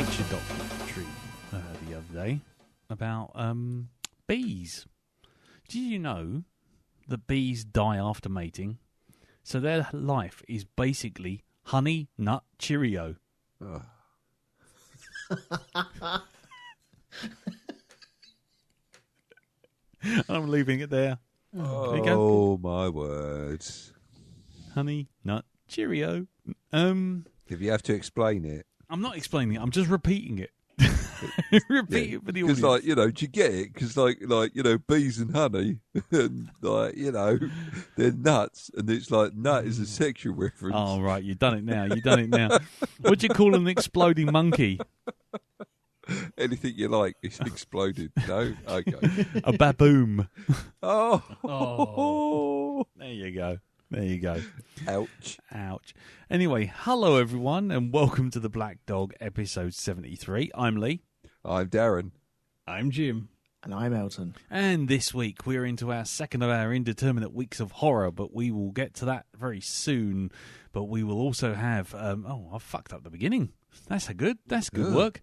nature documentary the other day about bees. Did you know that bees die after mating? So their life is basically honey, nut, Cheerio. Oh. I'm leaving it there. Oh, There you go. my word. Honey, nut, Cheerio. If you have to explain it. I'm not explaining it. I'm just repeating it. Repeat it for the audience. Because, like, you know, do you get it? Because, like, you know, bees and honey, and, like, you know, they're nuts, and it's like, nut is a sexual reference. Oh, right. You've done it now. What do you call an exploding monkey? Anything you like, it's exploded. No? Okay. A baboom. Oh. There you go. Ouch. Anyway, hello everyone, and welcome to the Black Dog, episode 73. I'm Lee. I'm Darren. I'm Jim. And I'm Elton. And this week we're into our second of our indeterminate weeks of horror, but we will get to that very soon. But we will also have... I fucked up the beginning. That's good work.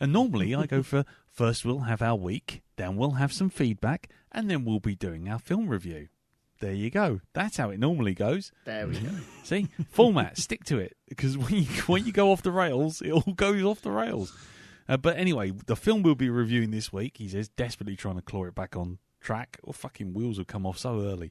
And normally I go for, first we'll have our week, then we'll have some feedback, and then we'll be doing our film review. There you go. That's how it normally goes. There we go. See? Format. Stick to it. Because when you go off the rails, it all goes off the rails. But anyway, the film we'll be reviewing this week, he says, desperately trying to claw it back on track. Or fucking wheels have come off so early.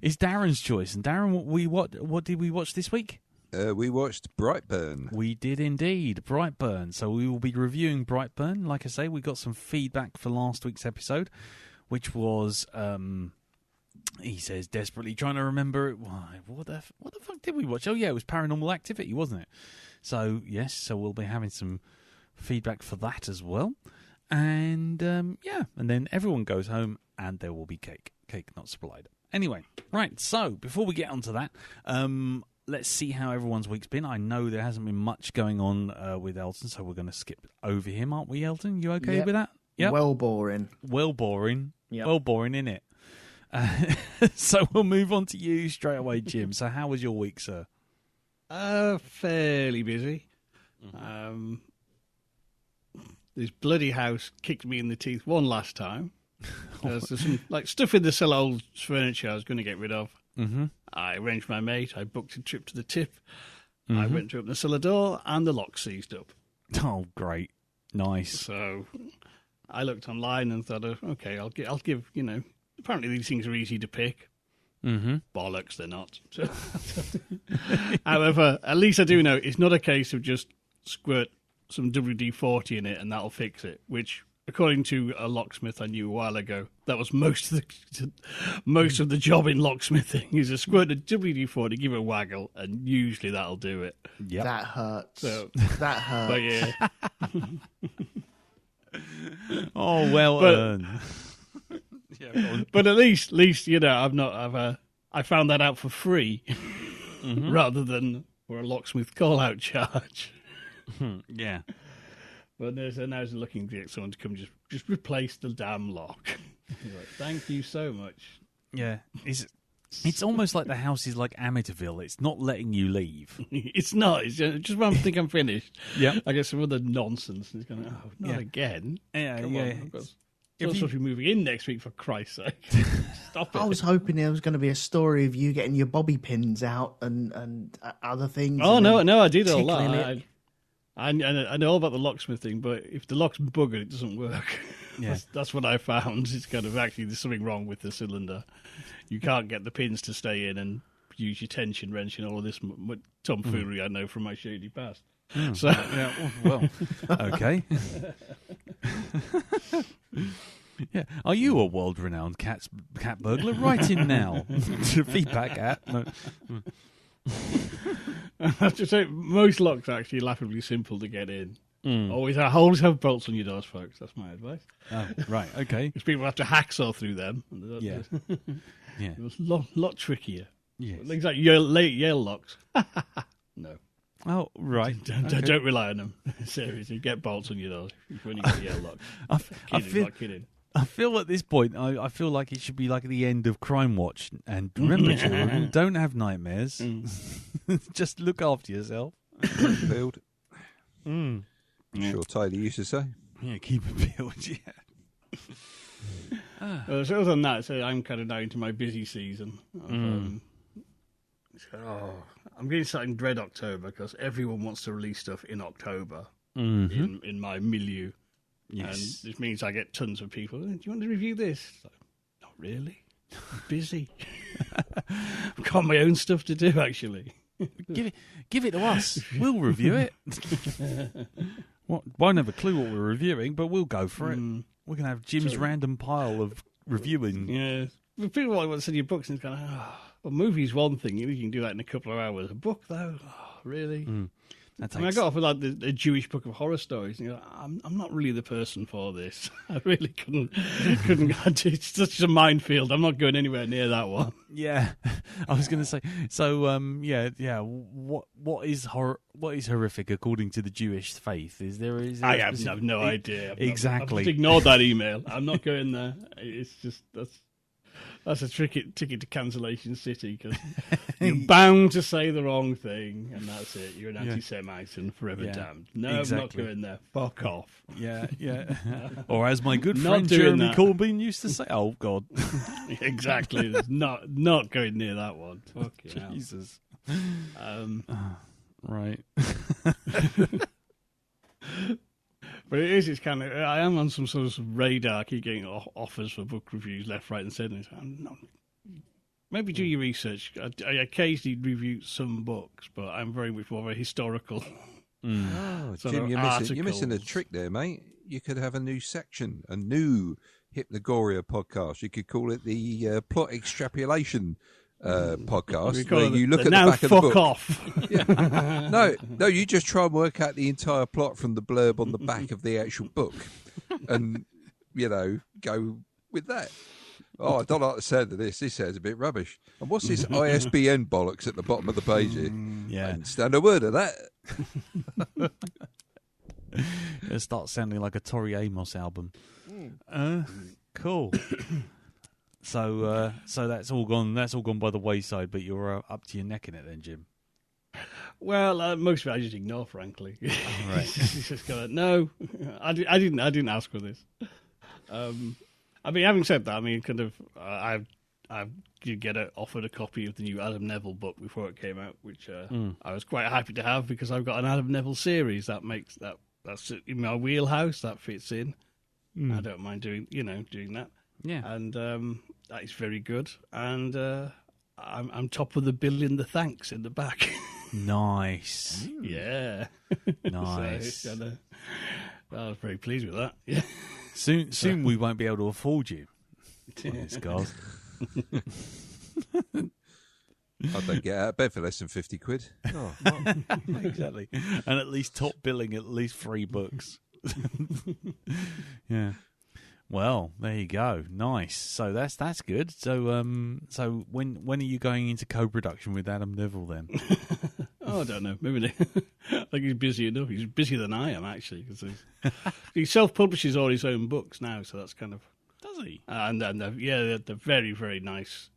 It's Darren's choice. And Darren, what did we watch this week? We watched Brightburn. We did indeed. Brightburn. So we will be reviewing Brightburn. Like I say, we got some feedback for last week's episode, which was, he says, desperately trying to remember it. What the fuck did we watch? Oh, yeah, it was Paranormal Activity, wasn't it? So, yes, so we'll be having some feedback for that as well. And, and then everyone goes home and there will be cake. Cake not supplied. Anyway, right, so before we get onto that, let's see how everyone's week's been. I know there hasn't been much going on with Elton, so we're going to skip over him, aren't we, Elton? You okay with that? Yep. Well boring. Yep. Yep. Well boring, innit? So we'll move on to you straight away, Jim. So how was your week, sir? Fairly busy. Mm-hmm. This bloody house kicked me in the teeth one last time. There's some stuff in the cellar, old furniture I was going to get rid of. Mm-hmm. I arranged my mate. I booked a trip to the tip. Mm-hmm. I went to open the cellar door and the lock seized up. Oh, great. Nice. So I looked online and thought, okay, I'll give, apparently these things are easy to pick. Mm-hmm. Bollocks, they're not. However, at least I do know it's not a case of just squirt some WD-40 in it and that'll fix it, which, according to a locksmith I knew a while ago, that was most of the job in locksmithing, is a squirt of WD-40, give it a waggle, and usually that'll do it. Yep. That hurts. That hurts. But yeah. Oh, well earned. But at least I found that out for free rather than for a locksmith call-out charge. Yeah. But now he's looking to get someone to come just replace the damn lock. Like, thank you so much. Yeah. It's almost like the house is like Amityville. It's not letting you leave. It's not. It's just when I think I'm finished. Yeah. I get some other nonsense. And it's going, not again. Yeah, Come yeah. on. I've got supposed to be moving in next week, for Christ's sake. Stop it. I was hoping there was going to be a story of you getting your bobby pins out and other things. Oh, and no, I did all tickling that. it. I know all about the locksmith thing, but if the lock's buggered, it doesn't work. Yeah. That's what I found. It's kind of actually there's something wrong with the cylinder. You can't get the pins to stay in and use your tension wrench and all of this tomfoolery I know from my shady past. So, Yeah. Well, okay. Yeah. Are you a world-renowned cat burglar? Write in now to feedback at. No. I have to say, most locks are actually laughably simple to get in. Always have bolts on your doors, folks. That's my advice. Oh, right. Okay. Because people have to hacksaw through them. Yeah. Yeah. It was a lot trickier. Yes. Things like Yale locks. No. Oh, right. Don't rely on them. Seriously, get bolts on your doors when you get Yale locks. Not kidding. I feel at this point, I feel like it should be like the end of Crime Watch. And remember, children, don't have nightmares. Just look after yourself. Field. Mm. Sure, Taylor used to say. Yeah, keep it peeled, yeah. So other than that, so I'm kind of now into my busy season. I'm getting starting to dread October because everyone wants to release stuff in October in my milieu. Yes. And this means I get tons of people, do you want to review this? Like, not really. I'm busy. I've got my own stuff to do, actually. Give it to us. We'll review it. Won't have a clue what we're reviewing, but we'll go for it. We're going to have Jim's random pile of reviewing. Yeah. But people want to send you books and it's kind of, well, movie's one thing. You can do that in a couple of hours. A book, though? Oh, really? I got off with like a Jewish book of horror stories. And I'm not really the person for this. I really couldn't. It's such a minefield. I'm not going anywhere near that one. Yeah, I was going to say. So, What is horrific according to the Jewish faith? Is there? I have no idea. Exactly. I've just ignored that email. I'm not going there. It's just that's a ticket to cancellation city because you're bound to say the wrong thing and that's it. You're an anti-Semite and forever damned. No, exactly. I'm not going there. Fuck off. Yeah. Or as my good friend Jeremy Corbyn used to say, "Oh God." Exactly. There's not going near that one. Fuck Jesus. Right. But it's kind of, I am on some sort of radar. I keep getting offers for book reviews left, right, and centre. Maybe do your research. I occasionally review some books, but I'm very much more of a historical. Oh, Jim, you're missing a trick there, mate. You could have a new section, a new Hypnagoria podcast. You could call it the Plot Extrapolation podcast, where you look at the back of the book. Now fuck off. Yeah. No, you just try and work out the entire plot from the blurb on the back of the actual book and, go with that. Oh, I don't like the sound of this. This sounds a bit rubbish. And what's this ISBN bollocks at the bottom of the page here? Yeah. I didn't stand a word of that. It starts sounding like a Tori Amos album. Cool. So that's all gone. That's all gone by the wayside. But you're up to your neck in it, then, Jim. Well, most of it I just ignore, frankly. Right. It's just kind of no. I didn't ask for this. Having said that, kind of, I did get offered a copy of the new Adam Neville book before it came out, which I was quite happy to have because I've got an Adam Neville series that's in my wheelhouse. That fits in. I don't mind doing that. Yeah, and that is very good. And I'm top of the bill in the thanks in the back. Nice. Yeah. Nice. So, I was very pleased with that. Yeah. Soon we won't be able to afford you. Honest God. I don't get out of bed for less than 50 quid. Oh, exactly. And at least top billing at least 3 books. Yeah. Well, there you go. Nice. So that's good. So so when are you going into co-production with Adam Neville then? Oh, I don't know. Maybe I think he's busy enough. He's busier than I am actually because he self-publishes all his own books now. So that's kind of does he? And they're very very nice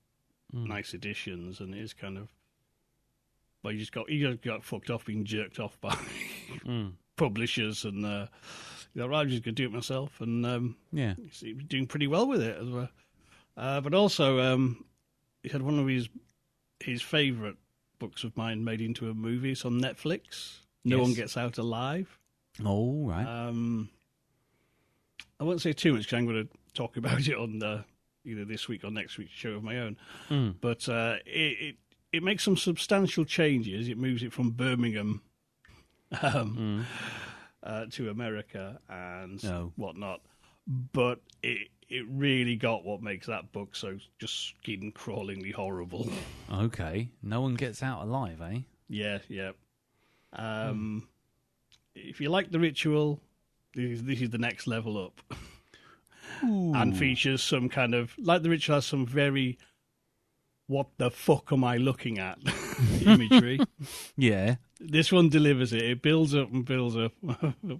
editions, and it is kind of. Well, he just got fucked off being jerked off by publishers and. I'm just going to do it myself, and he's doing pretty well with it as well. But also, he had one of his favourite books of mine made into a movie. It's on Netflix. No One Gets Out Alive. Oh, right. I won't say too much because I'm going to talk about it on either this week or next week's show of my own. But it makes some substantial changes. It moves it from Birmingham. To America and whatnot, but it really got what makes that book so just skin-crawlingly horrible. Okay, No One Gets Out Alive, eh? Yeah. If you like The Ritual, this is the next level up. Ooh. And features some kind of, like The Ritual has some very what the fuck am I looking at imagery. Yeah. This one delivers it. It builds up and builds up.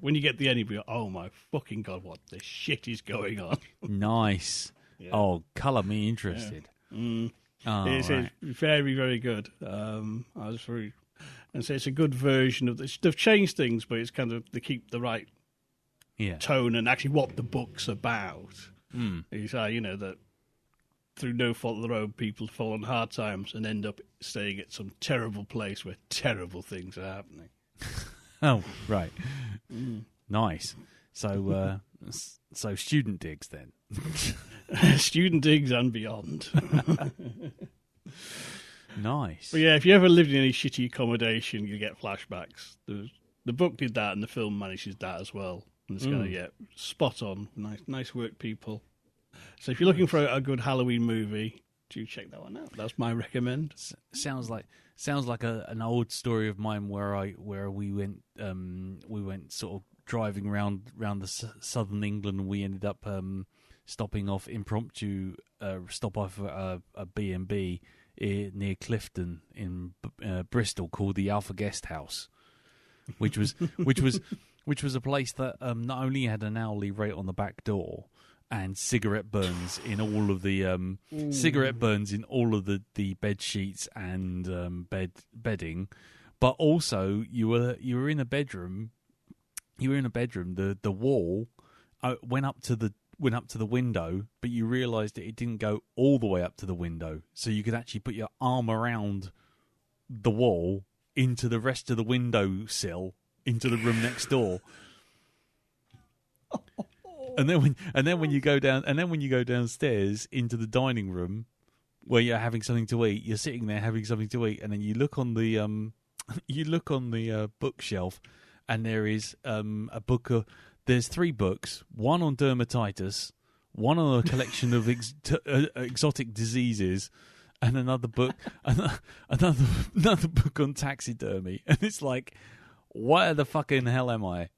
When you get the end, you go, oh my fucking God, what the shit is going on? Nice. Yeah. Oh, colour me interested. Yeah. It's very, very good. I was very... And so it's a good version of this. They've changed things, but it's kind of, they keep the right tone and actually what the book's about. Is that through no fault of their own, people fall on hard times and end up staying at some terrible place where terrible things are happening. Oh, right. Nice. So, so student digs then. Student digs and beyond. Nice. But yeah, if you ever lived in any shitty accommodation, you get flashbacks. The book did that, and the film manages that as well. And it's kind of spot on. Nice work, people. So if you're looking for a good Halloween movie, do check that one out. That's my recommend. Sounds like an old story of mine where we went sort of driving around the southern England, and we ended up stopping off impromptu stop off at a B&B near Clifton in Bristol called the Alpha Guest House, which was a place that not only had an hourly rate on the back door and cigarette burns in all of the bed sheets and bedding, but also you were in a bedroom. The wall went up to the window, but you realised that it didn't go all the way up to the window, so you could actually put your arm around the wall into the rest of the window sill into the room next door. And then when you go downstairs into the dining room where you're having something to eat, you're sitting there having something to eat, and then you look on the bookshelf, and there is a book of. There's 3 books, one on dermatitis, one on a collection of exotic diseases, and another book on taxidermy. And it's like, where the fucking hell am I?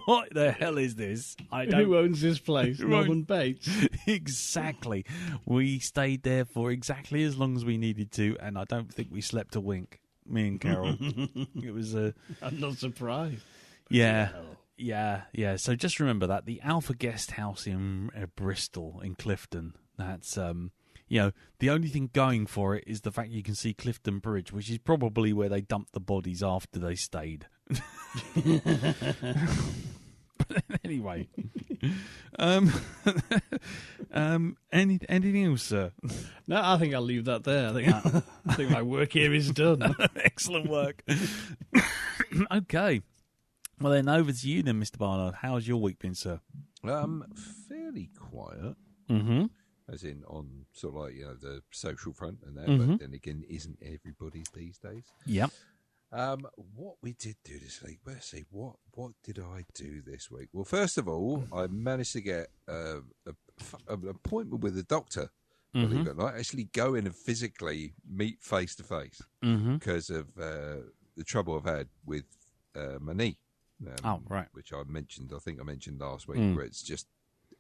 What the hell is this? Who owns this place? Norman Bates. Exactly. We stayed there for exactly as long as we needed to, and I don't think we slept a wink. Me and Carol. It was I'm not surprised. Yeah. Yeah. So just remember that the Alpha Guest House in Bristol, in Clifton. That's the only thing going for it is the fact you can see Clifton Bridge, which is probably where they dumped the bodies after they stayed. Anyway, anything else, sir? No, I think I'll leave that there. I think my work here is done. Excellent work. Okay. Well, then over to you then, Mr. Barnard. How's your week been, sir? Fairly quiet. Mm-hmm. As in on sort of like, the social front and that, Mm-hmm. but then again, isn't everybody's these days. Yep. What we did do this week, let's see, what did I do this week? Well, first of all, I managed to get an appointment with a doctor, believe it or not, actually go in and physically meet face to face because of the trouble I've had with my knee. Right. Which I think I mentioned last week, where it's just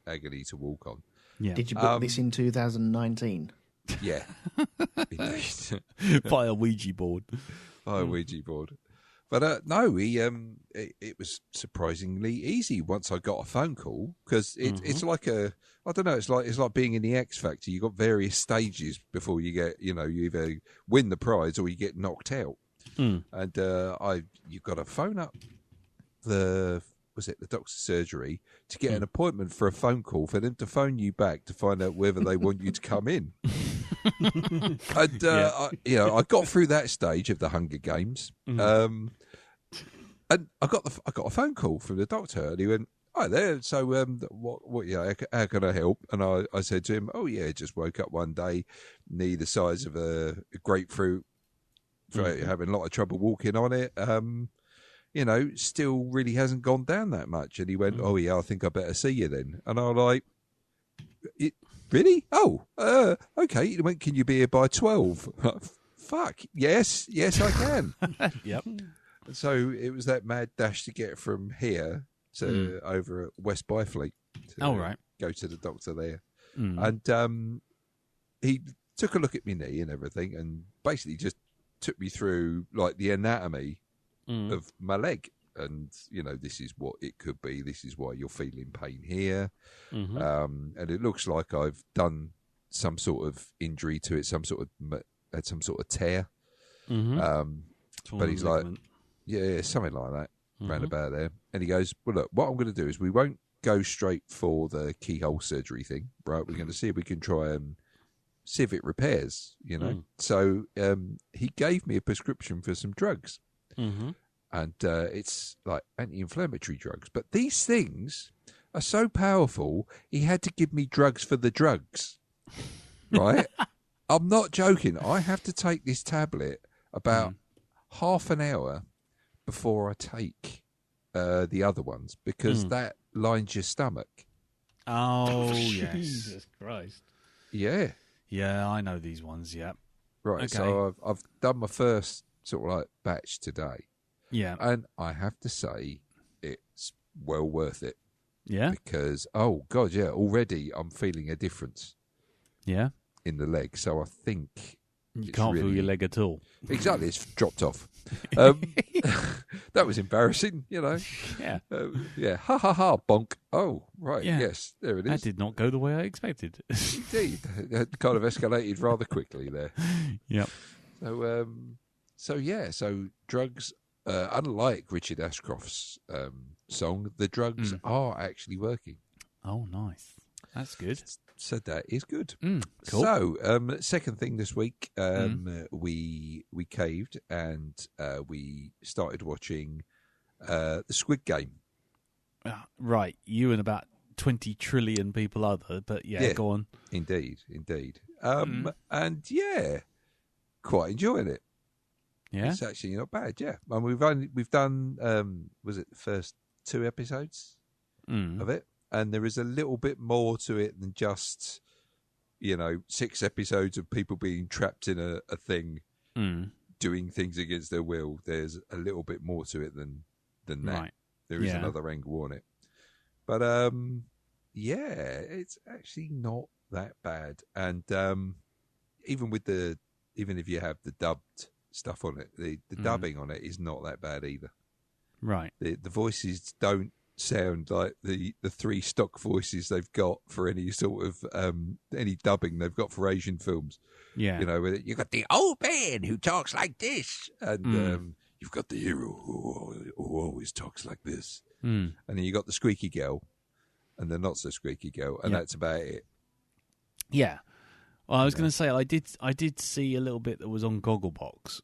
agony to walk on. Yeah. Did you book this in 2019? Yeah. Indeed. By a Ouija board. By a Ouija board. But no, it was surprisingly easy once I got a phone call, because it's like I don't know, it's like being in the X Factor. You've got various stages before you get, you either win the prize or you get knocked out. And you've got to phone up the doctor's surgery to get an appointment for a phone call for them to phone you back to find out whether they want you to come in. And I got through that stage of the Hunger Games, and I got a phone call from the doctor, and he went, "Hi there, so what how can I help?" And I said to him, "Oh yeah, just woke up one day, knee the size of a grapefruit, having a lot of trouble walking on it. Still really hasn't gone down that much." And he went, "Oh yeah, I think I better see you then." And I'm like, "Really? Oh, okay." He went, "Can you be here by 12? Fuck, yes, I can. Yep. So it was that mad dash to get from here to over at West Byfleet. To go to the doctor there. And he took a look at my knee and everything, and basically just took me through like the anatomy of my leg, and this is what it could be, this is why you're feeling pain here, and it looks like I've done some sort of injury to it, had some sort of tear, But he's like, yeah, something like that, round about there. And he goes, well, look, what I'm going to do is we won't go straight for the keyhole surgery thing, right? We're going to see if we can try and see if it repairs, you know. So he gave me a prescription for some drugs. And it's like anti-inflammatory drugs. But these things are so powerful, he had to give me drugs for the drugs, right? I'm not joking. I have to take this tablet about half an hour before I take the other ones because that lines your stomach. Oh, yes. Jesus Christ. Yeah. Yeah, I know these ones, yeah. Right, Okay. so I've done my first sort of like batch today. Yeah. And I have to say it's well worth it. Yeah? Because, oh, God, yeah, already I'm feeling a difference Yeah? in the leg. So I think You it's can't feel really- your leg at all. Exactly, it's dropped off. That was embarrassing, you know. Yeah. Yeah, ha ha ha, bonk. Oh, right, Yeah. yes, there it That is. did not go the way I expected. Indeed, it kind of escalated rather quickly there. Yep. So drugs. Unlike Richard Ashcroft's song, the drugs are actually working. Oh, nice. That's good. So that is good. Cool. So, second thing this week, we caved and we started watching the Squid Game. Right. You and about 20 trillion people other, but yeah, go on. Indeed. And yeah, quite enjoying it. Yeah? It's actually not bad, yeah. And we've done was it the first 2 episodes of it? And there is a little bit more to it than just, 6 episodes of people being trapped in a thing, doing things against their will. There's a little bit more to it than that. Right. There is Yeah. another angle on it. But yeah, it's actually not that bad. And even if you have the dubbed stuff on it, the dubbing on it is not that bad either. Right. The voices don't sound like the 3 stock voices they've got for any sort of any dubbing they've got for Asian films. Yeah. Where you've got the old man who talks like this, and you've got the hero who always talks like this, and then you got the squeaky girl and the not so squeaky girl, and that's about it. Yeah. Well, I was going to say I did see a little bit that was on Gogglebox,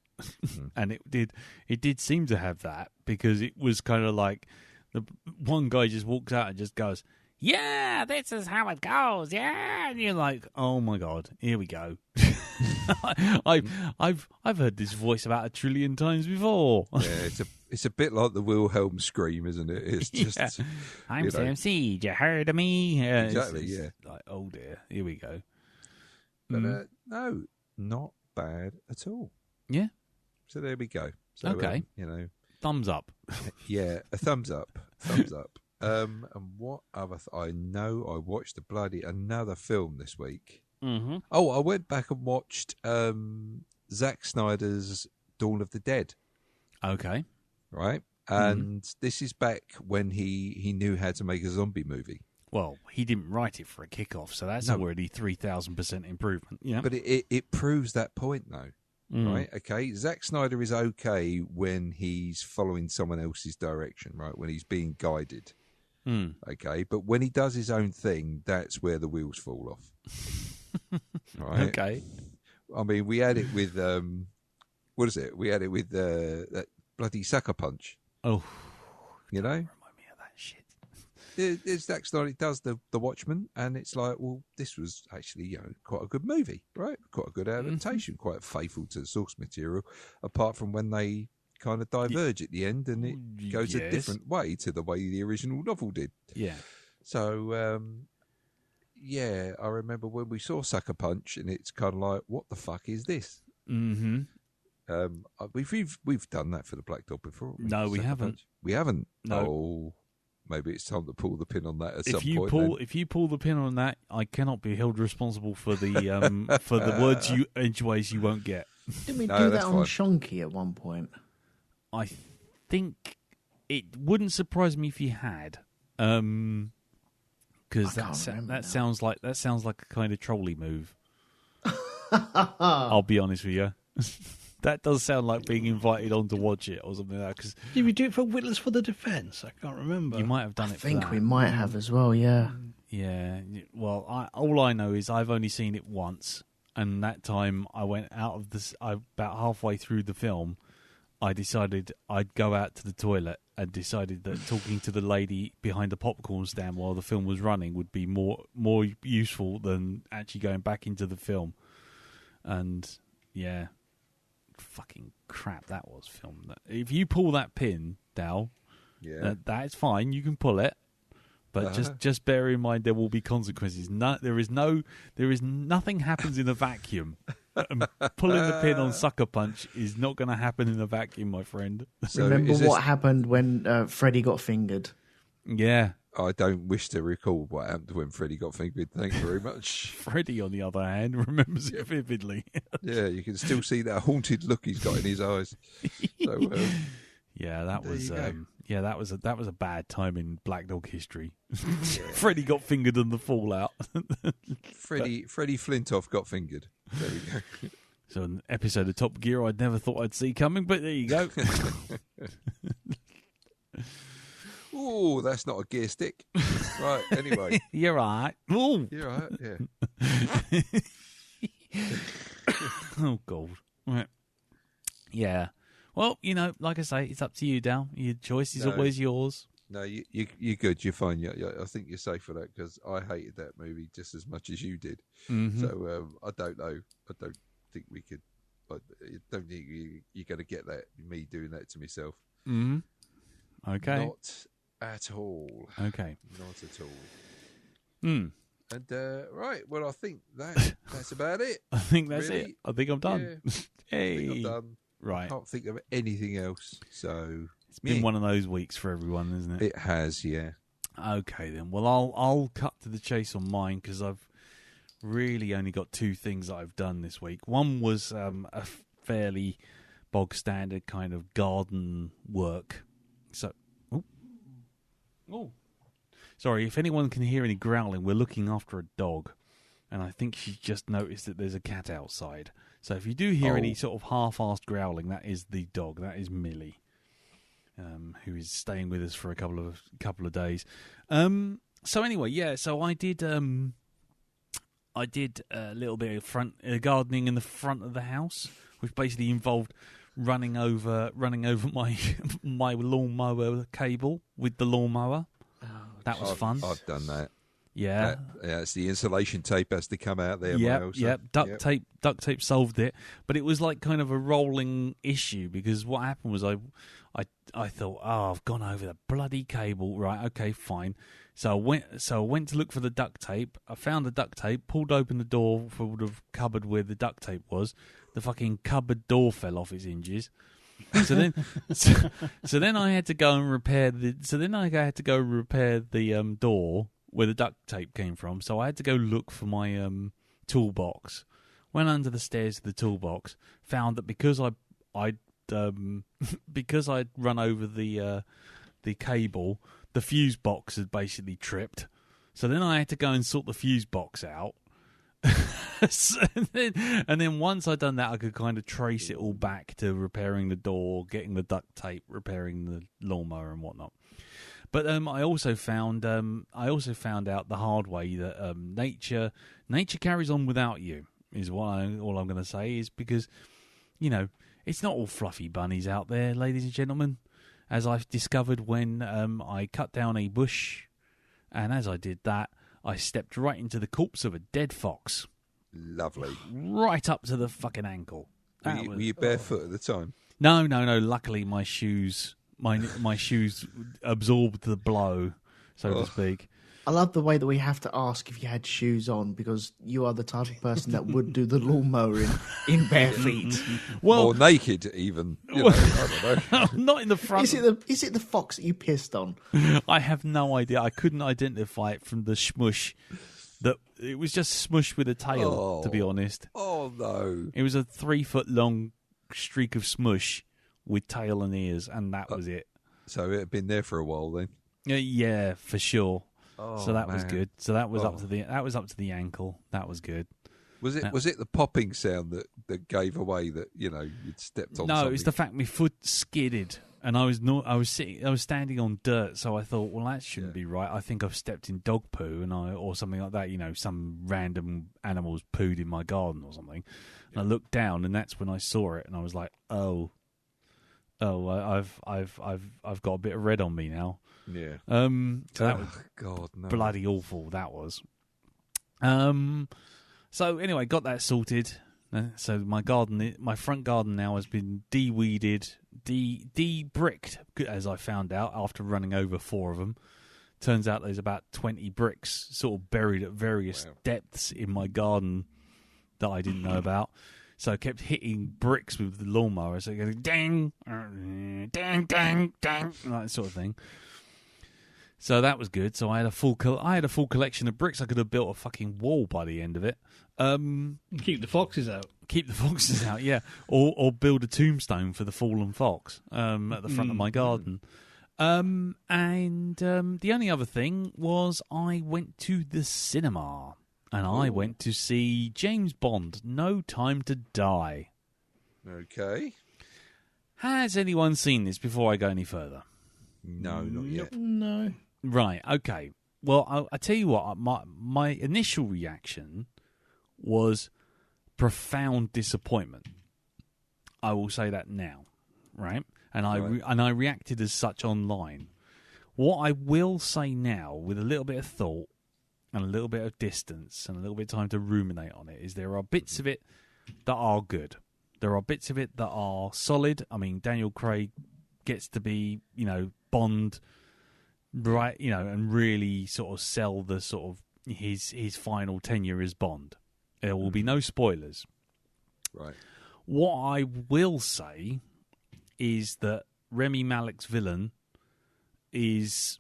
and it did seem to have that because it was kind of like the one guy just walks out and just goes, "Yeah, this is how it goes." Yeah, and you're like, "Oh my god, here we go." I've heard this voice about 1 trillion times before. Yeah, it's a bit like the Wilhelm scream, isn't it? It's just I'm Sam Seed. You heard of me? Exactly, it's yeah. Like, oh dear, here we go. But no, not bad at all. Yeah. So there we go. So, Okay. Thumbs up. Yeah, a thumbs up. And what other? I know I watched another film this week. Mm-hmm. Oh, I went back and watched Zack Snyder's Dawn of the Dead. Okay. Right, and this is back when he knew how to make a zombie movie. Well, he didn't write it for a kickoff, so that's already 3,000% improvement. Yeah. But it proves that point, though. Right? Okay. Zack Snyder is okay when he's following someone else's direction, right? When he's being guided. Okay. But when he does his own thing, that's where the wheels fall off. Right? Okay. I mean, we had it with, what is it? We had it with that bloody Sucker Punch. Oh. You know? Remind me of that shit. It's Zack Snyder does the Watchmen, and it's like, well, this was actually quite a good movie, right? Quite a good adaptation, quite faithful to the source material, apart from when they kind of diverge at the end, and it goes a different way to the way the original novel did. Yeah. So, yeah, I remember when we saw Sucker Punch, and it's kind of like, what the fuck is this? Mm-hmm. We've done that for the Black Dog before. No, we haven't. Punch. We haven't. No. Oh. Maybe it's time to pull the pin on that at some point. If you pull the pin on that, I cannot be held responsible for the for the words you edgeways you won't get. Didn't we No, do that's that on fine. Shonky at one point? I think it wouldn't surprise me if you had, because I can't remember now. sounds like a kind of trolley move. I'll be honest with you. That does sound like being invited on to watch it or something like that. Because Did we do it for Witness for the Defence? I can't remember. you might have done I it. think for that. we might have as well. Yeah. Yeah. Well, all I know is I've only seen it once, and that time I went out of this. About halfway through the film, I decided I'd go out to the toilet and decided that talking to the lady behind the popcorn stand while the film was running would be more useful than actually going back into the film. And yeah, fucking crap that was filmed. If you pull that pin, Dal, that's fine. You can pull it, but just bear in mind there will be consequences. There is nothing happens in a vacuum. Pulling the pin on Sucker Punch is not going to happen in a vacuum, my friend. So Remember what happened when Freddy got fingered? Yeah. I don't wish to recall what happened when Freddy got fingered. Thank you very much. Freddy, on the other hand, remembers it vividly. Yeah, you can still see that haunted look he's got in his eyes. So, yeah, that was that was a bad time in Black Dog history. Freddy got fingered in the Fallout. Freddie Flintoff got fingered. There we go. So an episode of Top Gear I'd never thought I'd see coming, but there you go. Oh, that's not a gear stick. Right, anyway. You're right. Ooh. You're right, yeah. Oh, God. Right. Yeah. Well, like I say, it's up to you, Dal. Your choice is always yours. No, you're good. You're fine. I think you're safe for that because I hated that movie just as much as you did. Mm-hmm. So I don't know. I don't think we could. I don't think you're going to get that. Me doing that to myself. Mm-hmm. Okay. Not at all. Okay. Not at all. Mm. And right. Well, I think that's about it. I think that's really. it. I think I'm done. Yeah. Hey. I think I'm done. Right. I can't think of anything else. So it's been one of those weeks for everyone, isn't it? It has, yeah. Okay then. Well, I'll cut to the chase on mine because I've really only got two things that I've done this week. One was a fairly bog standard kind of garden work. So, sorry if anyone can hear any growling. We're looking after a dog, and I think she's just noticed that there's a cat outside. So if you do hear any sort of half-assed growling, that is the dog. That is Millie, who is staying with us for a couple of days. So anyway, yeah. So I did a little bit of gardening in the front of the house, which basically involved running over my lawnmower cable with the lawnmower. Oh, that was fun. I've done that. Yeah. It's the insulation tape has to come out there. Yep. Duct tape solved it, but it was like kind of a rolling issue because what happened was I thought, I've gone over the bloody cable. Right, okay, fine. So I went to look for the duct tape. I found the duct tape, pulled open the door for the cupboard where the duct tape was. The fucking cupboard door fell off its hinges. So then I had to go and repair the door where the duct tape came from. So I had to go look for my toolbox. Went under the stairs to the toolbox. Found that because I'd run over the cable, the fuse box had basically tripped. So then I had to go and sort the fuse box out. and then once I'd done that, I could kind of trace it all back to repairing the door, getting the duct tape, repairing the lawnmower and whatnot. But I also found out the hard way that nature carries on without you. Is all I'm going to say is because it's not all fluffy bunnies out there, ladies and gentlemen. As I've discovered when I cut down a bush, and as I did that, I stepped right into the corpse of a dead fox. Lovely. Right up to the fucking ankle. Were you barefoot at the time? No. Luckily, my shoes absorbed the blow, so to speak. I love the way that we have to ask if you had shoes on because you are the type of person that would do the lawnmower in bare feet. Well, or naked, even. I don't know. Not in the front. Is it the fox that you pissed on? I have no idea. I couldn't identify it from the smush. That it was just smush with a tail, to be honest. Oh no! It was a 3 foot long streak of smush with tail and ears, and that was it. So it had been there for a while then. Yeah, for sure. Oh, so that man. was good. So that was up to the ankle. That was good. Was it the popping sound that gave away that you'd stepped on? No, something? it's the fact my foot skidded, and I was standing on dirt, so I thought, well, that shouldn't be right. I think I've stepped in dog poo, or something like that. Some random animals pooed in my garden or something. And I looked down, and that's when I saw it, and I was like, oh, I've got a bit of red on me now. Yeah. So that was God, no. bloody awful. That was. So anyway, got that sorted. So my front garden now has been de-weeded, de-bricked, as I found out after running over 4 of them. Turns out there's about 20 bricks sort of buried at various depths in my garden that I didn't know about. So I kept hitting bricks with the lawnmower, so going dang, dang, dang, dang, that sort of thing. So that was good. So I had a full collection of bricks. I could have built a fucking wall by the end of it. Keep the foxes out. Keep the foxes out, yeah. Or build a tombstone for the fallen fox at the front of my garden. And the only other thing was I went to the cinema. And I went to see James Bond, No Time to Die. Okay. Has anyone seen this before I go any further? No, not yet. No. Right, okay. Well, I tell you what, my initial reaction was profound disappointment. I will say that now, right? And I reacted as such online. What I will say now, with a little bit of thought, and a little bit of distance and a little bit of time to ruminate on it, is there are bits of it that are good. There are bits of it that are solid. I mean, Daniel Craig gets to be, Bond, right, and really sort of sell the sort of his final tenure as Bond. There will be no spoilers. Right. What I will say is that Rami Malek's villain is...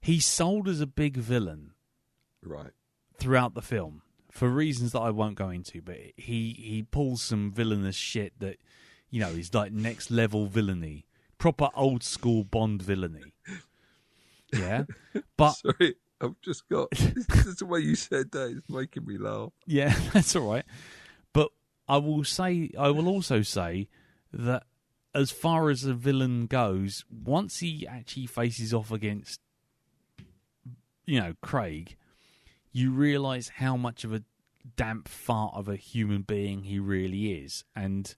He's sold as a big villain, right, throughout the film for reasons that I won't go into. But he pulls some villainous shit that is like next level villainy, proper old school Bond villainy. Yeah, but sorry, I've just got this the way you said that is making me laugh. Yeah, that's all right. But I will also say that as far as the villain goes, once he actually faces off against Craig, you realise how much of a damp fart of a human being he really is. And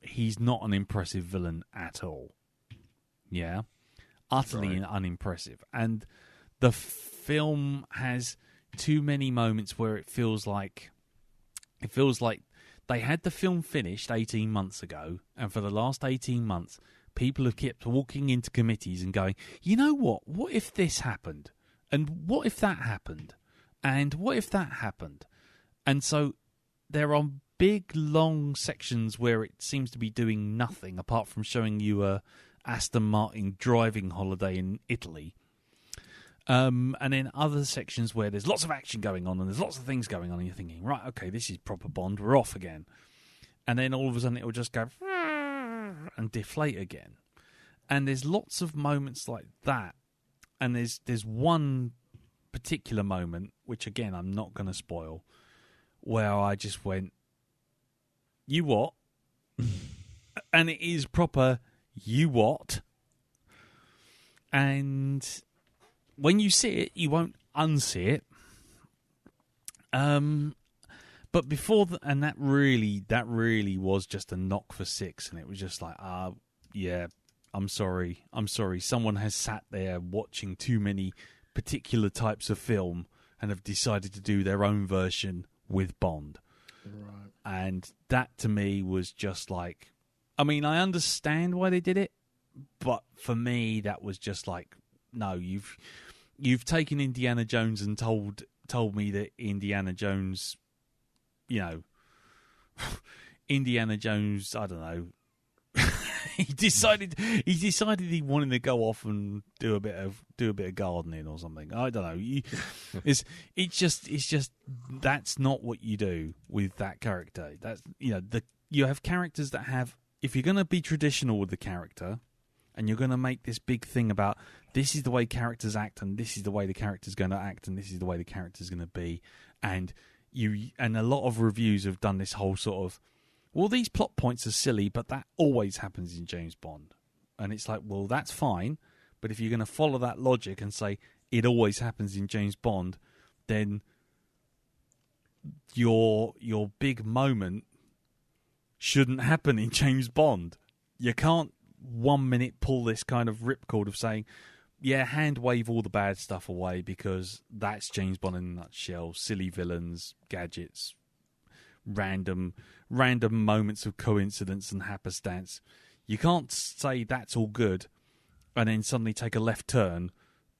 he's not an impressive villain at all. Yeah. Utterly unimpressive. And the film has too many moments where it feels like they had the film finished 18 months ago, and for the last 18 months people have kept walking into committees and going, you know what? What if this happened? And what if that happened? And what if that happened? And so there are big, long sections where it seems to be doing nothing apart from showing you a Aston Martin driving holiday in Italy. And then other sections where there's lots of action going on and there's lots of things going on and you're thinking, right, okay, this is proper Bond, we're off again. And then all of a sudden it will just go and deflate again. And there's lots of moments like that. And there's one particular moment, which again I'm not going to spoil, where I just went, you what? And it is proper, you what? And when you see it, you won't unsee it. But before and that really was just a knock for 6, and it was just like, yeah, I'm sorry. Someone has sat there watching too many particular types of film and have decided to do their own version with Bond. Right. And that to me was just like, I mean, I understand why they did it, but for me that was just like, no, you've taken Indiana Jones and told me that Indiana Jones, Indiana Jones, I don't know. he decided he wanted to go off and do a bit of gardening or something. I don't know. It's just that's not what you do with that character. That's you have characters that have, if you're going to be traditional with the character and you're going to make this big thing about this is the way characters act, and this is the way the character's going to act, and this is the way the character's going to be, and a lot of reviews have done this whole sort of, well, these plot points are silly, but that always happens in James Bond. And it's like, well, that's fine, but if you're going to follow that logic and say it always happens in James Bond, then your big moment shouldn't happen in James Bond. You can't 1 minute pull this kind of ripcord of saying, yeah, hand wave all the bad stuff away because that's James Bond in a nutshell. Silly villains, gadgets, random moments of coincidence and happenstance. You can't say that's all good and then suddenly take a left turn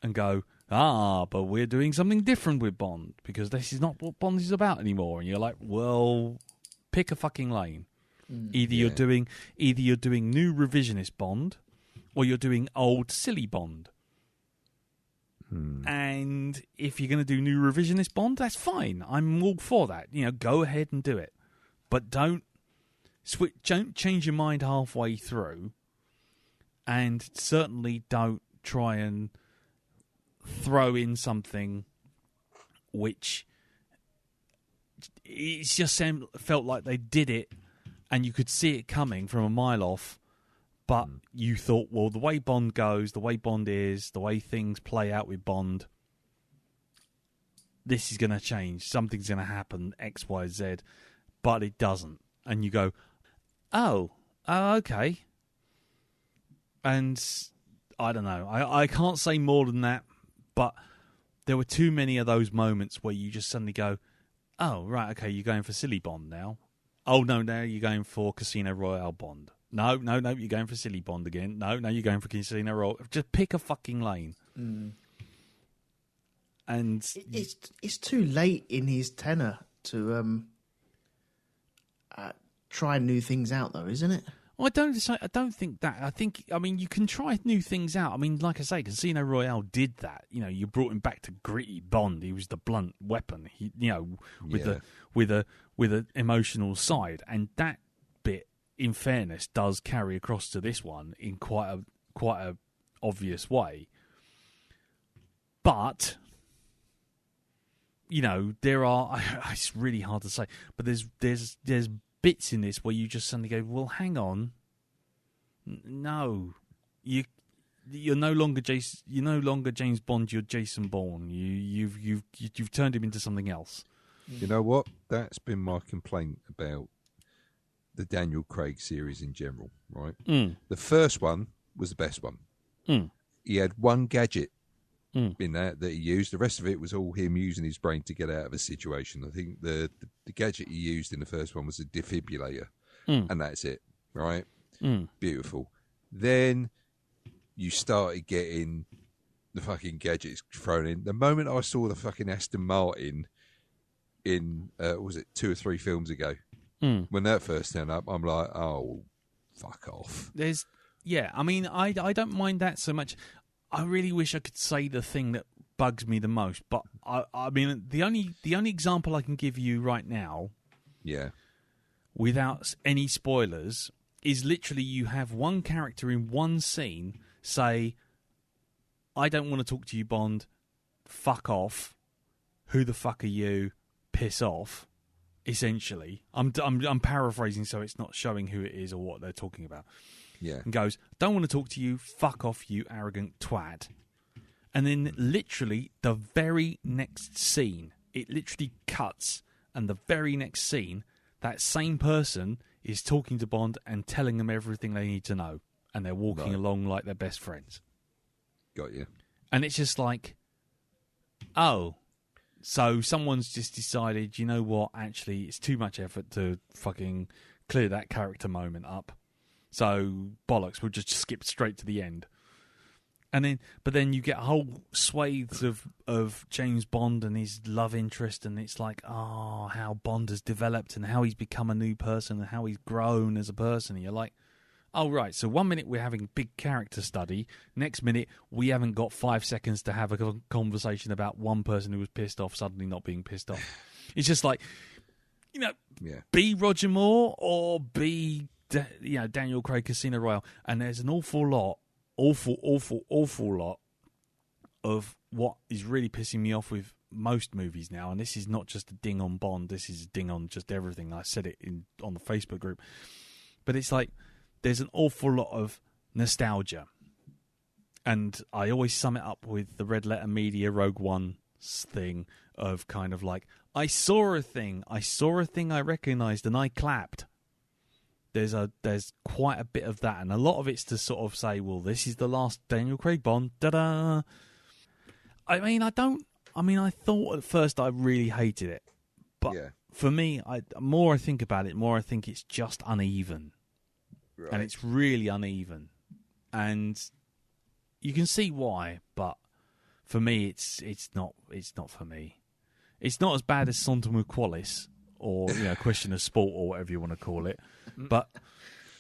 and go, but we're doing something different with Bond because this is not what Bond is about anymore. And you're like, well, pick a fucking lane. Either you're doing new revisionist Bond or you're doing old silly Bond. And if you're going to do new revisionist Bond, that's fine. I'm all for that. Go ahead and do it. But don't change your mind halfway through, and certainly don't try and throw in something which it just felt like they did it and you could see it coming from a mile off. But you thought, well, the way Bond goes, the way Bond is, the way things play out with Bond, this is going to change. Something's going to happen, X, Y, Z. But it doesn't. And you go, oh, okay. And I don't know. I can't say more than that. But there were too many of those moments where you just suddenly go, oh, right, okay, you're going for silly Bond now. Oh, no, now you're going for Casino Royale Bond. No, you're going for silly Bond again. No, you're going for Casino Royale. Just pick a fucking lane. And it's too late in his tenure to try new things out, though, isn't it? Well, I don't think that. I mean, you can try new things out. I mean, like I say, Casino Royale did that. You brought him back to gritty Bond. He was the blunt weapon. With a emotional side, and that bit, in fairness, does carry across to this one in quite a obvious way. But there are. It's really hard to say, but there's bits in this where you just suddenly go, well, hang on, no, you're no longer Jason. You're no longer James Bond. You're Jason Bourne. You've turned him into something else. You know what? That's been my complaint about the Daniel Craig series in general, right? The first one was the best one. He had one gadget in that he used. The rest of it was all him using his brain to get out of a situation. I think the gadget he used in the first one was a defibrillator, and that's it, right? Beautiful. Then you started getting the fucking gadgets thrown in. The moment I saw the fucking Aston Martin in, was it 2 or 3 films ago, when that first turned up, I'm like, oh, fuck off. I mean, I don't mind that so much. I really wish I could say the thing that bugs me the most, but I mean, the only example I can give you right now, without any spoilers, is literally you have one character in one scene say, "I don't want to talk to you, Bond. Fuck off. Who the fuck are you? Piss off." Essentially, I'm paraphrasing, so it's not showing who it is or what they're talking about. Yeah, and goes, "Don't want to talk to you. Fuck off, you arrogant twat." And then literally the very next scene, it literally cuts, and the very next scene, that same person is talking to Bond and telling them everything they need to know, and they're walking along like they're best friends. Got you. And it's just like, oh, so someone's just decided, you know what, actually, it's too much effort to fucking clear that character moment up. So, bollocks, we'll just skip straight to the end. But then you get whole swathes of James Bond and his love interest, and it's like, oh, how Bond has developed and how he's become a new person and how he's grown as a person. And you're like, oh, right, so 1 minute we're having big character study, next minute we haven't got 5 seconds to have a conversation about one person who was pissed off suddenly not being pissed off. It's just like, be Roger Moore or be Daniel Craig Casino Royale, and there's an awful lot awful lot of what is really pissing me off with most movies now, and this is not just a ding on Bond, this is a ding on just everything. I said it on the Facebook group. But it's like there's an awful lot of nostalgia. And I always sum it up with the Red Letter Media Rogue One thing of kind of like, I saw a thing I recognised and I clapped. There's quite a bit of that, and a lot of it's to sort of say, well, this is the last Daniel Craig Bond, da-da. I thought at first I really hated it. But for me, more I think about it, more I think it's just uneven. Right. And it's really uneven. And you can see why, but for me, it's not for me. It's not as bad as Sontamu Qualis or Question of Sport or whatever you want to call it, but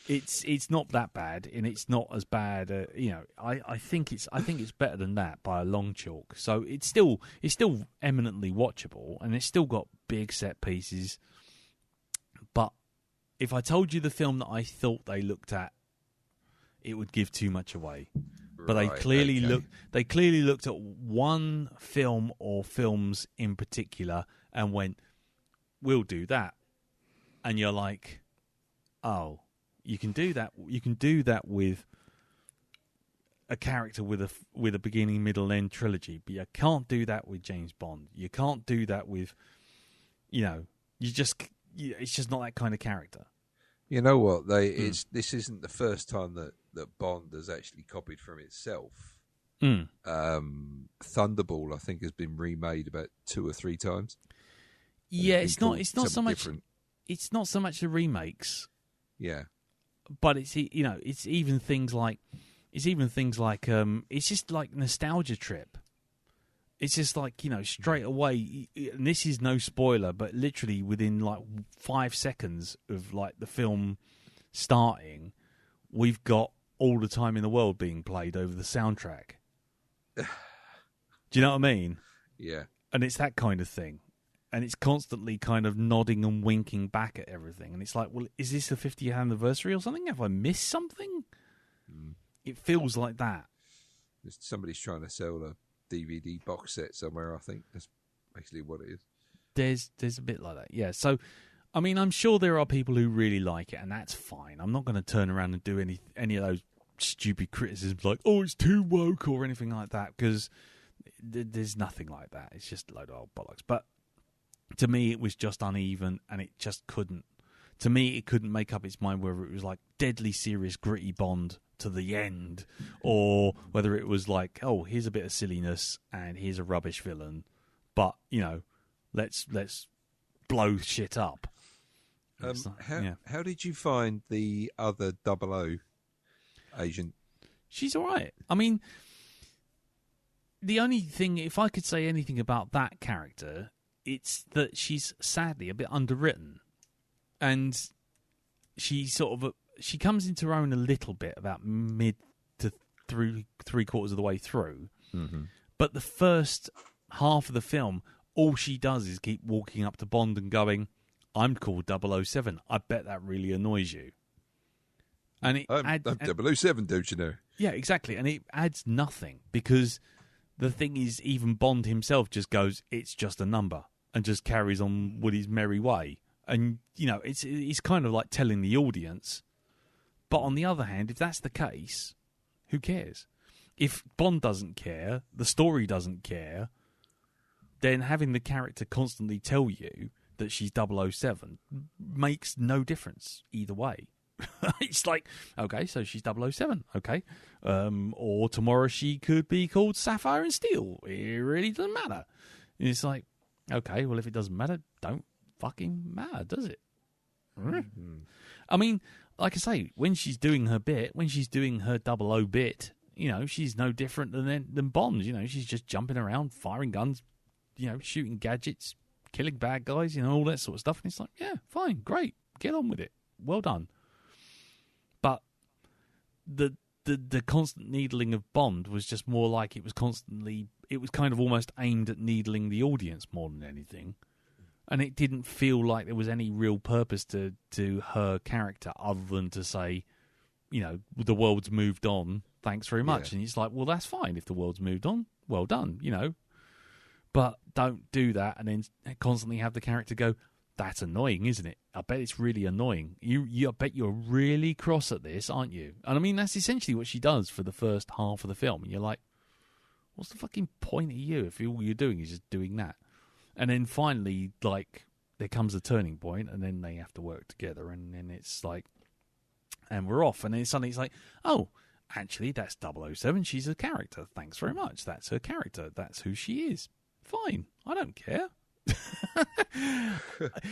it's not that bad, and it's not as bad. I think it's better than that by a long chalk. So it's still eminently watchable, and it's still got big set pieces. But if I told you the film that I thought they looked at, it would give too much away. But they clearly looked at one film or films in particular and went, "We'll do that." And you're like, "Oh, you can do that. You can do that with a character with a beginning, middle, end trilogy, but you can't do that with James Bond. You can't do that with, it's just not that kind of character." You know what? This isn't the first time that Bond has actually copied from itself. Thunderball, I think, has been remade about 2 or 3 times. Yeah, it's not so much. Different. It's not so much the remakes. Yeah, but it's even things like it's just like nostalgia trip. It's just like, straight away, and this is no spoiler, but literally within like 5 seconds of like the film starting, we've got All the Time in the World being played over the soundtrack. Do you know what I mean? Yeah. And it's that kind of thing. And it's constantly kind of nodding and winking back at everything. And it's like, well, is this the 50th anniversary or something? Have I missed something? It feels like that. Somebody's trying to sell a DVD box set somewhere, I think. That's basically what it is. There's a bit like that, yeah. So, I mean, I'm sure there are people who really like it, and that's fine. I'm not going to turn around and do any of those stupid criticisms like, oh, it's too woke or anything like that, because there's nothing like that. It's just a load of old bollocks. But to me, it was just uneven, and it just couldn't. To me, it couldn't make up its mind whether it was like deadly serious, gritty Bond to the end, or whether it was like, oh, here's a bit of silliness and here's a rubbish villain, but let's blow shit up. How did you find the other 00 agent? She's all right. I mean, the only thing, if I could say anything about that character, it's that she's sadly a bit underwritten, and she she comes into her own a little bit about mid to three quarters of the way through. Mm-hmm. But the first half of the film, all she does is keep walking up to Bond and going, "I'm called 007. I bet that really annoys you." And I'm 007, don't you know? Yeah, exactly. And it adds nothing, because the thing is, even Bond himself just goes, "It's just a number," and just carries on with his merry way. And, it's kind of like telling the audience. But on the other hand, if that's the case, who cares? If Bond doesn't care, the story doesn't care, then having the character constantly tell you that she's 007 makes no difference either way. It's like, okay, so she's 007, okay. Or tomorrow she could be called Sapphire and Steel. It really doesn't matter. And it's like, okay, well, if it doesn't matter, don't fucking matter, does it? Mm-hmm. I mean, like I say, when she's doing her bit, when she's doing her 00 bit, she's no different than Bond. She's just jumping around, firing guns, shooting gadgets, killing bad guys, all that sort of stuff. And it's like, yeah, fine, great, get on with it, well done. But the constant needling of Bond was just more like it was kind of almost aimed at needling the audience more than anything. And it didn't feel like there was any real purpose to her character other than to say, the world's moved on, Thanks very much. Yeah. And it's like, well, that's fine. If the world's moved on, well done, you know. But don't do that and then constantly have the character go, that's annoying, isn't it? I bet it's really annoying. I bet you're really cross at this, aren't you? And I mean, that's essentially what she does for the first half of the film. And you're like, what's the fucking point of you if all you're doing is just doing that? And then finally, like, there comes a turning point, and then they have to work together, and then it's like, and we're off. And then suddenly it's like, oh, actually, that's 007. She's a character. Thanks very much. That's her character. That's who she is. Fine. I don't care.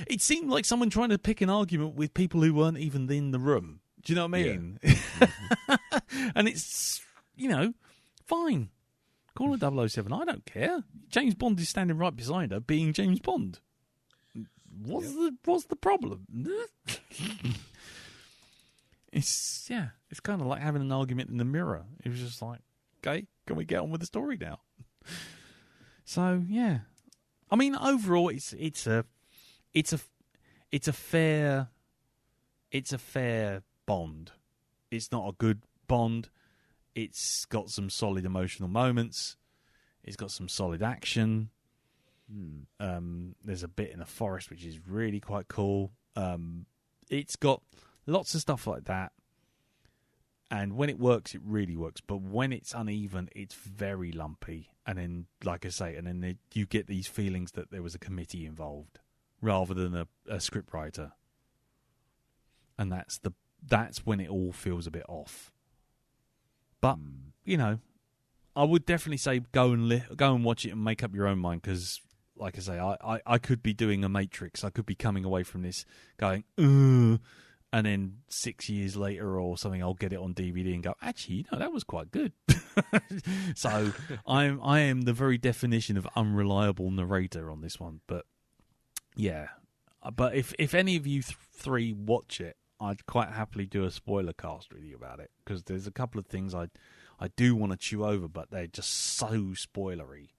It seemed like someone trying to pick an argument with people who weren't even in the room. Do you know what I mean? Yeah. And it's, you know, fine. Call her 007. I don't care. James Bond is standing right beside her, being James Bond. What's the problem? It's kind of like having an argument in the mirror. It was just like, okay, can we get on with the story now? So yeah, I mean, overall, it's a fair Bond. It's not a good Bond. It's got some solid emotional moments. It's got some solid action. There's a bit in the forest which is really quite cool. It's got lots of stuff like that. And when it works, it really works. But when it's uneven, it's very lumpy. And then, like I say, you get these feelings that there was a committee involved rather than a script writer. And that's when it all feels a bit off. But, you know, I would definitely say go and watch it and make up your own mind, because, like I say, I could be doing a Matrix. I could be coming away from this going, and then 6 years later or something, I'll get it on DVD and go, actually, no, that was quite good. So I am the very definition of unreliable narrator on this one. But yeah, but if any of you three watch it, I'd quite happily do a spoiler cast with you about it, because there's a couple of things I do want to chew over, but they're just so spoilery.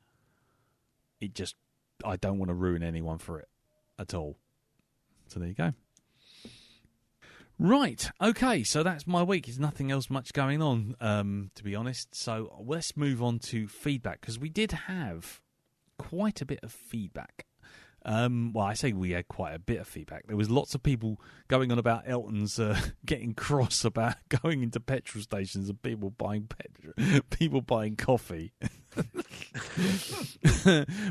I don't want to ruin anyone for it at all. So there you go. Right, okay, so that's my week. There's nothing else much going on, to be honest. So let's move on to feedback, because we did have quite a bit of feedback. Well, I say we had quite a bit of feedback. There was lots of people going on about Elton's getting cross about going into petrol stations and people buying coffee.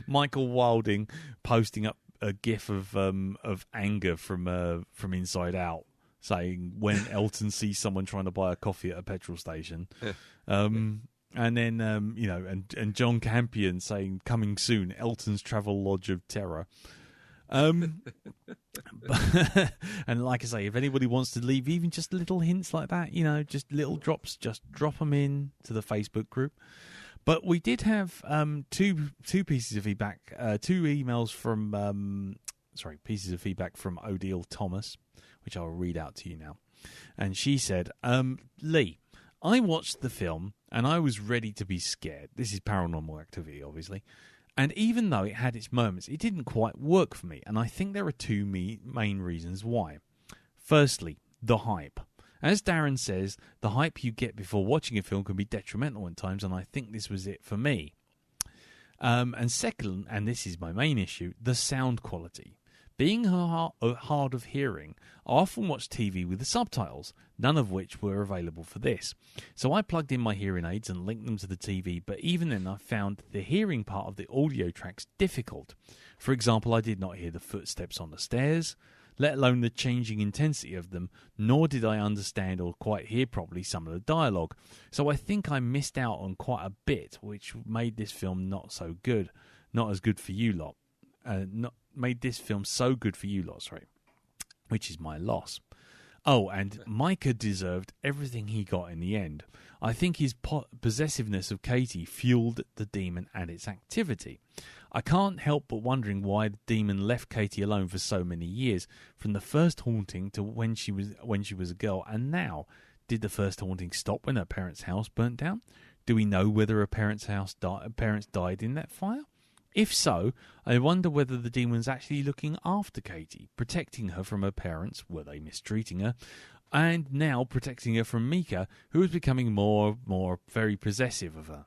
Michael Wilding posting up a gif of anger from Inside Out, saying when Elton sees someone trying to buy a coffee at a petrol station. And then, and John Campion saying, coming soon, Elton's Travel Lodge of Terror. And like I say, if anybody wants to leave even just little hints like that, you know, just little drops, just drop them in to the Facebook group. But we did have two pieces of feedback, two emails from, pieces of feedback from Odile Thomas, which I'll read out to you now. And she said, Lee, I watched the film and I was ready to be scared. This is Paranormal Activity, obviously. And even though it had its moments, it didn't quite work for me. And I think there are two main reasons why. Firstly, the hype. As Darren says, the hype you get before watching a film can be detrimental at times, and I think this was it for me. And second, and this is my main issue, the sound quality. Being hard of hearing, I often watch TV with the subtitles, none of which were available for this. So I plugged in my hearing aids and linked them to the TV, but even then I found the hearing part of the audio tracks difficult. For example, I did not hear the footsteps on the stairs, let alone the changing intensity of them, nor did I understand or quite hear properly some of the dialogue. So I think I missed out on quite a bit, which made this film not so good. Not as good for you lot. Made this film so good for you lot, which is my loss. Oh, and Micah deserved everything he got in the end. I think his possessiveness of Katie fueled the demon and its activity. I can't help but wondering why the demon left Katie alone for so many years, from the first haunting to when she was a girl, and now. Did the first haunting stop when her parents' house burnt down? Do we know whether her parents' died in that fire? If so, I wonder whether the demon's actually looking after Katie, protecting her from her parents. Were they mistreating her? and now protecting her from Mika, who is becoming more very possessive of her.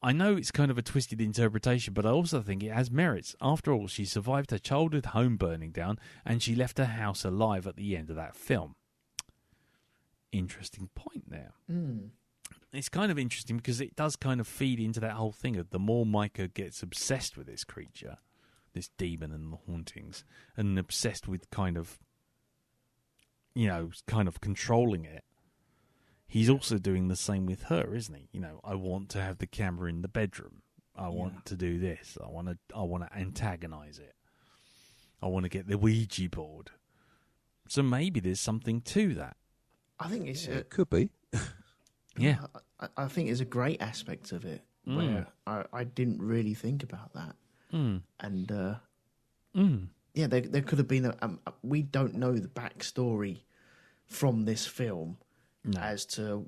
I know it's kind of a twisted interpretation, but I also think it has merits. After all, she survived her childhood home burning down, and she left her house alive at the end of that film. Interesting point there. It's kind of interesting because it does kind of feed into that whole thing of the more Micah gets obsessed with this creature, this demon and the hauntings, and obsessed with kind of controlling it, he's also doing the same with her, isn't he? I want to have the camera in the bedroom. I want to do this. I want to antagonize it. I want to get the Ouija board. So maybe there's something to that. I think it could be. Yeah. I think it's a great aspect of it where I didn't really think about that. And there could have been we don't know the backstory from this film as to.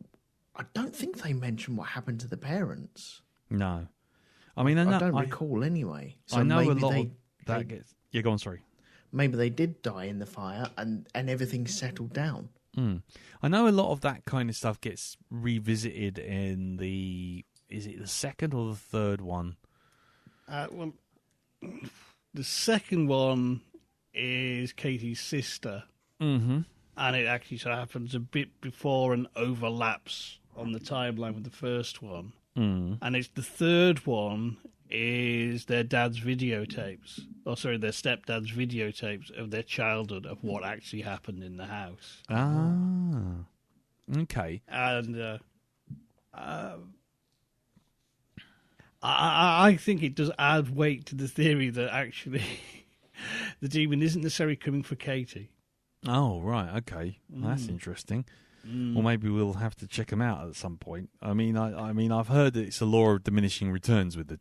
I don't think they mention what happened to the parents. No, I mean I don't recall anyway. So I know a maybe lot of that gets. Yeah, go on. Sorry. Maybe they did die in the fire, and everything settled down. I know a lot of that kind of stuff gets revisited in is it the second or the third one? Well, the second one is Katie's sister. Mm-hmm. And it actually sort of happens a bit before and overlaps on the timeline with the first one. And it's the third one is their dad's videotapes. Or sorry, their stepdad's videotapes of their childhood of what actually happened in the house. Ah. Okay. And I think it does add weight to the theory that actually the demon isn't necessarily coming for Katie. Oh, right, okay. That's interesting. Well, maybe we'll have to check them out at some point. I mean, I've heard that it's a law of diminishing returns with the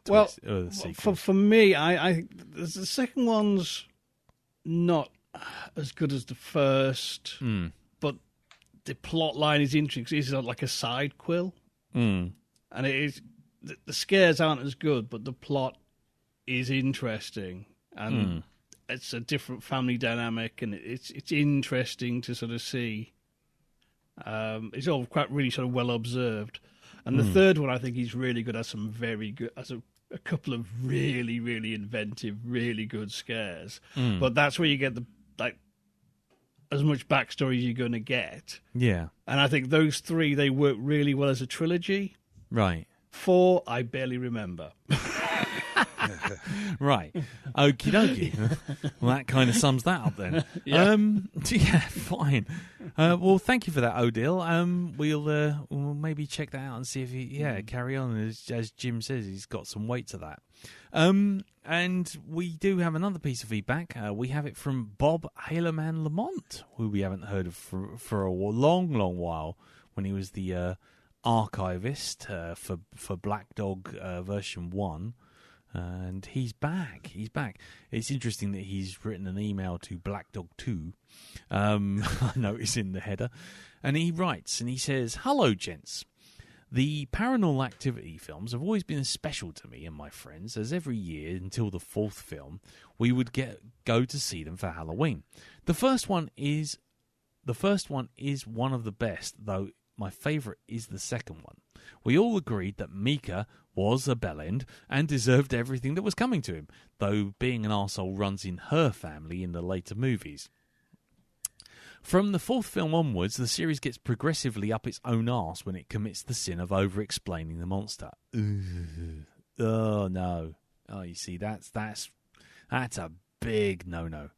twist, the sequel. For me, I the second one's not as good as the first, but the plot line is interesting. It's like a side quill, and it is the scares aren't as good, but the plot is interesting and. It's a different family dynamic, and it's interesting to sort of see. It's all quite really sort of well observed, and the third one I think he's really good. Has some very good, has a couple of really really inventive, really good scares. But that's where you get as much backstory as you're going to get. Yeah, and I think those three they work really well as a trilogy. Right. 4 I barely remember. Right. Okie dokie. Well, that kind of sums that up then. Yeah, fine. Well, thank you for that, Odile. We'll maybe check that out and see if he, carry on. As Jim says, he's got some weight to that. And we do have another piece of feedback. We have it from Bob Haleman Lamont, who we haven't heard of for a long, long while, when he was the archivist for Black Dog version 1. And he's back. It's interesting that he's written an email to Black Dog 2. I notice in the header. And he writes, and he says, "Hello, gents. The Paranormal Activity films have always been special to me and my friends, as every year until the 4th film, we would go to see them for Halloween. The first one is one of the best, though my favourite is the second one. We all agreed that Mika was a bellend and deserved everything that was coming to him, though being an arsehole runs in her family in the later movies. From the 4th film onwards, the series gets progressively up its own arse when it commits the sin of over-explaining the monster. Oh, no. Oh, you see, that's a big no-no.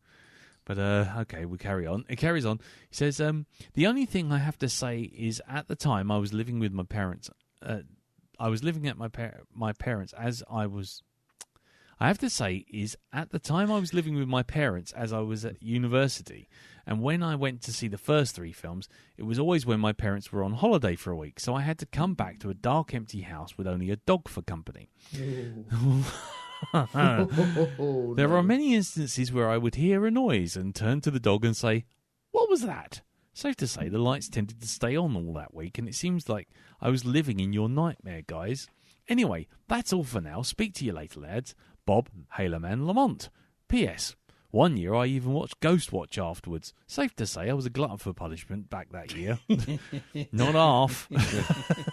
But, okay, we carry on. It carries on. He says, the only thing I have to say is at the time I was living with my parents. I was living at my parents as I was... I have to say is at the time I was living with my parents as I was at university. And when I went to see the first 3 films, it was always when my parents were on holiday for a week. So I had to come back to a dark, empty house with only a dog for company. There are many instances where I would hear a noise and turn to the dog and say, "What was that?" Safe to say, the lights tended to stay on all that week, and it seems like I was living in your nightmare, guys. Anyway, that's all for now. Speak to you later, lads. Bob Haleman Lamont. P.S. One year, I even watched Ghostwatch afterwards. Safe to say, I was a glutton for punishment back that year. Not half.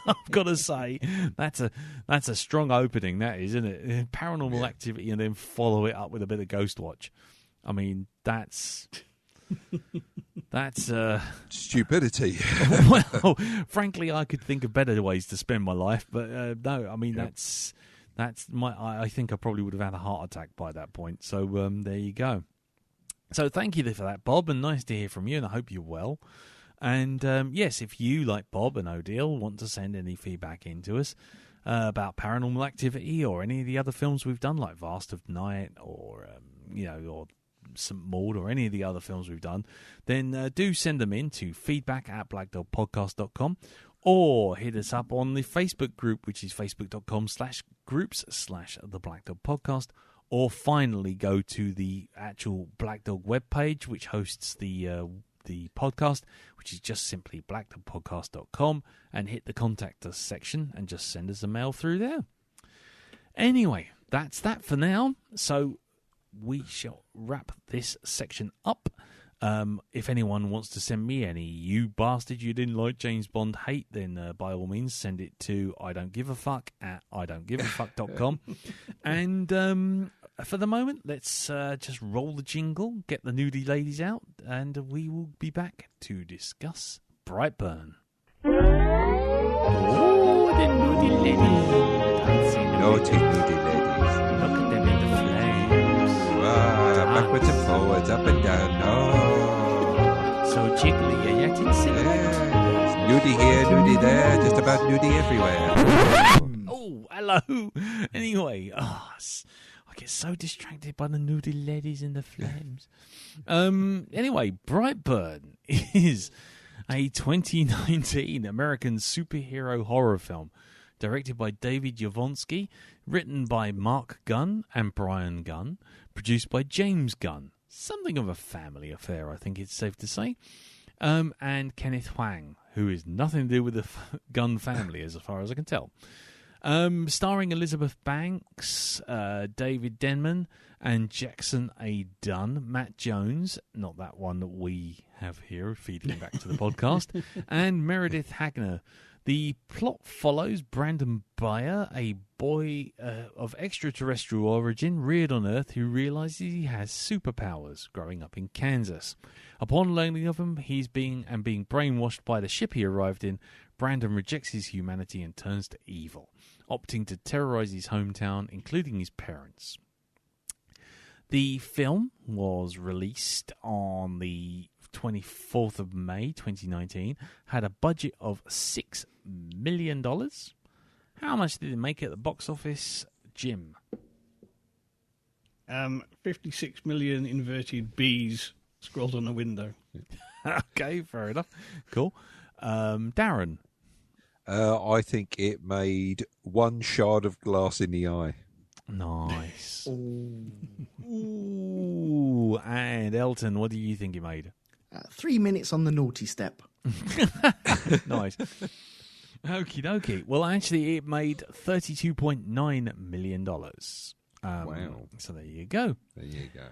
I've got to say, that's a strong opening, that is, isn't it? Paranormal Activity, and then follow it up with a bit of Ghostwatch. I mean, that's stupidity. Well, frankly, I could think of better ways to spend my life, but no, I mean that's my. I think I probably would have had a heart attack by that point. So there you go. So thank you for that, Bob, and nice to hear from you, and I hope you're well. And yes, if you, like Bob and Odile, want to send any feedback in to us about Paranormal Activity or any of the other films we've done, like Vast of Night or or St. Maud or any of the other films we've done, then do send them in to feedback@blackdogpodcast.com or hit us up on the Facebook group, which is facebook.com/groups/the Black Dog Podcast, or finally go to the actual Black Dog webpage, which hosts the podcast, which is just simply blackdogpodcast.com, and hit the contact us section and just send us a mail through there. Anyway, that's that for now. So we shall wrap this section up. If anyone wants to send me any "you bastard, you didn't like James Bond" hate, then by all means send it to idon'tgiveafuck@idon'tgiveafuck.com. And for the moment, let's just roll the jingle, get the nudie ladies out, and we will be back to discuss Brightburn. Oh, the nudie ladies. Naughty nudie ladies. Look at them in the flames. Backwards and forwards, up and down. Oh. So jiggly, yet it's silly. Yes. Nudie here, nudie there, just about nudie everywhere. Oh, hello. Anyway, I get so distracted by the nudie ladies in the flames. Anyway, Brightburn is a 2019 American superhero horror film directed by David Yablonsky, written by Mark Gunn and Brian Gunn, produced by James Gunn. Something of a family affair, I think it's safe to say. And Kenneth Hwang, who is nothing to do with the Gunn family, as far as I can tell. Starring Elizabeth Banks, David Denman, and Jackson A. Dunn, Matt Jones, not that one that we have here feeding back to the podcast, and Meredith Hagner. The plot follows Brandon Beyer, a boy of extraterrestrial origin reared on Earth who realizes he has superpowers growing up in Kansas. Upon learning of them, being brainwashed by the ship he arrived in, Brandon rejects his humanity and turns to evil, opting to terrorize his hometown, including his parents. The film was released on the 24th of May 2019, had a budget of $6 million. How much did it make at the box office, Jim? 56 million inverted B's scrolled on a window. Okay, fair enough. Cool. Darren? I think it made one shard of glass in the eye. Nice. Ooh. And Elton, what do you think it made? 3 minutes on the naughty step. Nice. Okie dokie. Well, actually, it made $32.9 million. Wow. So there you go. There you go.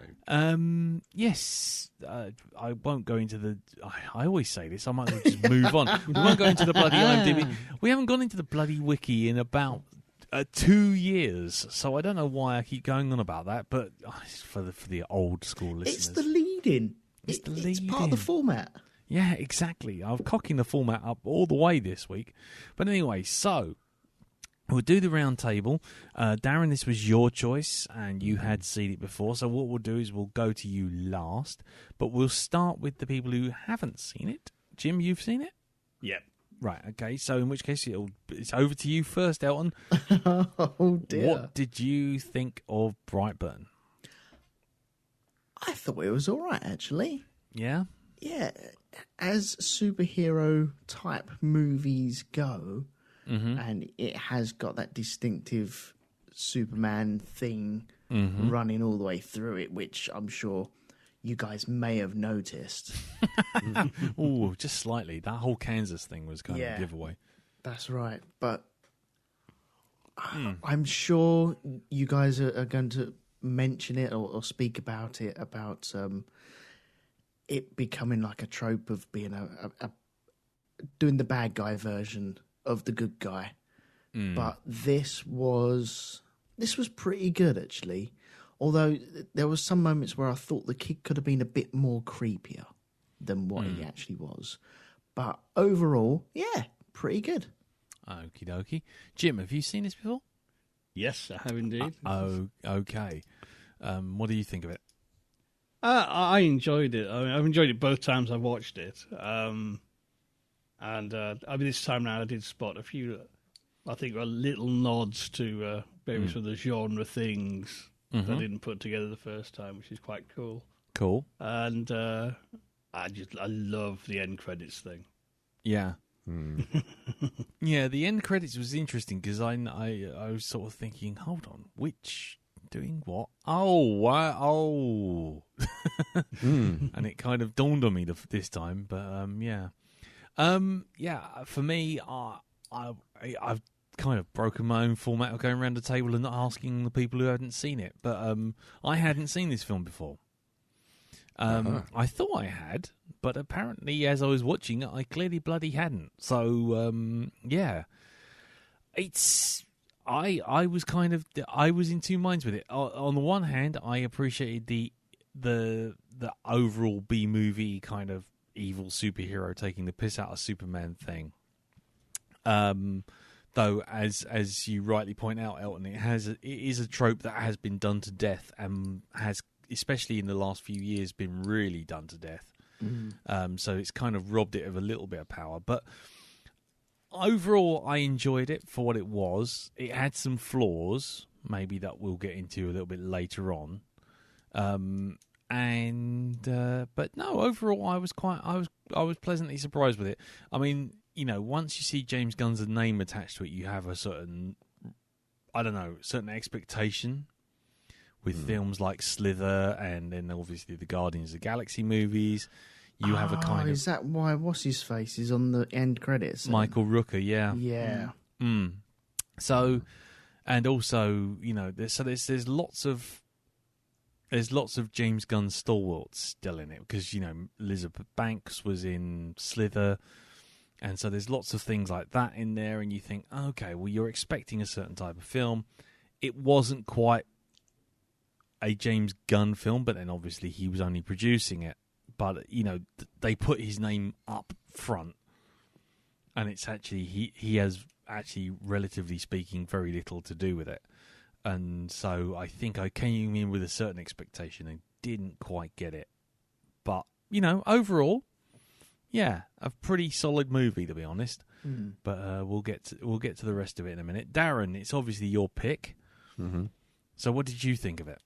Yes, I won't go into the... I always say this. I might as well just move on. We won't go into the bloody IMDb. We haven't gone into the bloody wiki in about 2 years, so I don't know why I keep going on about that, but for the old school listeners. It's the lead-in. It's part of the format. Yeah, exactly. I'm cocking the format up all the way this week. But anyway, so we'll do the round table. Darren, this was your choice, and you had seen it before. So what we'll do is we'll go to you last, but we'll start with the people who haven't seen it. Jim, you've seen it? Yep. Right, okay. So in which case, it's over to you first, Elton. Oh, dear. What did you think of Brightburn? I thought it was all right, actually. Yeah? Yeah, as superhero-type movies go, and it has got that distinctive Superman thing running all the way through it, which I'm sure you guys may have noticed. Oh, just slightly. That whole Kansas thing was kind of a giveaway. That's right. But I'm sure you guys are going to mention it or speak about it, about it becoming like a trope of being a doing the bad guy version of the good guy. But this was pretty good, actually. Although there was some moments where I thought the kid could have been a bit more creepier than what he actually was. But overall, yeah, pretty good. Okie dokie. Jim, have you seen this before? Yes, I have indeed. Okay. What do you think of it? I enjoyed it. I mean, I've enjoyed it both times I've watched it. This time round I did spot a few, I think, little nods to various other genre things that I didn't put together the first time, which is quite cool. Cool. And I love the end credits thing. Yeah. Yeah, the end credits was interesting because I was sort of thinking, hold on, which doing what? Oh, wow, oh. And it kind of dawned on me this time, but yeah. For me, I've kind of broken my own format of going around the table and not asking the people who hadn't seen it, but I hadn't seen this film before. I thought I had, but apparently as I was watching it, I clearly bloody hadn't. So, yeah. I was in two minds with it. On the one hand, I appreciated the overall B-movie kind of evil superhero taking the piss out of Superman thing. Though, as you rightly point out, Elton, it is a trope that has been done to death and has, especially in the last few years, been really done to death. So it's kind of robbed it of a little bit of power. But overall, I enjoyed it for what it was. It had some flaws, maybe that we'll get into a little bit later on. But no, overall, I was pleasantly surprised with it. I mean, you know, once you see James Gunn's name attached to it, you have a certain expectation with films like Slither and then obviously the Guardians of the Galaxy movies. You have a kind of... Is that why What's-His-Face is on the end credits? Michael Rooker, yeah. Yeah. So, and also, you know, there's lots of James Gunn stalwarts still in it because, you know, Elizabeth Banks was in Slither, and so there's lots of things like that in there, and you think, okay, well, you're expecting a certain type of film. It wasn't quite a James Gunn film, but then obviously he was only producing it. But, you know, they put his name up front, and it's actually, he has actually, relatively speaking, very little to do with it. And so I think I came in with a certain expectation and didn't quite get it. But, you know, overall, yeah, a pretty solid movie, to be honest. But we'll get to the rest of it in a minute. Darren, it's obviously your pick. So what did you think of it?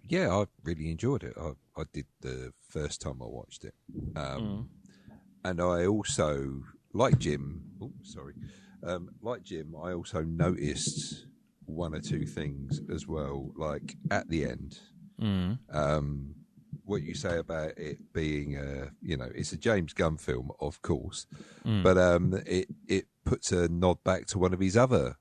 Yeah, I really enjoyed it. I did the first time I watched it. And I also, like Jim, I also noticed one or two things as well, like at the end. What you say about it being, you know, it's a James Gunn film, of course, but it puts a nod back to one of his other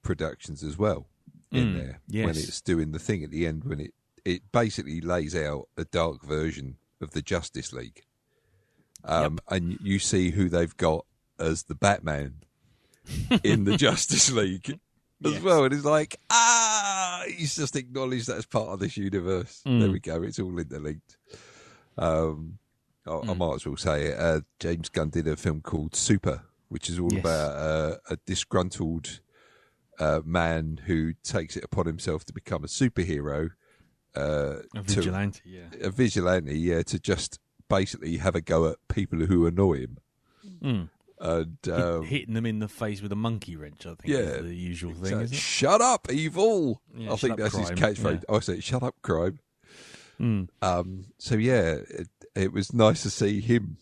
productions as well in there when it's doing the thing at the end when it basically lays out a dark version of the Justice League. And you see who they've got as the Batman in the Justice League as well. And it's like, he's just acknowledged that as part of this universe. There we go. It's all interlinked. I might as well say it. James Gunn did a film called Super, which is all about a disgruntled man who takes it upon himself to become a superhero. A vigilante, A vigilante, to just basically have a go at people who annoy him. And hitting them in the face with a monkey wrench, I think, is the usual thing, isn't it? Shut up, evil! Yeah, I think that's crime. his catchphrase. Yeah. I say, shut up, crime. So yeah, it was nice to see him.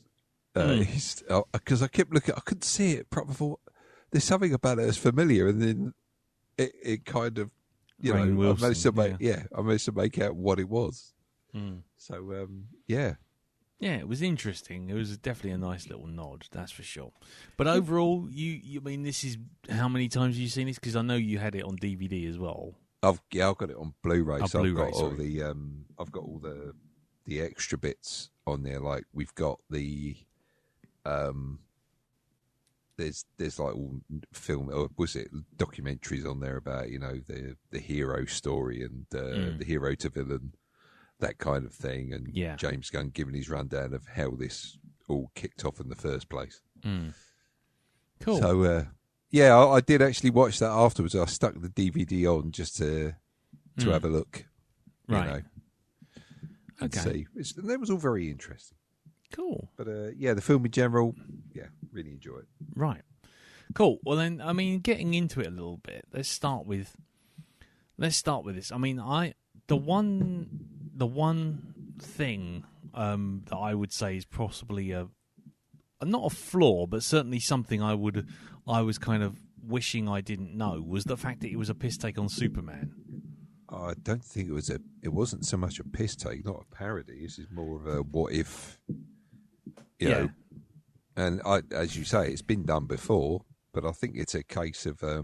Because I kept looking, I couldn't see it properly. Thought, there's something about it that's familiar, and then it kind of, you Rainn know, Wilson, I managed to make out what it was. So yeah. Yeah, it was interesting. It was definitely a nice little nod, that's for sure. But overall, you mean, this is how many times have you seen this? Because I know you had it on DVD as well. I've got it on Blu-ray. Oh, So Blu-ray, I've got all the extra bits on there. Like we've got the there's like all film, or was it documentaries on there about the hero story and the hero to villain, that kind of thing, and James Gunn giving his rundown of how this all kicked off in the first place. Cool. So I did actually watch that afterwards. I stuck the DVD on just to have a look, right? And see. And that was all very interesting. Cool. But the film in general, really enjoy it. Right. Cool. Well then, I mean, getting into it a little bit. Let's start with this. I mean, the one thing that I would say is possibly not a flaw, but certainly something I was kind of wishing I didn't know, was the fact that it was a piss take on Superman. I don't think it wasn't so much a piss take, not a parody. This is more of a what if, you know. And as you say, it's been done before, but I think it's a case of, I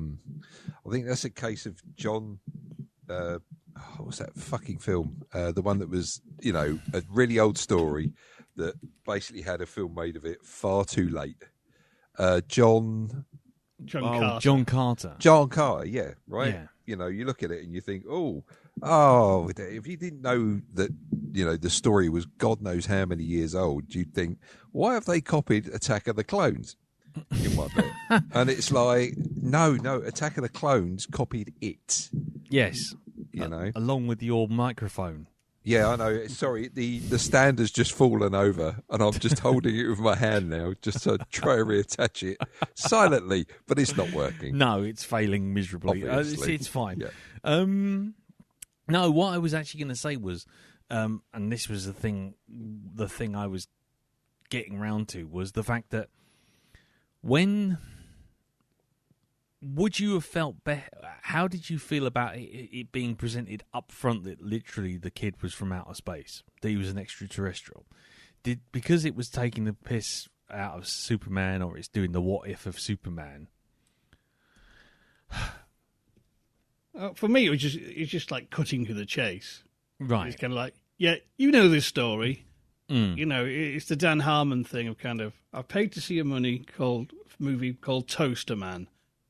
think that's a case of John, what was that fucking film? The one that was, a really old story that basically had a film made of it far too late. John Carter. John Carter. John Carter, yeah, right? Yeah. You look at it and you think, oh, if you didn't know that, the story was God knows how many years old, you'd think, why have they copied Attack of the Clones in one bit? And it's like, no, Attack of the Clones copied it. Yes. Along with your microphone. Yeah, I know. Sorry, the stand has just fallen over, and I'm just holding it with my hand now, just to try to reattach it silently, but it's not working. No, it's failing miserably. It's fine. Yeah. No, what I was actually going to say was, and this was the thing I was getting round to, was the fact that would you have felt better? How did you feel about it being presented up front that literally the kid was from outer space, that he was an extraterrestrial? Because it was taking the piss out of Superman, or it's doing the what if of Superman? For me, it was just like cutting to the chase. Right. It's kind of like, this story. It's the Dan Harmon thing of kind of, I've paid to see a movie called Toaster Man.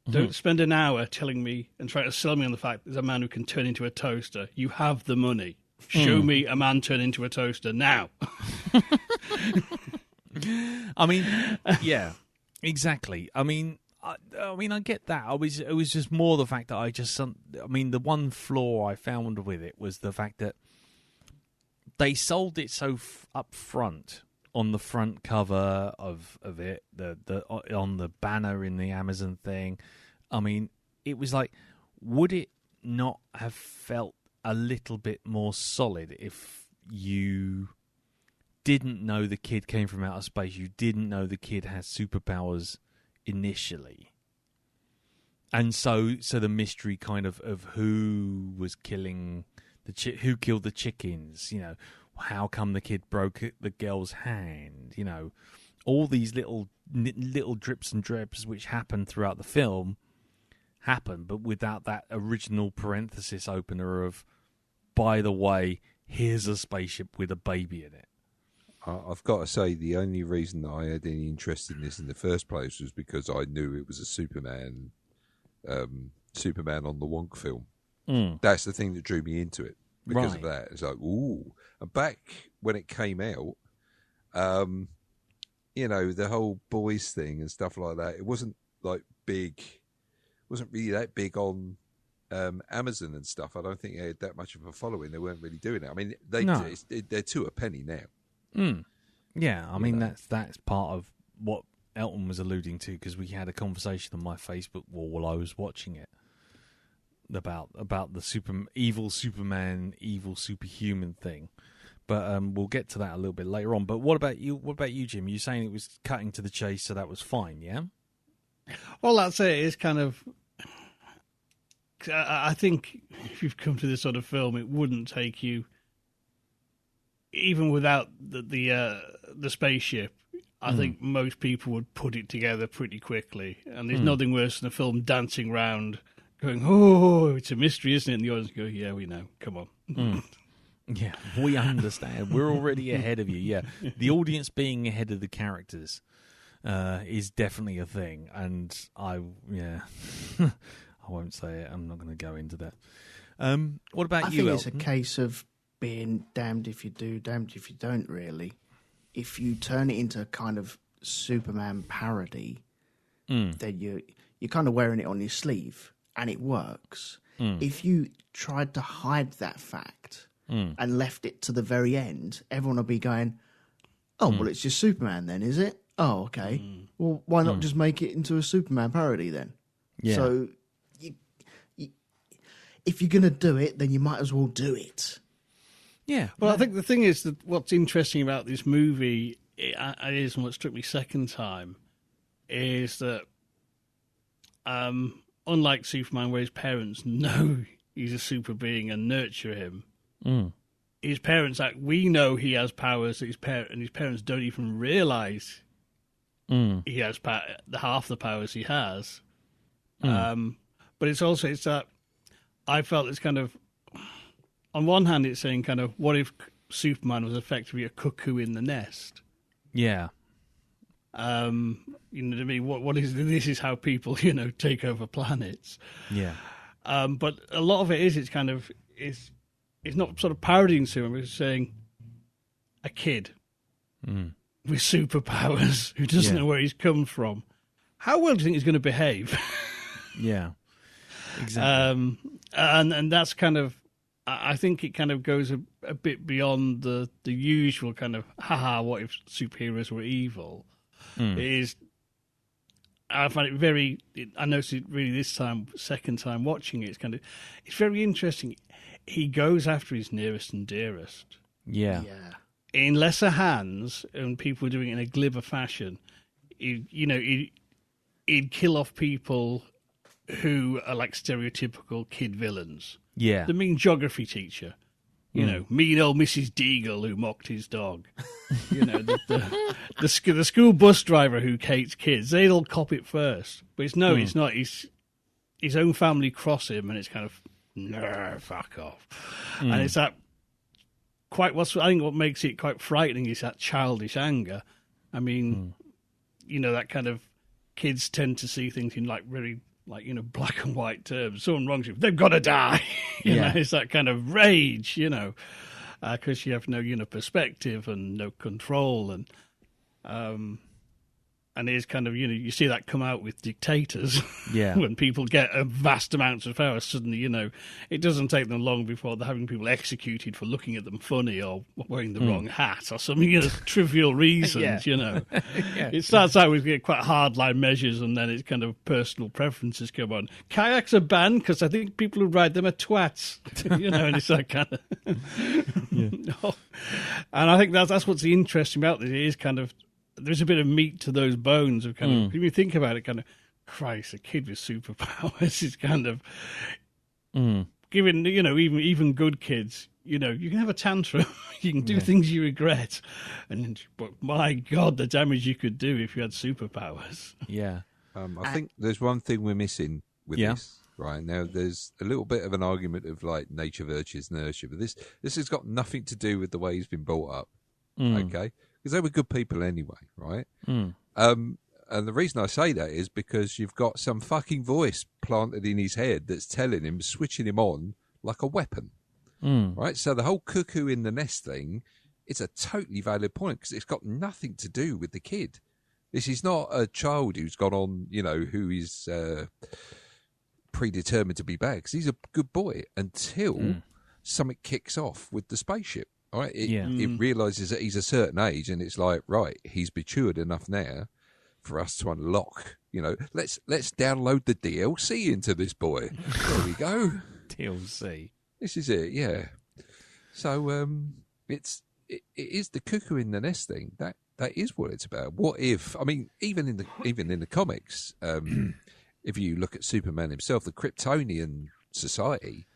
Don't spend an hour telling me and trying to sell me on the fact there's a man who can turn into a toaster. You have the money. Show me a man turn into a toaster now. I mean, yeah, exactly. I mean, I get that. It was just more the fact that the one flaw I found with it was the fact that they sold it so up front. On the front cover of it, on the banner in the Amazon thing, I mean, it was like, would it not have felt a little bit more solid if you didn't know the kid came from outer space, you didn't know the kid had superpowers initially, and so the mystery kind of who was killing who killed the chickens, how come the kid broke the girl's hand? All these little drips and drabs which happen throughout the film happen, but without that original parenthesis opener of, by the way, here's a spaceship with a baby in it. I've got to say, the only reason that I had any interest in this in the first place was because I knew it was a Superman on the Wonk film. That's the thing that drew me into it. Because of that, it's like, ooh. And back when it came out, the whole boys thing and stuff like that, it wasn't like big, wasn't really that big on Amazon and stuff. I don't think they had that much of a following. They weren't really doing it. I mean, they're two a penny now. Yeah, I mean that's part of what Elton was alluding to, because we had a conversation on my Facebook wall while I was watching it. About the evil Superman, evil superhuman thing, but we'll get to that a little bit later on. But what about you? What about you, Jim? You're saying it was cutting to the chase, so that was fine, yeah? Well, that's it. It's kind of. I think if you've come to this sort of film, it wouldn't take you, even without the spaceship. I think most people would put it together pretty quickly, and there's nothing worse than a film dancing around going, "Oh, it's a mystery, isn't it?" And the audience go, "Yeah, we know. Come on." Yeah, we understand. We're already ahead of you. Yeah, the audience being ahead of the characters is definitely a thing, and I won't say it. I'm not going to go into that. What about I you, think Elton? it's a case of being damned if you do, damned if you don't, really. If you turn it into a kind of Superman parody, then you're kind of wearing it on your sleeve, and it works. If you tried to hide that fact and left it to the very end, everyone will be going, "Oh, well, it's just Superman then, is it? Oh, okay. Well, why not just make it into a Superman parody then?" Yeah. So, if you're going to do it, then you might as well do it. Yeah. Well, I think the thing is that what's interesting about this movie is, and what struck me second time, is that unlike Superman, where his parents know he's a super being and nurture him, his parents, we know he has powers that his parents don't even realise he has half the powers he has. But it's that I felt it's kind of, on one hand, it's saying kind of, what if Superman was effectively a cuckoo in the nest? Yeah. You know what I mean? What is this? Is how people, take over planets. Yeah. But a lot of it is, it's not sort of parodying Superman, it's saying a kid with superpowers who doesn't know where he's come from. How well do you think he's going to behave? Yeah. Exactly. And that's kind of, I think it kind of goes a bit beyond the usual kind of, haha, what if superheroes were evil? It is, I find it very, I noticed it really this time, second time watching it, it's very interesting. He goes after his nearest and dearest. Yeah. In lesser hands, and people are doing it in a glibber fashion, he'd kill off people who are like stereotypical kid villains. Yeah. The mean geography teacher, mean old Mrs. Deagle who mocked his dog, the school bus driver who hates kids. They'd all cop it first, but it's not. His own family cross him, and it's kind of fuck off. And it's that I think what makes it quite frightening is that childish anger. I mean, that kind of kids tend to see things in very black and white terms. Someone wrongs you, they've got to die. It's that kind of rage, because you have no, perspective and no control. And it's kind of, you see that come out with dictators. Yeah. When people get a vast amounts of power, suddenly, it doesn't take them long before they're having people executed for looking at them funny or wearing the wrong hat or something, trivial reasons, Yeah. It starts out with quite hardline measures, and then it's kind of personal preferences come on. Kayaks are banned because I think people who ride them are twats, and it's that kind of... And I think that's what's interesting about this. It is kind of... There's a bit of meat to those bones of kind of, if you think about it, kind of, Christ, a kid with superpowers is kind of giving, even good kids, you can have a tantrum, you can do things you regret, but my God, the damage you could do if you had superpowers. Yeah. I think there's one thing we're missing with this. Right now, there's a little bit of an argument of like nature versus nurture, but this has got nothing to do with the way he's been brought up. Okay. Because they were good people anyway, right? And the reason I say that is because you've got some fucking voice planted in his head that's telling him, switching him on like a weapon, right? So the whole cuckoo in the nest thing, it's a totally valid point because it's got nothing to do with the kid. This is not a child who's gone on, who is predetermined to be bad, because he's a good boy until something kicks off with the spaceship. All right, it realises that he's a certain age, and it's like, right, he's matured enough now for us to unlock. Let's download the DLC into this boy. There we go. DLC. This is it, yeah. So it is the cuckoo in the nest thing. That is what it's about. What if? I mean, even in the comics, if you look at Superman himself, the Kryptonian society,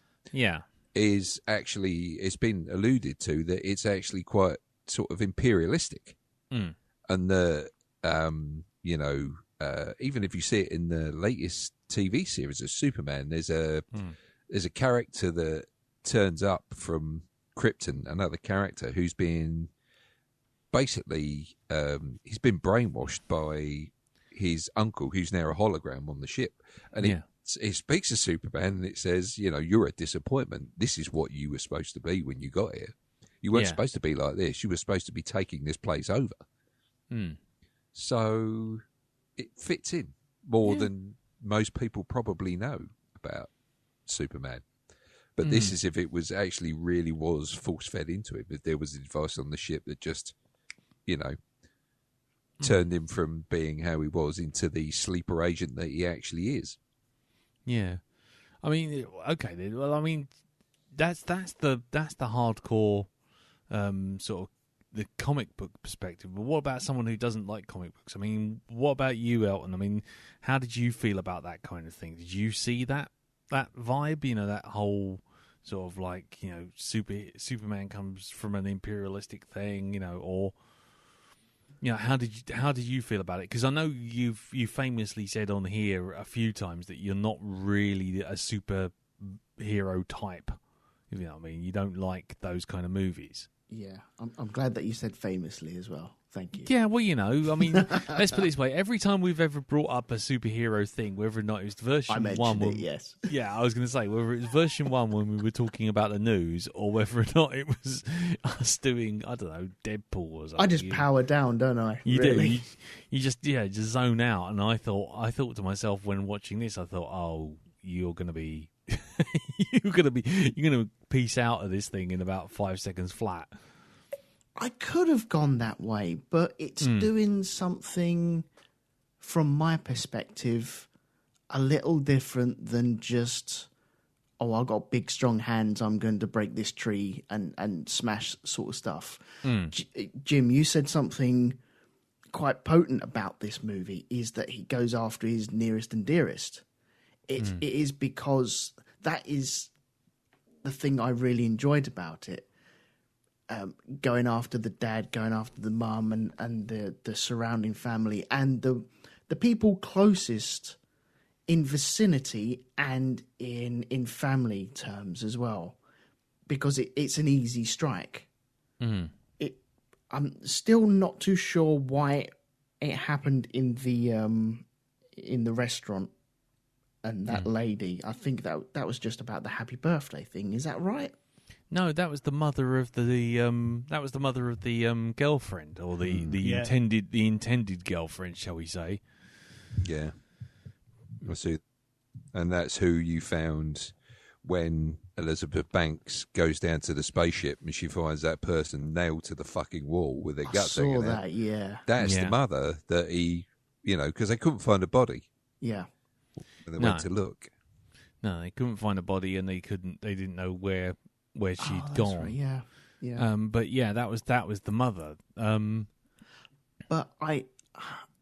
is actually, it's been alluded to that it's actually quite sort of imperialistic, and the even if you see it in the latest TV series of Superman. There's a character that turns up from Krypton, another character who's been basically he's been brainwashed by his uncle, who's now a hologram on the ship, and it speaks to Superman and it says, you're a disappointment. This is what you were supposed to be when you got here. You weren't supposed to be like this. You were supposed to be taking this place over. So it fits in more than most people probably know about Superman. But this is if it was actually really was force-fed into him. If there was advice on the ship that just, turned him from being how he was into the sleeper agent that he actually is. Yeah. I mean, okay. Well, I mean, that's the hardcore sort of the comic book perspective. But what about someone who doesn't like comic books? I mean, what about you, Elton? I mean, how did you feel about that kind of thing? Did you see that vibe? That whole sort of like, Superman comes from an imperialistic thing, or how did you feel about it? Because I know you famously said on here a few times that you're not really a superhero type. If you know what I mean, you don't like those kind of movies. Yeah, I'm glad that you said famously as well. Thank you. Yeah, well, I mean, let's put it this way. Every time we've ever brought up a superhero thing, whether or not it was version 1... I mentioned it, yes. Yeah, I was going to say, whether it was version 1 when we were talking about the news, or whether or not it was us doing, I don't know, Deadpool or something. I just power down, don't I? You really? do. You just zone out. And I thought to myself when watching this, I thought, oh, you're going to be... you're going to piece out of this thing in about 5 seconds flat. I could have gone that way, but it's doing something, from my perspective, a little different than just, I've got big, strong hands, I'm going to break this tree and smash sort of stuff. Jim, you said something quite potent about this movie, is that he goes after his nearest and dearest. It is because that is the thing I really enjoyed about it. Going after the dad, going after the mum and the surrounding family and the people closest in vicinity and in family terms as well, because it's an easy strike. I'm still not too sure why it happened in the restaurant and that lady. I think that was just about the happy birthday thing. Is that right? No, that was the mother of the girlfriend, or the intended girlfriend, shall we say? Yeah, I see, and that's who you found when Elizabeth Banks goes down to the spaceship and she finds that person nailed to the fucking wall with their guts hanging out. I saw that. Yeah, that's the mother that he, because they couldn't find a body. Yeah, and they went to look. No, they couldn't find a body, and they didn't know where she'd gone. Right. Yeah. But yeah, that was the mother. But I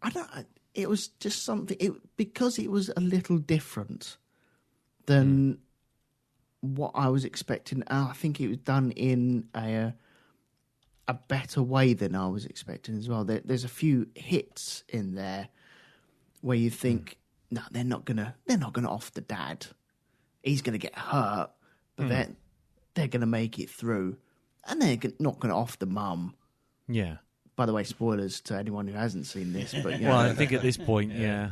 don't. It was just something. Because it was a little different than what I was expecting. I think it was done in a better way than I was expecting as well. There's a few hits in there where you think, no, they're not gonna off the dad. He's gonna get hurt, but then they're going to make it through, and they're not going to off the mum. Yeah. By the way, spoilers to anyone who hasn't seen this. But well, I think at this point, yeah.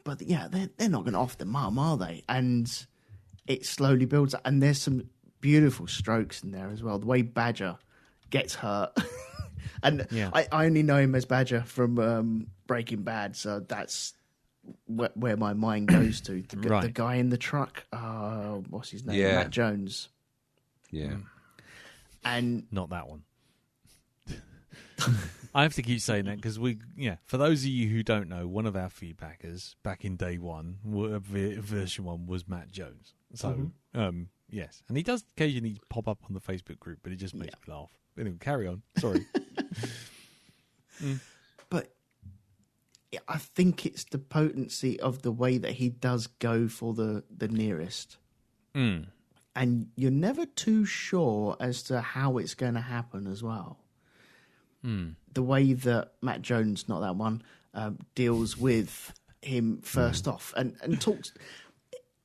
But yeah, they're not going to off the mum, are they? And it slowly builds up, and there's some beautiful strokes in there as well. The way Badger gets hurt, and I only know him as Badger from Breaking Bad, so that's where my mind goes to. The guy in the truck, what's his name? Matt Jones. Yeah. And not that one. I have to keep saying that because for those of you who don't know, one of our feedbackers back in day one, version 1, was Matt Jones. So, yes. And he does occasionally pop up on the Facebook group, but it just makes me laugh. Anyway, carry on. Sorry. But I think it's the potency of the way that he does go for the nearest. And you're never too sure as to how it's going to happen as well. The way that Matt Jones, not that one, deals with him first off and talks.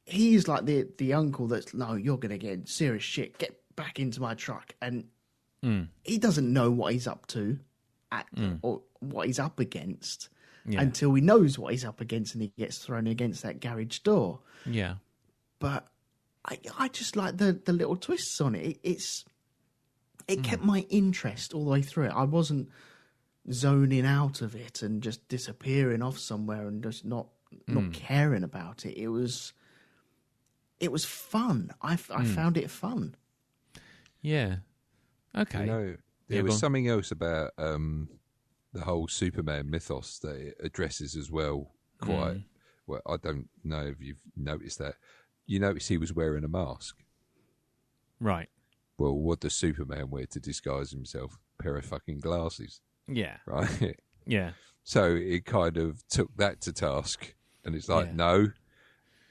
He's like the uncle that's, no, you're going to get in serious shit. Get back into my truck. And he doesn't know what he's up to or what he's up against until he knows what he's up against and he gets thrown against that garage door. Yeah. But I just like the little twists on it. It kept my interest all the way through it. I wasn't zoning out of it and just disappearing off somewhere and just not caring about it. It was fun. I found it fun. Yeah. Okay. You know, there was something else about the whole Superman mythos that it addresses as well. Quite well. I don't know if you've noticed that. You notice he was wearing a mask, right? Well, what does Superman wear to disguise himself? A pair of fucking glasses. Yeah. Right. Yeah. So it kind of took that to task, and it's like, no,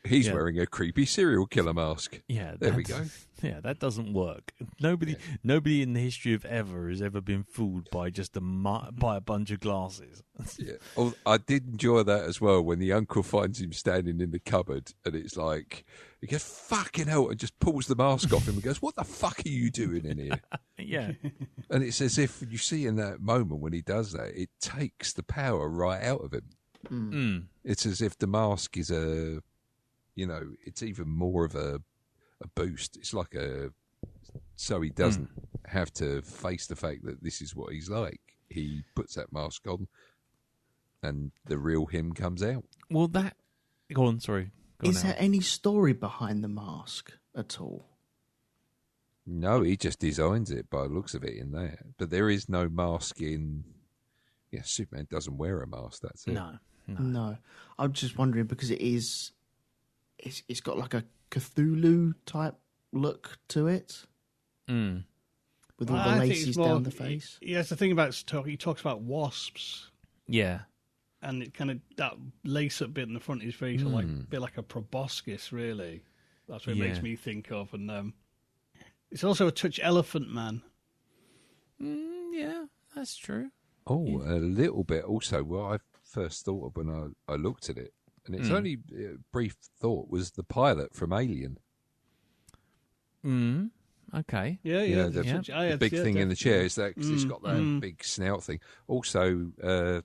he's wearing a creepy serial killer mask. Yeah, there we go. Yeah, that doesn't work. Nobody in the history of ever has ever been fooled by just by a bunch of glasses. Yeah, I did enjoy that as well when the uncle finds him standing in the cupboard, and it's like he goes, "Fucking hell!" and just pulls the mask off him and goes, "What the fuck are you doing in here?" Yeah, and it's as if you see in that moment when he does that, it takes the power right out of him. It's as if the mask is it's even more of a boost. It's like so he doesn't have to face the fact that this is what he's like. He puts that mask on and the real him comes out. Well, go on, sorry. Is there any story behind the mask at all? No, he just designs it by the looks of it in there. But there is no mask in... Yeah, Superman doesn't wear a mask, that's it. No. I'm just wondering because it's got like a Cthulhu type look to it. With all the laces down the face. Yeah, it's the thing about he talks about wasps. Yeah. And it kind of, that lace up bit in the front of his face, a bit like a proboscis, really. That's what it makes me think of. And it's also a touch Elephant Man. Yeah, that's true. Oh, a little bit also. What I first thought of when I looked at it, and it's only a brief thought, was the pilot from Alien. Okay. Yeah. The big thing in the chair is that cause it's got that big snout thing. Also, the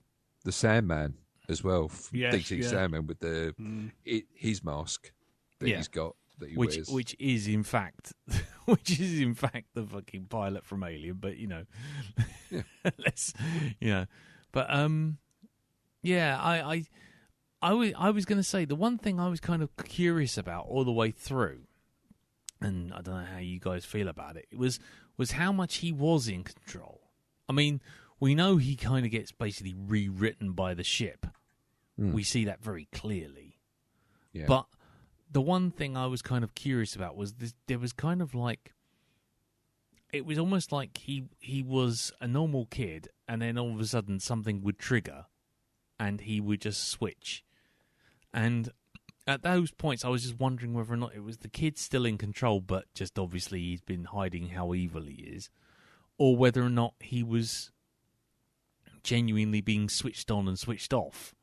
Sandman as well. DC Sandman with the his mask that he's got that he wears, which is in fact the fucking pilot from Alien. But let's But I was going to say the one thing I was kind of curious about all the way through, and I don't know how you guys feel about it, was how much he was in control. I mean, we know he kind of gets basically rewritten by the ship. We see that very clearly. Yeah. But the one thing I was kind of curious about was there was kind of like, it was almost like he was a normal kid, and then all of a sudden something would trigger, and he would just switch. And at those points, I was just wondering whether or not it was the kid still in control, but just obviously he's been hiding how evil he is, or whether or not he was genuinely being switched on and switched off.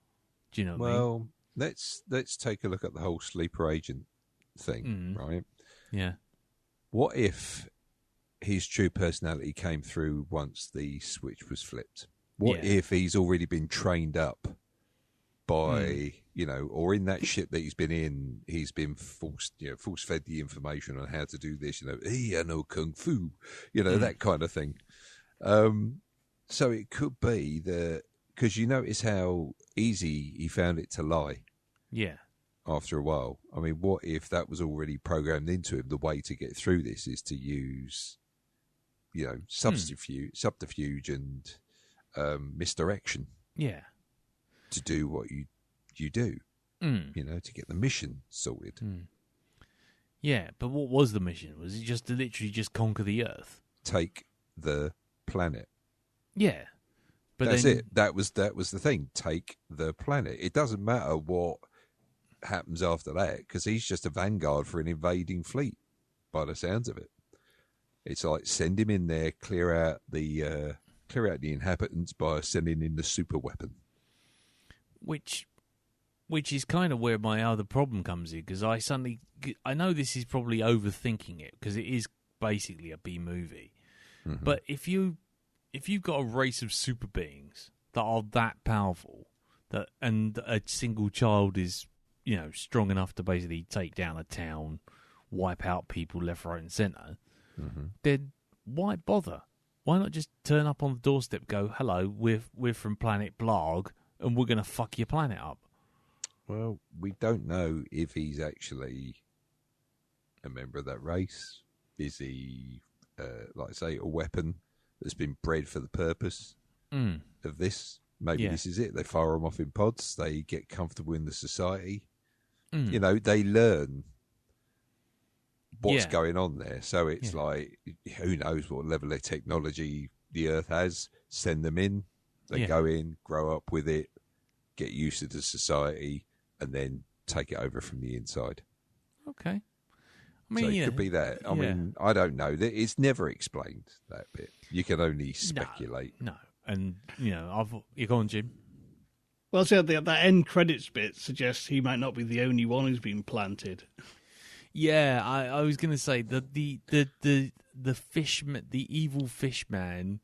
Do you know what I mean? Well, let's take a look at the whole sleeper agent thing, right? Yeah. What if his true personality came through once the switch was flipped? What if he's already been trained up by, or in that ship that he's been in, he's been force-fed the information on how to do this, I know kung fu, that kind of thing. So it could be that, because you notice how easy he found it to lie. Yeah. After a while. I mean, what if that was already programmed into him? The way to get through this is to use, subterfuge and misdirection. Yeah. To do what you do. To get the mission sorted. Yeah, but what was the mission? Was it just to literally just conquer the Earth? Take the planet. Yeah. But that's it. That was the thing. Take the planet. It doesn't matter what happens after that, because he's just a vanguard for an invading fleet, by the sounds of it. It's like send him in there, clear out the inhabitants by sending in the super weapon. Which Which is kind of where my other problem comes in, because I know this is probably overthinking it, because it is basically a B movie. Mm-hmm. But if you've got a race of super beings that are that powerful, and a single child is, strong enough to basically take down a town, wipe out people left, right, and centre, then why bother? Why not just turn up on the doorstep, go, hello, we're from planet Blarg, and we're going to fuck your planet up? Well, we don't know if he's actually a member of that race. Is he, like I say, a weapon that's been bred for the purpose of this? Maybe this is it. They fire them off in pods. They get comfortable in the society. They learn what's going on there. So it's like, who knows what level of technology the Earth has. Send them in. They go in, grow up with it, get used to the society, and then take it over from the inside. Okay. So it could be that. I mean, I don't know. It's never explained, that bit. You can only speculate. No. And, you go on, Jim. Well, so that end credits bit suggests he might not be the only one who's been planted. Yeah, I was going to say that the fishman, the evil fishman,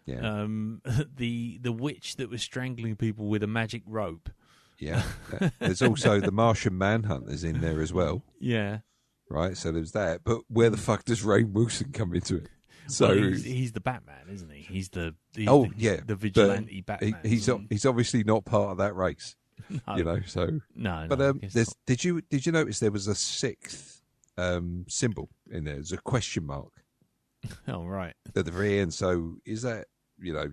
the witch that was strangling people with a magic rope. Yeah. There's also the Martian Manhunters in there as well. Yeah. Right, so there's that. But where the fuck does Rainn Wilson come into it? So he's the Batman, isn't he? He's the vigilante Batman. He's obviously not part of that race. No. So no. But did you notice there was a sixth symbol in there? There's a question mark. Oh right. At the very end. So is that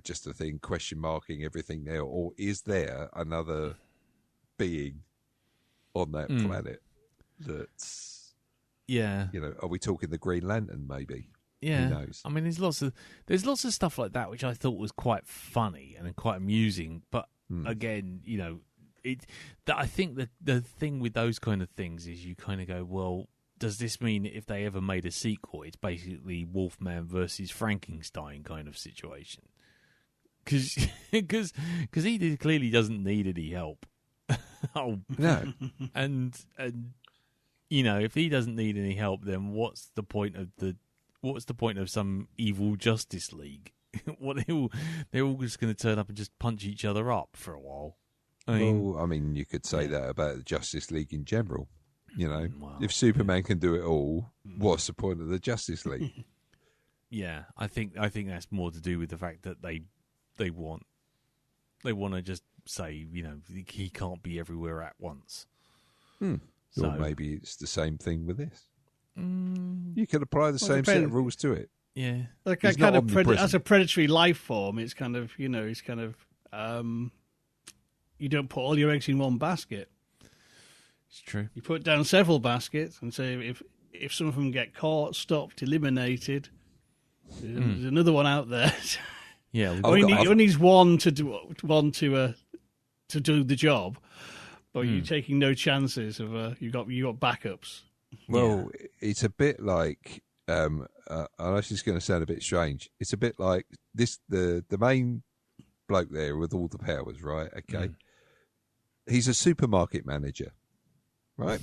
just a thing, question marking everything there, or is there another being on that planet that's are we talking the Green Lantern maybe? Yeah. Who knows? I mean, there's lots of stuff like that which I thought was quite funny and quite amusing, but again, I think that the thing with those kind of things is you kind of go, well, does this mean if they ever made a sequel, it's basically Wolfman versus Frankenstein kind of situation? Because he clearly doesn't need any help. No. And if he doesn't need any help, then what's the point of some evil Justice League? They're all just going to turn up and just punch each other up for a while. I mean, you could say that about the Justice League in general. If Superman can do it all, what's the point of the Justice League? Yeah, I think that's more to do with the fact that they want to just say, he can't be everywhere at once. So or maybe it's the same thing with this. You can apply the same set of rules to it. Yeah, like as a predatory life form, it's kind of you don't put all your eggs in one basket. It's true. You put down several baskets and say if some of them get caught, stopped, eliminated, there's another one out there. Yeah, you only need one to do the job, but you're taking no chances of you got backups. Well, it's a bit like I know this is going to sound a bit strange. It's a bit like this the main bloke there with all the powers, right? Okay, he's a supermarket manager, right?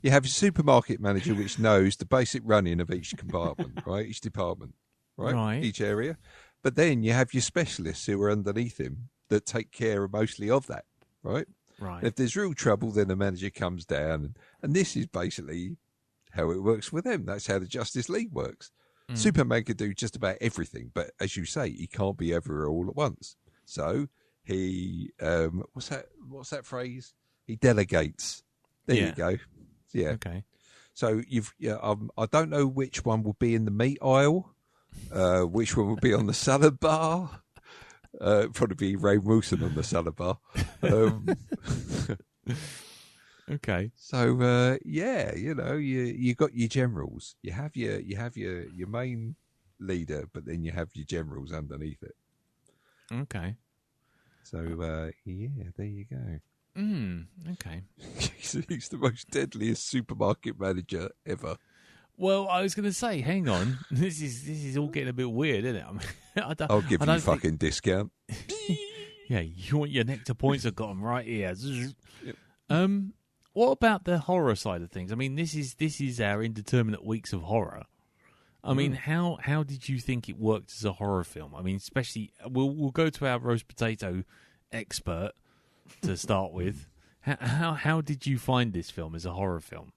You have a supermarket manager which knows the basic running of each compartment, right? Each department, right? Each area. But then you have your specialists who are underneath him that take care mostly of that, right? Right. And if there's real trouble, then the manager comes down. And this is basically how it works with them. That's how the Justice League works. Superman could do just about everything. But as you say, he can't be everywhere all at once. So he, what's that phrase? He delegates. There you go. Yeah. Okay. So I don't know which one will be in the meat aisle. Which one would be on the salad bar? Probably be Rainn Wilson on the salad bar. Okay. So you got your generals. You have your main leader, but then you have your generals underneath it. Okay. So there you go. Okay. He's the most deadliest supermarket manager ever. Well, I was going to say, hang on, this is all getting a bit weird, isn't it? I mean, I'll give you a fucking discount. Yeah, you want your nectar points? I've got them right here. What about the horror side of things? I mean, this is our indeterminate weeks of horror. I mean, how did you think it worked as a horror film? I mean, especially we'll go to our roast potato expert to start with. How did you find this film as a horror film?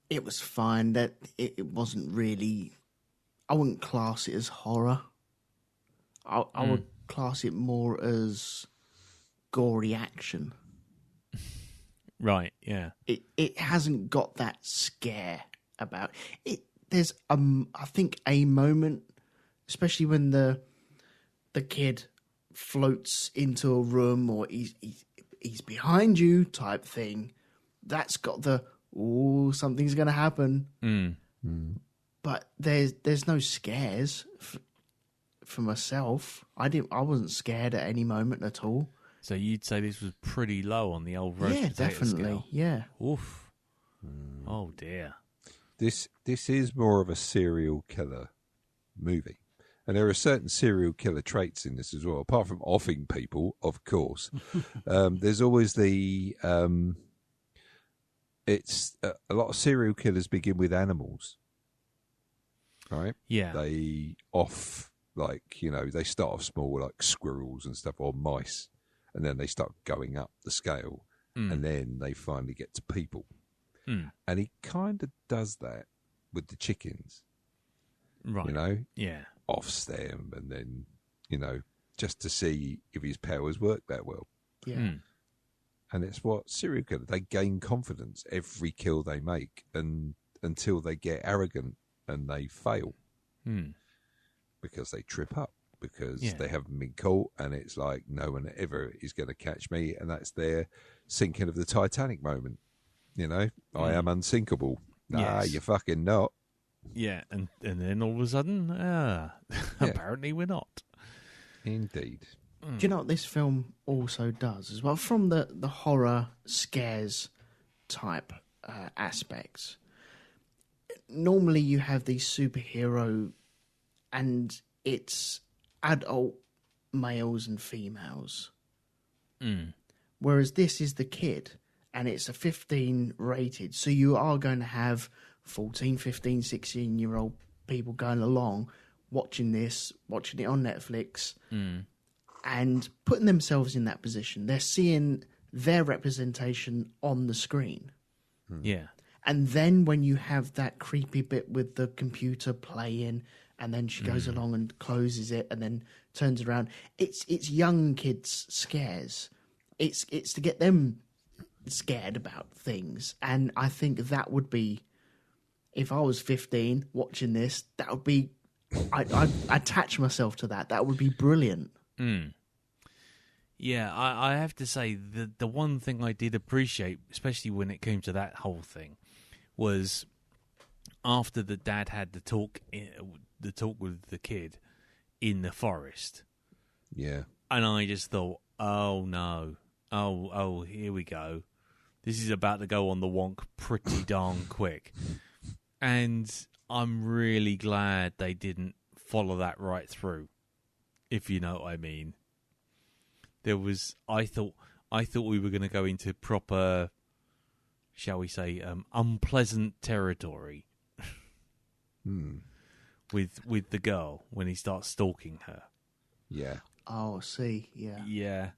It was fine. That it wasn't really. I wouldn't class it as horror. I would class it more as gory action. Right. Yeah. It hasn't got that scare about it. There's I think a moment, especially when the kid floats into a room or he's behind you type thing. That's got the something's going to happen. But there's no scares for myself. I wasn't scared at any moment at all. So you'd say this was pretty low on the old roast potato definitely. scale. Yeah. Oof. Oh dear. This is more of a serial killer movie. And there are certain serial killer traits in this as well, apart from offing people, of course. There's always the... it's a lot of serial killers begin with animals, right? Yeah. They they start off small, like squirrels and stuff, or mice, and then they start going up the scale, and then they finally get to people. And he kind of does that with the chickens. Right. Yeah. Offs them, and then, just to see if his powers work that well. Yeah. And it's what serial killers, they gain confidence every kill they make, and until they get arrogant and they fail because they trip up, because they haven't been caught, and it's like no one ever is going to catch me, and that's their sinking of the Titanic moment. I am unsinkable. Nah, you're fucking not. Yeah, and then all of a sudden, apparently we're not. Indeed. Do you know what this film also does as well? From the horror scares type aspects, normally you have these superhero and it's adult males and females. Whereas this is the kid and it's a 15 rated. So you are going to have 14, 15, 16-year-old people going along, watching it on Netflix, and putting themselves in that position. They're seeing their representation on the screen. Yeah. And then when you have that creepy bit with the computer playing, and then she goes along and closes it and then turns around, it's young kids' scares. It's to get them scared about things. And I think that would be, if I was 15 watching this, that would be, I'd attach myself to that. That would be brilliant. Yeah, I have to say the one thing I did appreciate, especially when it came to that whole thing, was after the dad had the talk with the kid in the forest. Yeah. And I just thought, oh no, oh here we go. This is about to go on the wonk pretty darn quick. And I'm really glad they didn't follow that right through, if you know what I mean. There was, I thought we were going to go into proper, shall we say, unpleasant territory with the girl when he starts stalking her. Yeah. Oh, see, yeah. Yeah.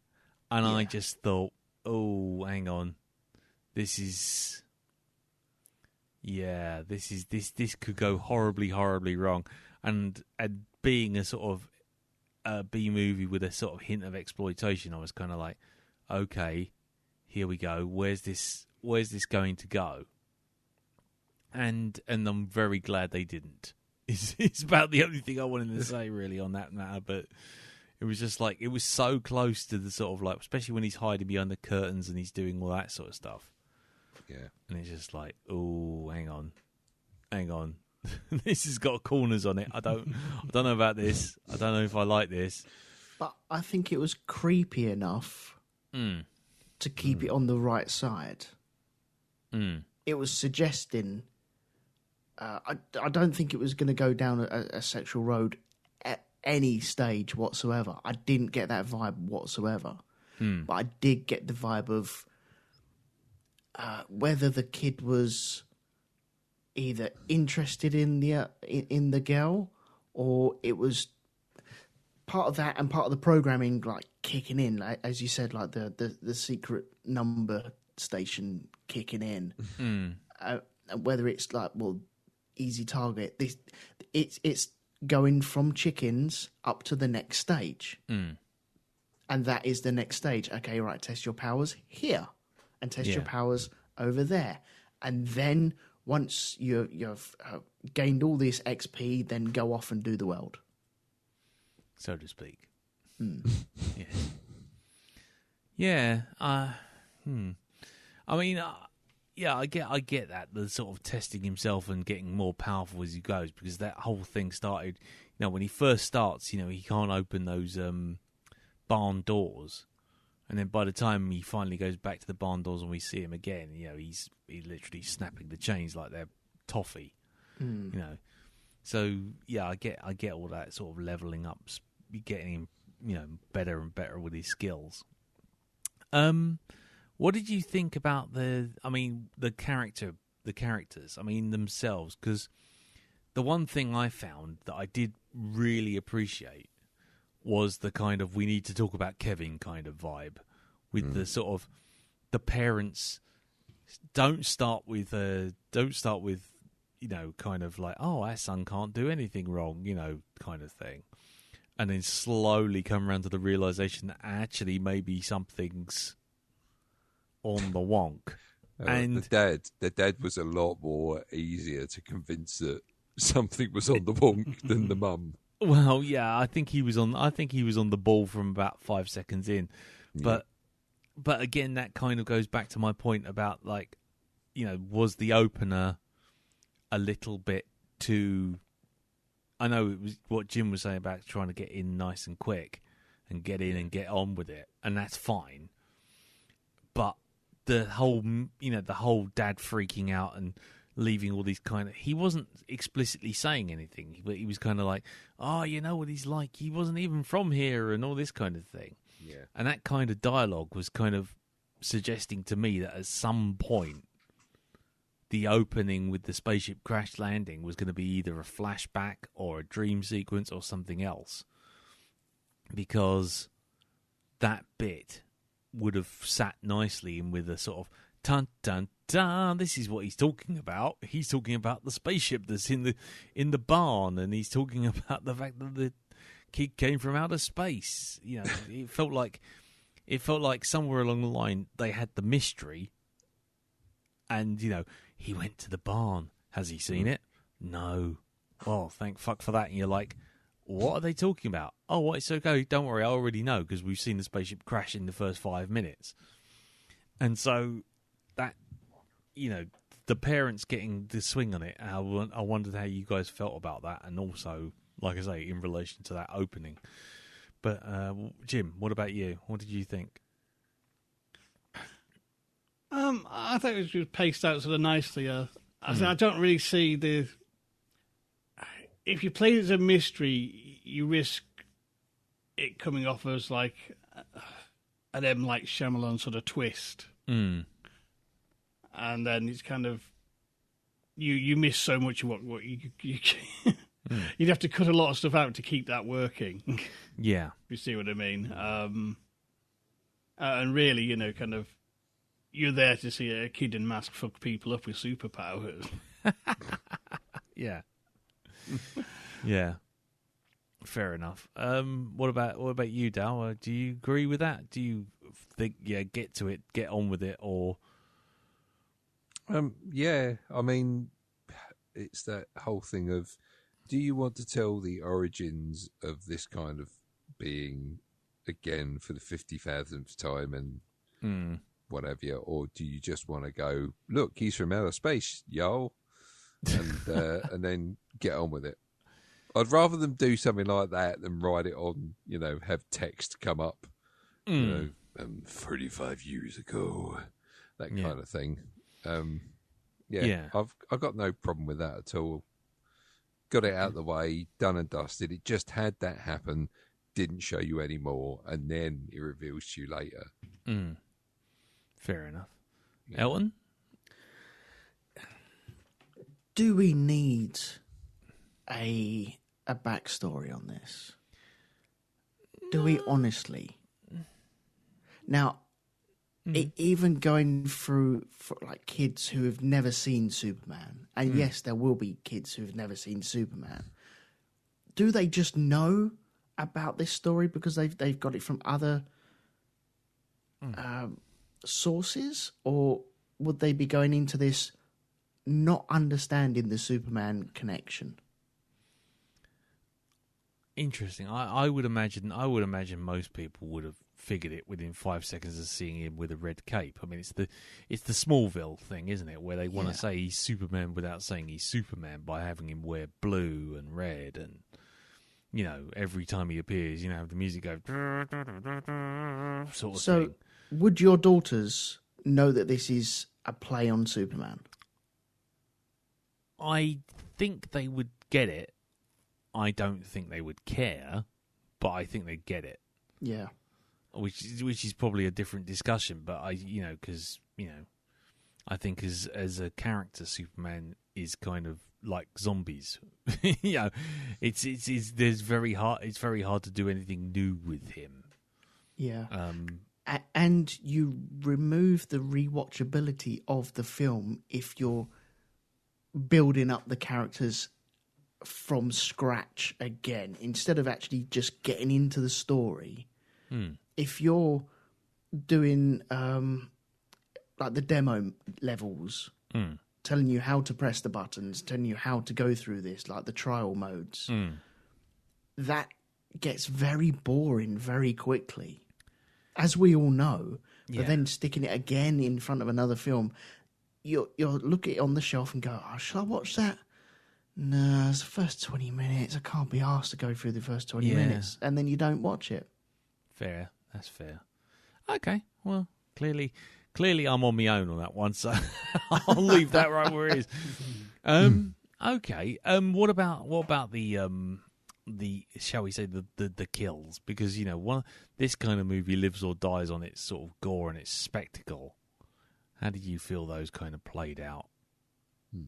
And I just thought, oh, hang on. This could go horribly, horribly wrong. And being a sort of B movie with a sort of hint of exploitation, I was kind of like, okay, here we go. Where's this going to go? And I'm very glad they didn't. It's about the only thing I wanted to say really on that matter, but it was just like, it was so close to the sort of like, especially when he's hiding behind the curtains and he's doing all that sort of stuff. Yeah. And it's just like, oh, hang on. This has got corners on it. I don't know about this. I don't know if I like this. But I think it was creepy enough to keep it on the right side. It was suggesting... I don't think it was going to go down a sexual road at any stage whatsoever. I didn't get that vibe whatsoever. but I did get the vibe of whether the kid was either interested in the girl, or it was part of that and part of the programming, like kicking in, like, as you said, like the secret number station kicking in. Whether it's like, well, easy target. It's going from chickens up to the next stage, and that is the next stage. Okay, right. Test your powers here, and test your powers over there, and then once you've gained all this XP, then go off and do the world, so to speak. Yeah. I mean, I get that, the sort of testing himself and getting more powerful as he goes, because that whole thing started, when he first starts, he can't open those barn doors, and then by the time he finally goes back to the barn doors and we see him again, he's literally snapping the chains like they're toffee, So I get all that sort of leveling up, getting him, better and better with his skills. What did you think about the characters, themselves? Because the one thing I found that I did really appreciate was the kind of, we need to talk about Kevin kind of vibe, with the sort of, the parents don't start with kind of like, oh, our son can't do anything wrong, kind of thing, and then slowly come around to the realization that actually maybe something's on the wonk. And the dad was a lot more easier to convince that something was on the wonk than the mum. Well, yeah, I think he was on the ball from about 5 seconds in, but again, that kind of goes back to my point about, like, was the opener a little bit too? I know it was what Jim was saying about trying to get in nice and quick and get in and get on with it, and that's fine. But the whole dad freaking out and leaving all these kind of, he wasn't explicitly saying anything, but he was kind of like, oh, you know what he's like, he wasn't even from here, and all this kind of thing. Yeah. And that kind of dialogue was kind of suggesting to me that at some point the opening with the spaceship crash landing was going to be either a flashback or a dream sequence or something else, because that bit would have sat nicely in with a sort of dun dun dun. This is what he's talking about. He's talking about the spaceship that's in the barn, and he's talking about the fact that the kid came from outer space. It felt like somewhere along the line they had the mystery, and he went to the barn. Has he seen it? No. Well, thank fuck for that. And you're like, what are they talking about? Oh, what? It's okay. Don't worry. I already know, because we've seen the spaceship crash in the first 5 minutes. And so that, the parents getting the swing on it, I wondered how you guys felt about that. And also, like I say, in relation to that opening. But, Jim, what about you? What did you think? I think it was just paced out sort of nicely. I don't really see the... If you play it as a mystery, you risk it coming off as like an M. Night Shyamalan sort of twist. And then it's kind of... You miss so much of what you you'd have to cut a lot of stuff out to keep that working. Yeah. You see what I mean? And really, kind of, you're there to see a kid in mask fuck people up with superpowers. Yeah. Yeah. Fair enough. What about you, Dal? Do you agree with that? Do you think, get to it, get on with it, or... Yeah, I mean, it's that whole thing of, do you want to tell the origins of this kind of being again for the 50,000th time and whatever, or do you just want to go, look, he's from outer space, yo, and then get on with it? I'd rather them do something like that than write it on, have text come up, 35 years ago, that kind of thing. I've got no problem with that at all. Got it out of the way, done and dusted. It just had that happen. didn't show you any more, and then it reveals to you later. Fair enough. Elton? Do we need a backstory on this? Do we honestly? Now, even going through for like kids who have never seen Superman, and yes, there will be kids who have never seen Superman. Do they just know about this story because they've got it from other sources, or would they be going into this not understanding the Superman connection? Interesting. I would imagine most people would have figured it within 5 seconds of seeing him with a red cape. I mean, it's the Smallville thing, isn't it? Where they want to say he's Superman without saying he's Superman by having him wear blue and red, and every time he appears, the music goes sort of thing. Would your daughters know that this is a play on Superman? I think they would get it. I don't think they would care, but I think they'd get it. Yeah. Which is probably a different discussion, but I think as a character, Superman is kind of like zombies. It's very hard to do anything new with him. Yeah. And you remove the rewatchability of the film if you're building up the characters from scratch again, instead of actually just getting into the story. If you're doing like the demo levels, telling you how to press the buttons, telling you how to go through this, like the trial modes, that gets very boring very quickly, as we all know. But then sticking it again in front of another film, you'll look at it on the shelf and go, oh, shall I watch that? No, it's the first 20 minutes. I can't be asked to go through the first 20 minutes. And then you don't watch it. Fair. That's fair. Okay, well, clearly I'm on my own on that one, so I'll leave that right where it is. Okay. What about the shall we say the kills? Because this kind of movie lives or dies on its sort of gore and its spectacle. How did you feel those kind of played out?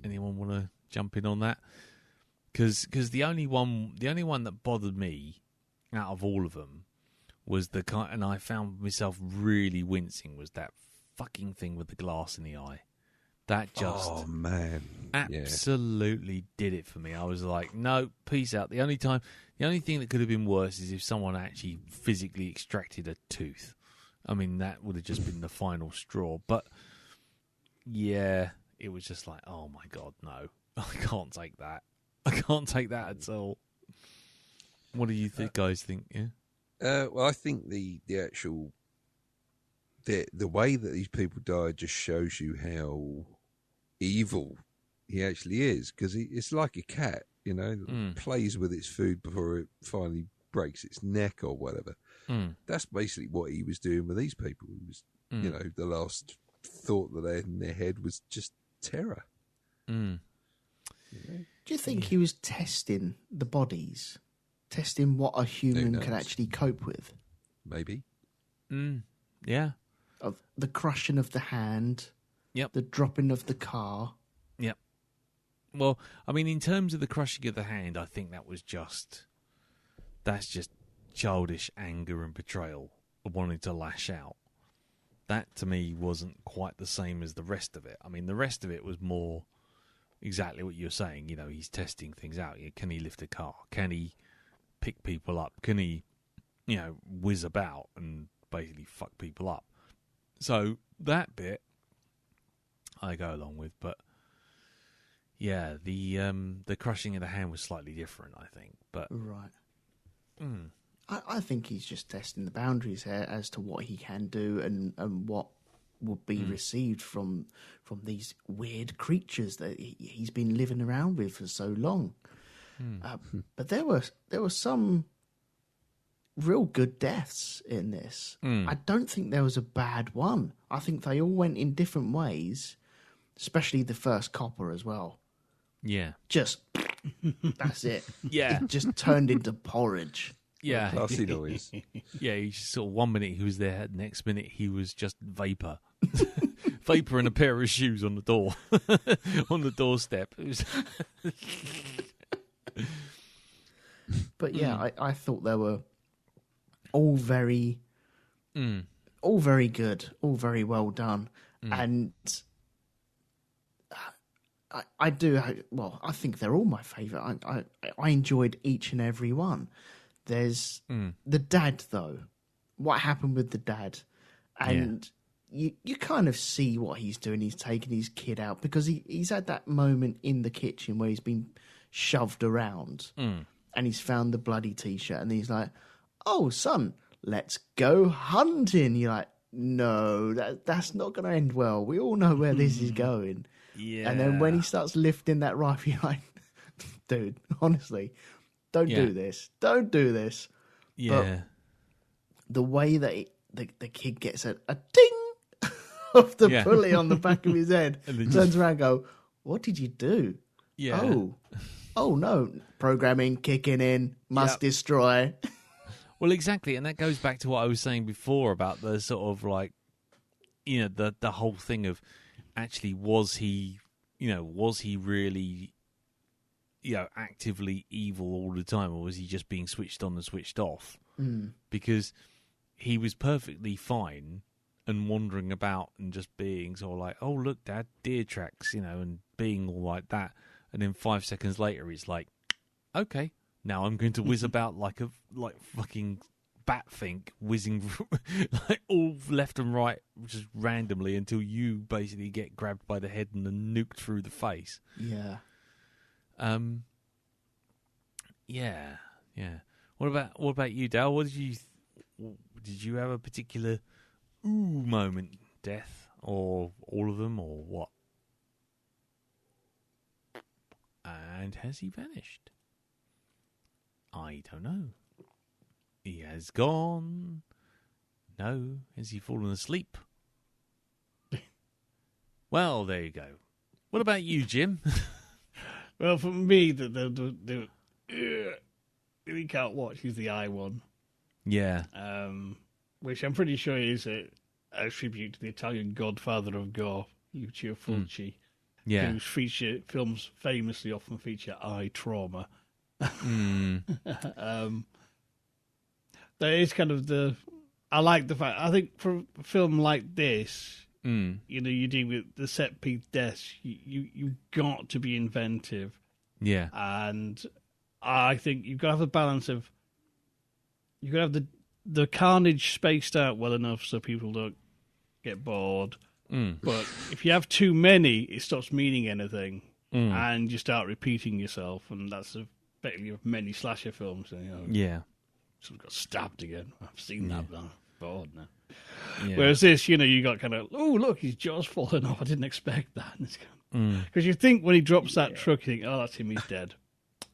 Anyone want to jump in on that? Because the only one that bothered me out of all of them was the kind, and I found myself really wincing, was that fucking thing with the glass in the eye. That just absolutely did it for me. I was like, no, peace out. The only thing that could have been worse is if someone actually physically extracted a tooth. I mean, that would have just been the final straw. But yeah, it was just like, oh my God, no. I can't take that. I can't take that at all. What do you guys think? Yeah. Well, I think the actual the way that these people die just shows you how evil he actually is, because it's like a cat, plays with its food before it finally breaks its neck or whatever. That's basically what he was doing with these people. He was, the last thought that they had in their head was just terror. Do you think he was testing the bodies? Testing what a human could actually cope with? Maybe. Yeah. Of the crushing of the hand. Yep. The dropping of the car. Yep. Well, I mean, in terms of the crushing of the hand, I think that's just childish anger and betrayal of wanting to lash out. That, to me, wasn't quite the same as the rest of it. I mean, the rest of it was more exactly what you're saying. He's testing things out. Can he lift a car? Can he pick people up? Can he, whiz about and basically fuck people up? So that bit I go along with, but yeah, the crushing of the hand was slightly different, I think. But right. I think he's just testing the boundaries here as to what he can do and what would be received from these weird creatures that he's been living around with for so long. But there were some real good deaths in this. I don't think there was a bad one. I think they all went in different ways, especially the first copper as well. Yeah. Just, that's it. Yeah. It just turned into porridge. Yeah. Classy noise. Yeah, he just sort of 1 minute he was there, next minute he was just vapor. Vapor and a pair of shoes on the door. On the doorstep. It was But yeah, I thought they were all very good, all very well done. And I think they're all my favourite. I enjoyed each and every one. There's the dad, though. What happened with the dad? And you kind of see what he's doing. He's taking his kid out because he's had that moment in the kitchen where he's been shoved around and he's found the bloody T-shirt and he's like, "Oh, son, let's go hunting." You're like, no, that's not going to end well. We all know where this is going. Yeah. And then when he starts lifting that rifle, you're like, dude, honestly, don't do this. Don't do this. Yeah. But the way that the kid gets a ting of the pulley on the back of his head, turns around and go, "What did you do?" Yeah. Oh no, programming kicking in, must destroy. Well, exactly, and that goes back to what I was saying before about the sort of like, the whole thing of actually was he really, actively evil all the time, or was he just being switched on and switched off? Because he was perfectly fine and wandering about and just being sort of like, "Oh look, Dad, deer tracks," and being all like that, and then 5 seconds later he's like, "Okay. Now I'm going to whiz about like fucking bat think, whizzing like all left and right, just randomly until you basically get grabbed by the head and then nuked through the face." Yeah. Yeah. What about you, Dal? What did you have a particular moment, death, or all of them, or what? And has he vanished? I don't know. He has gone. No. Has he fallen asleep? Well, there you go. What about you, Jim? Well, for me, the we can't watch is the eye one. Yeah. Which I'm pretty sure is a tribute to the Italian godfather of gore, Lucio Fulci. Yeah. Whose films famously often feature eye trauma. There is kind of I like the fact, I think for a film like this, you deal with the set piece deaths, you got to be inventive. Yeah. And I think you've got to have a balance of, you've got to have the carnage spaced out well enough so people don't get bored. But if you have too many, it stops meaning anything, and you start repeating yourself, and that's effectively of many slasher films. Yeah. Someone got stabbed again. I've seen that, but I'm bored now. Yeah. Whereas this, you got kind of, oh, look, his jaw's fallen off. I didn't expect that. Because you think when he drops that truck, you think, oh, that's him, he's dead.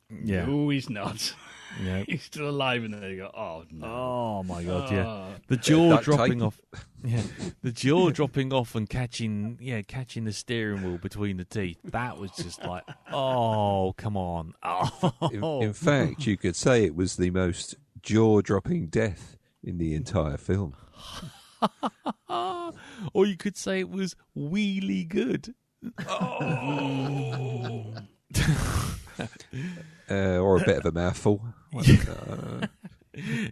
Yeah. No, he's not. Yeah. He's still alive, and then you go, oh, no. Oh, my God, yeah. The jaw dropping off. Yeah. The jaw dropping off and catching the steering wheel between the teeth. That was just like, oh, come on. Oh. In fact, you could say it was the most jaw-dropping death in the entire film. Or you could say it was really good. Oh. Or a bit of a mouthful.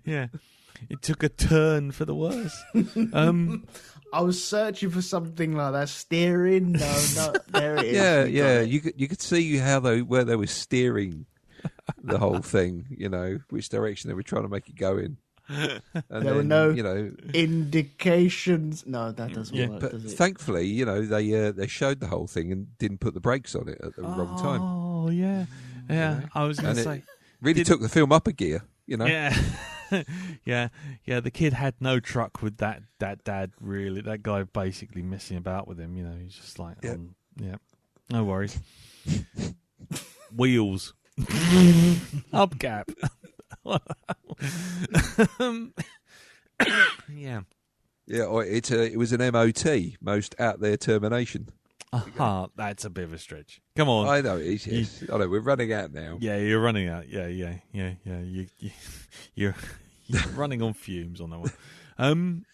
Yeah. It took a turn for the worse. I was searching for something like that. Steering? No, there it is. Yeah. You could see where they were steering the whole thing. Which direction they were trying to make it go in. And there were no indications. No, that doesn't work. But does it? thankfully, they showed the whole thing and didn't put the brakes on it at the wrong time. Oh yeah. I was going to say, really took the film up a gear. Yeah. Yeah. The kid had no truck with that dad. Really, that guy basically messing about with him. He's just like, no worries. Wheels, hubcap. Yeah. Yeah, it was an MOT, most out there termination. That's a bit of a stretch. Come on. I know it is. Yes. I know we're running out now. Yeah, you're running out. Yeah. You're running on fumes on that one.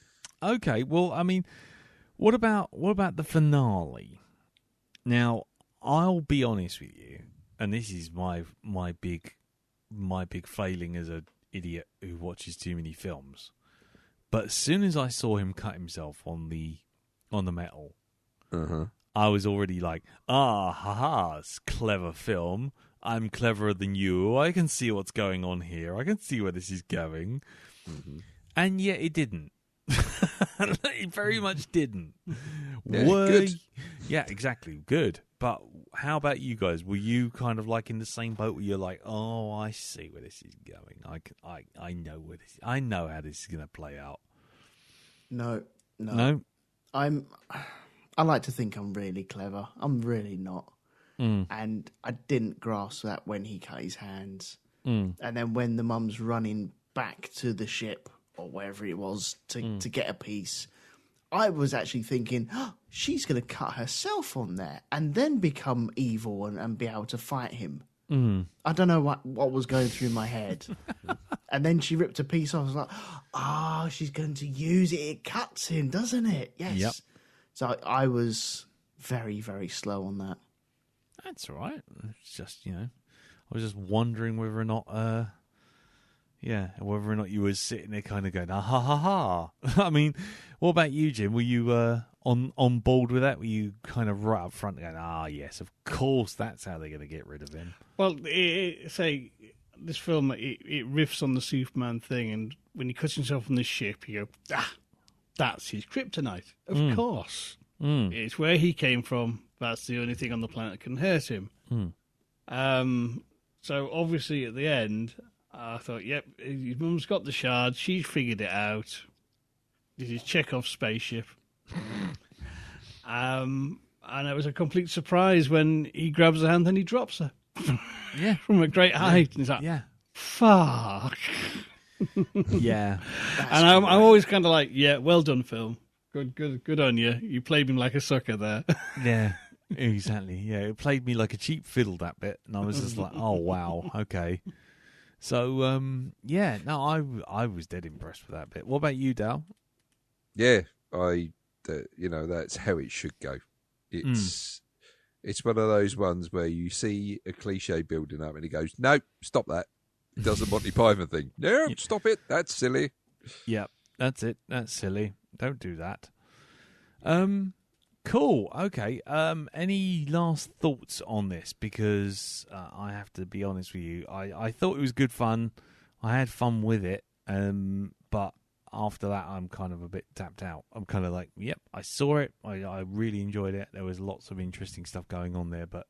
Okay. Well, I mean, what about the finale? Now, I'll be honest with you, and this is my big failing as an idiot who watches too many films. But as soon as I saw him cut himself on the metal, I was already like, it's clever film. I'm cleverer than you. I can see what's going on here. I can see where this is going. And yet it didn't. It very much didn't. Yeah, good. Yeah, exactly. Good. But how about you guys? Were you kind of like in the same boat where you're like, oh, I see where this is going. I know where this. I know how this is going to play out. No. I like to think I'm really clever. I'm really not. And I didn't grasp that when he cut his hands. And then when the mum's running back to the ship or wherever it was to get a piece, I was actually thinking, she's going to cut herself on there and then become evil and be able to fight him. I don't know what was going through my head. And then she ripped a piece off. I was like, she's going to use it. It cuts him, doesn't it? Yes. Yep. So I was very, very slow on that. That's all right. It's just, I was just wondering whether or not, whether or not you were sitting there kind of going, ha ha ha. I mean, what about you, Jim? Were you on board with that? Were you kind of right up front going, yes, of course, that's how they're going to get rid of him? Well, say this film, it riffs on the Superman thing, and when he cuts himself on the ship, you go, that's his kryptonite. Of course. It's where he came from. That's the only thing on the planet that can hurt him. So obviously at the end, I thought, yep, his mum's got the shard. She's figured it out. This is Chekhov's spaceship. And it was a complete surprise when he grabs her hand and he drops her. Yeah. From a great height. And he's like, fuck. Yeah. And I'm always kind of like, well done, film. Good on you. You played me like a sucker there. Yeah, exactly. Yeah, it played me like a cheap fiddle, that bit. And I was just like, oh, wow, okay. So, I was dead impressed with that bit. What about you, Dal? Yeah, that's how it should go. It's one of those ones where you see a cliche building up and he goes, no, stop that. It doesn't Monty Python thing. No, stop it. That's silly. Yeah, that's it. That's silly. Don't do that. Cool. Okay. Any last thoughts on this? Because I have to be honest with you. I thought it was good fun. I had fun with it. But after that, I'm kind of a bit tapped out. I'm kind of like, yep, I saw it. I really enjoyed it. There was lots of interesting stuff going on there, but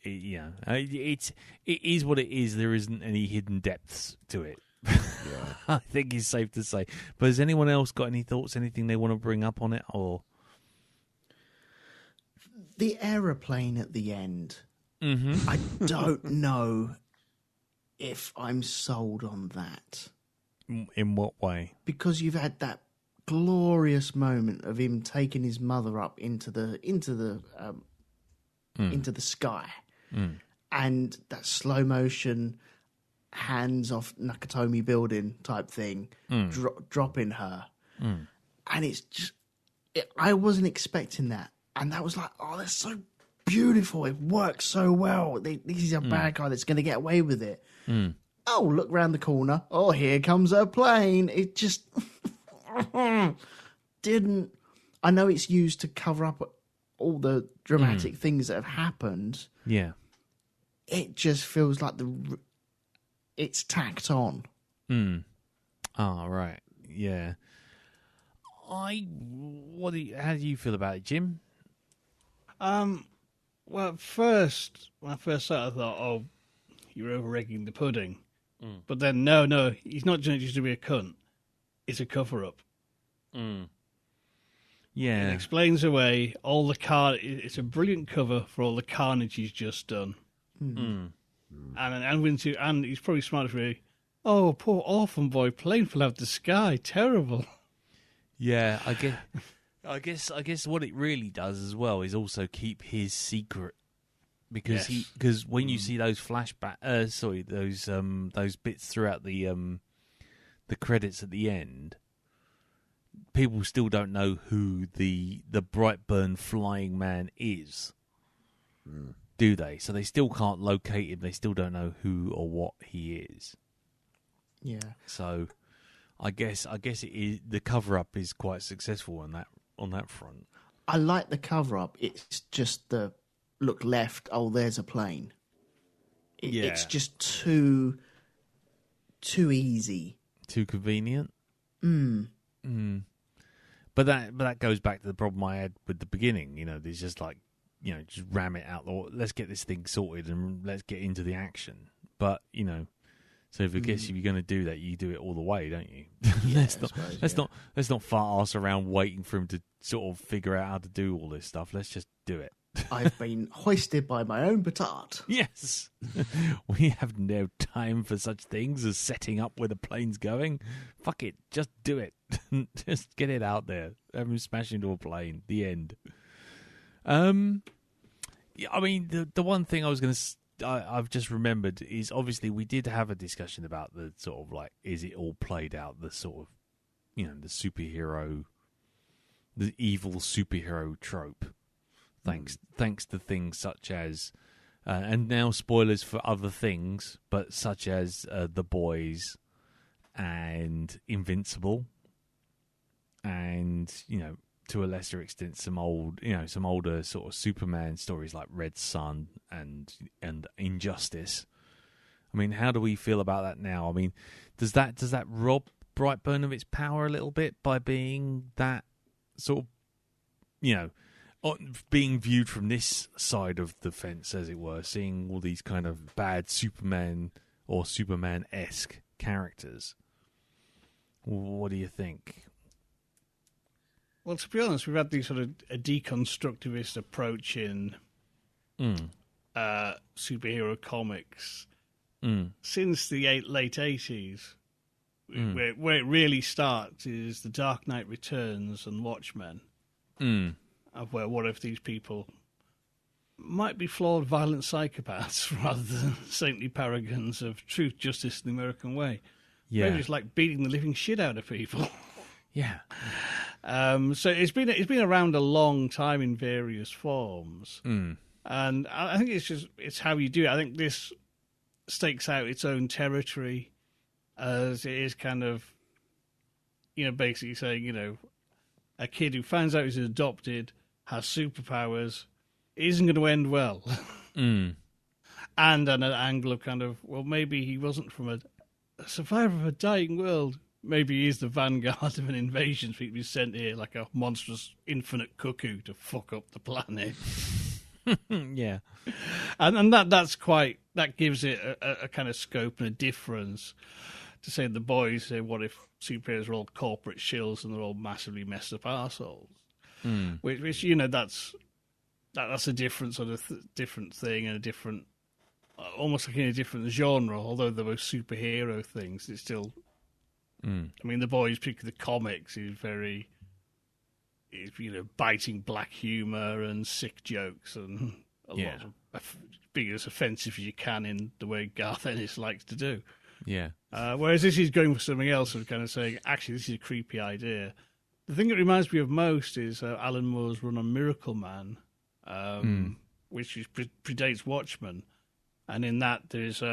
it is what it is. There isn't any hidden depths to it. Yeah. I think it's safe to say. But has anyone else got any thoughts, anything they want to bring up on it? Or the aeroplane at the end, Mm-hmm. I don't know if I'm sold on that. In what way? Because you've had that glorious moment of him taking his mother up into the sky, and that slow motion hands off Nakatomi building type thing, dropping her, and it's just I wasn't expecting that, and that was like, oh, that's so beautiful. It works so well. This is a bad guy that's going to get away with it. Oh, look round the corner. Oh, here comes a plane. It just didn't. I know it's used to cover up all the dramatic things that have happened. Yeah. It just feels like it's tacked on. Oh, right. Yeah. How do you feel about it, Jim? Well, when I first saw it, I thought, oh, you're over-egging the pudding. But then, no, he's not just to be a cunt. It's a cover-up. Yeah. It explains away all the it's a brilliant cover for all the carnage he's just done. And he's probably smart to be, oh, poor orphan boy, plane fell out of the sky, terrible. Yeah, I I guess what it really does as well is also keep his secret, because when you see those flashback, those bits throughout the credits at the end, people still don't know who the Brightburn flying man is, do they? So they still can't locate him. They still don't know who or what he is. Yeah. So I guess it is, the cover up is quite successful on that front. I like the cover up. It's just the look left. Oh, there's a plane. It's just too easy, too convenient. But that goes back to the problem I had with the beginning. You know, there's just like, you know, just ram it out. Let's get this thing sorted and let's get into the action. But you know. So if you're going to do that, you do it all the way, don't you? Yeah, let's not fart ass around waiting for him to sort of figure out how to do all this stuff. Let's just do it. I've been hoisted by my own petard. Yes, we have no time for such things as setting up where the plane's going. Fuck it, just do it. Just get it out there. Have him smash into a plane. The end. I mean, the one thing I was going to. I've just remembered is obviously we did have a discussion about the sort of like, is it all played out, the sort of, you know, the evil superhero trope, thanks to things such as, and now spoilers for other things, but such as The Boys and Invincible, and, you know, to a lesser extent, some older sort of Superman stories like Red Sun and Injustice. I mean, how do we feel about that now? I mean, does that rob Brightburn of its power a little bit by being that sort of, you know, being viewed from this side of the fence, as it were, seeing all these kind of bad Superman or Superman-esque characters? What do you think? Well, to be honest, we've had these sort of a deconstructivist approach in superhero comics since the late 80s. Where it really starts is The Dark Knight Returns and Watchmen. Of where what if these people might be flawed, violent psychopaths rather than saintly paragons of truth, justice, and the American way. Yeah. Maybe it's like beating the living shit out of people. Yeah. So it's been around a long time in various forms, and I think it's how you do it. I think this stakes out its own territory, as it is kind of, you know, basically saying, you know, a kid who finds out he's adopted, has superpowers, isn't going to end well, and an angle of kind of, well, maybe he wasn't from a survivor of a dying world. Maybe he's the vanguard of an invasion, so he'd be sent here like a monstrous infinite cuckoo to fuck up the planet. Yeah. And that gives it a kind of scope and a difference. To say The Boys, say, what if superheroes are all corporate shills and they're all massively messed up arseholes? Which you know, that's a different sort of different thing and a different, almost like in a different genre. Although they were superhero things, it's still. I mean, The Boys, particularly the comics, is very, you know, biting black humour and sick jokes and a lot of being as offensive as you can in the way Garth Ennis likes to do. Yeah. Whereas this is going for something else and kind of saying, actually, this is a creepy idea. The thing that reminds me of most is Alan Moore's run on Miracle Man, which predates Watchmen. And in that, there's,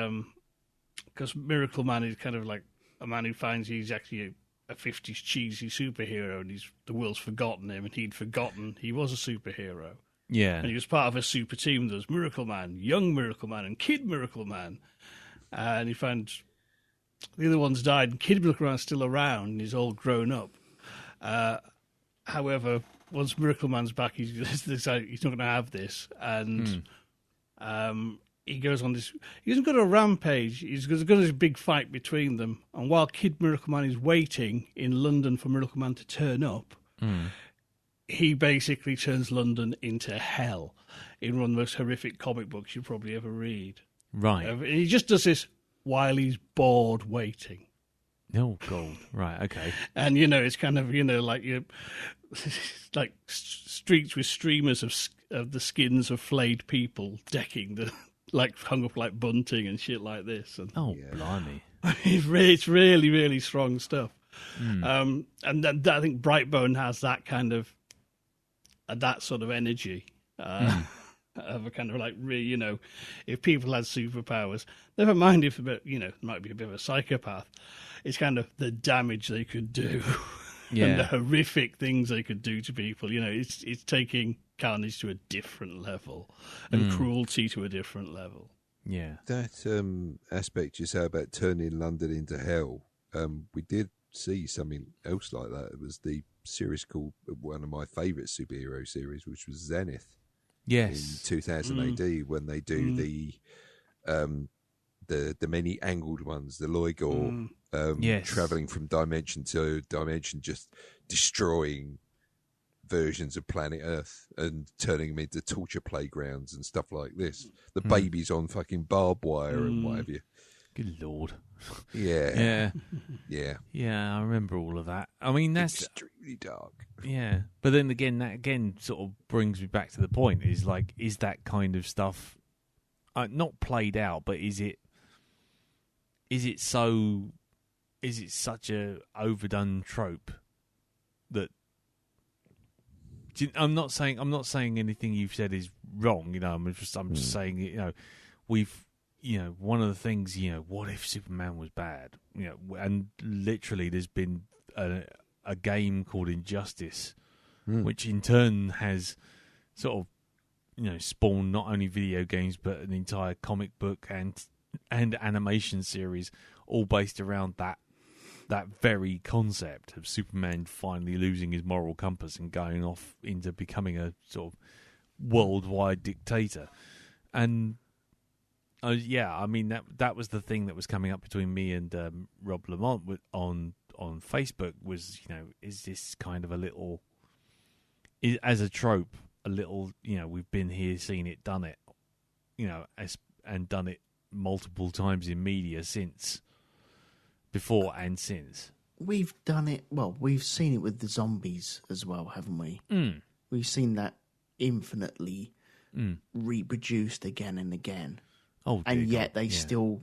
because Miracle Man is kind of like a man who finds he's actually a 50s cheesy superhero and the world's forgotten him, and he'd forgotten he was a superhero. Yeah. And he was part of a super team. There's Miracle Man, Young Miracle Man, and Kid Miracle Man. And he found the other ones died, and Kid Miracle Man's still around, and he's all grown up. However, once Miracle Man's back, he's decided he's not going to have this. And he goes on this. He doesn't go to a rampage. He's got this big fight between them. And while Kid Miracle Man is waiting in London for Miracle Man to turn up, he basically turns London into hell in one of the most horrific comic books you'll probably ever read. Right. He just does this while he's bored waiting. Oh, gold. Right, okay. And, it's kind of, like like streets with streamers of the skins of flayed people decking the, like hung up like bunting and shit like this. And Blimey. it's really, really strong stuff. And I think Brightburn has that kind of, that sort of energy. Of a kind of like, if people had superpowers, never mind if might be a bit of a psychopath, it's kind of the damage they could do and the horrific things they could do to people. It's taking carnage to a different level and cruelty to a different level. Yeah. That aspect you say about turning London into hell, we did see something else like that. It was the series called, one of my favourite superhero series, which was Zenith. Yes. In 2000 AD, when they do the many angled ones, the Loigor, traveling from dimension to dimension, just destroying versions of planet Earth and turning them into torture playgrounds and stuff like this. The babies on fucking barbed wire and what have you. Good Lord. Yeah. Yeah, I remember all of that. I mean, that's extremely dark. Yeah. But then again, that again sort of brings me back to the point, is like, is that kind of stuff not played out, but is it such a overdone trope that I'm not saying anything you've said is wrong, I'm just saying, we've, one of the things, what if Superman was bad? And literally there's been a game called Injustice, which in turn has sort of, spawned not only video games, but an entire comic book and animation series, all based around that very concept of Superman finally losing his moral compass and going off into becoming a sort of worldwide dictator. And I mean, that was the thing that was coming up between me and Rob Lamont on Facebook was, is this kind of a little, as a trope, a little, we've been here, seen it, done it, and done it multiple times in media since, before and since. We've done it, well, we've seen it with the zombies as well, haven't we? We've seen that infinitely reproduced again and again. Oh, and yet they still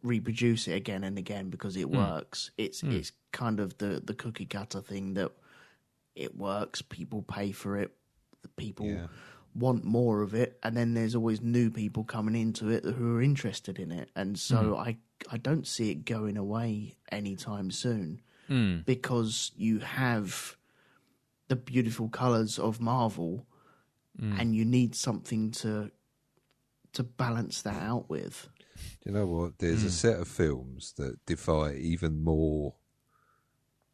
reproduce it again and again because it works. It's kind of the cookie cutter thing that it works. People pay for it. The people want more of it, and then there's always new people coming into it who are interested in it. And so I don't see it going away anytime soon because you have the beautiful colours of Marvel, and you need something to balance that out with. You know what? There's a set of films that defy even more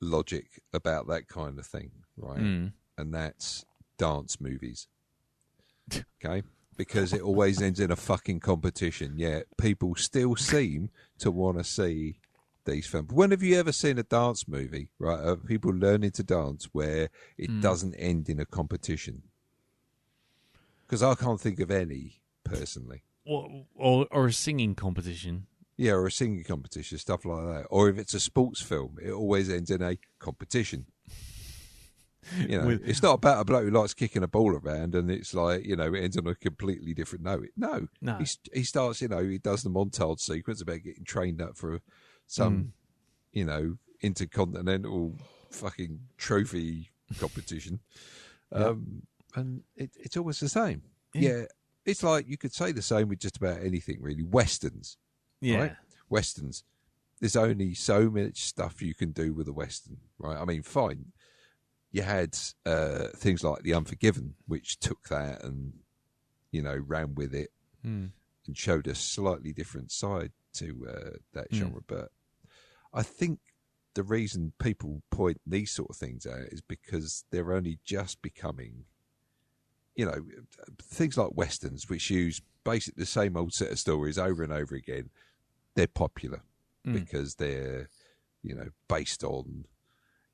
logic about that kind of thing, right? And that's dance movies. Okay? Because it always ends in a fucking competition, yet people still seem to want to see these films. When have you ever seen a dance movie, right, of people learning to dance where it doesn't end in a competition? Because I can't think of any, personally. Or a singing competition. Yeah, or a singing competition, stuff like that. Or if it's a sports film, it always ends in a competition. It's not about a bloke who likes kicking a ball around and it's like, it ends on a completely different note. No. He starts, he does the montage sequence about getting trained up for some, intercontinental fucking trophy competition. And it's always the same. Yeah. It's like you could say the same with just about anything, really. Westerns. Yeah. Right? Westerns. There's only so much stuff you can do with a Western, right? I mean, fine. You had things like The Unforgiven, which took that and, ran with it and showed a slightly different side to that genre. But I think the reason people point these sort of things out is because they're only just becoming, things like Westerns, which use basically the same old set of stories over and over again. They're popular because they're, based on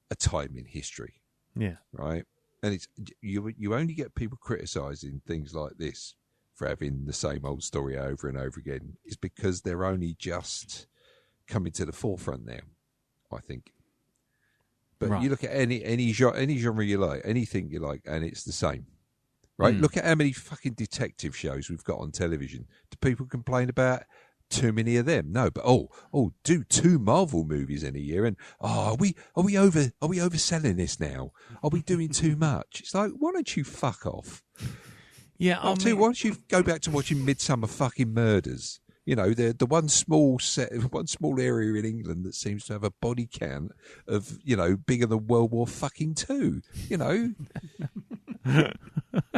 a time in history. Yeah. Right. And it's you only get people criticising things like this for having the same old story over and over again is because they're only just coming to the forefront now. I think. But Right. you look at any genre you like, anything you like, and it's the same. Right? Look at how many fucking detective shows we've got on television. Do people complain about too many of them? No, but do 2 Marvel movies in a year, and are we overselling this now? Are we doing too much? It's like, why don't you fuck off? Yeah, Why don't you go back to watching Midsummer fucking Murders? You know, the one small area in England that seems to have a body count of, you know, bigger than World War fucking II. You know. And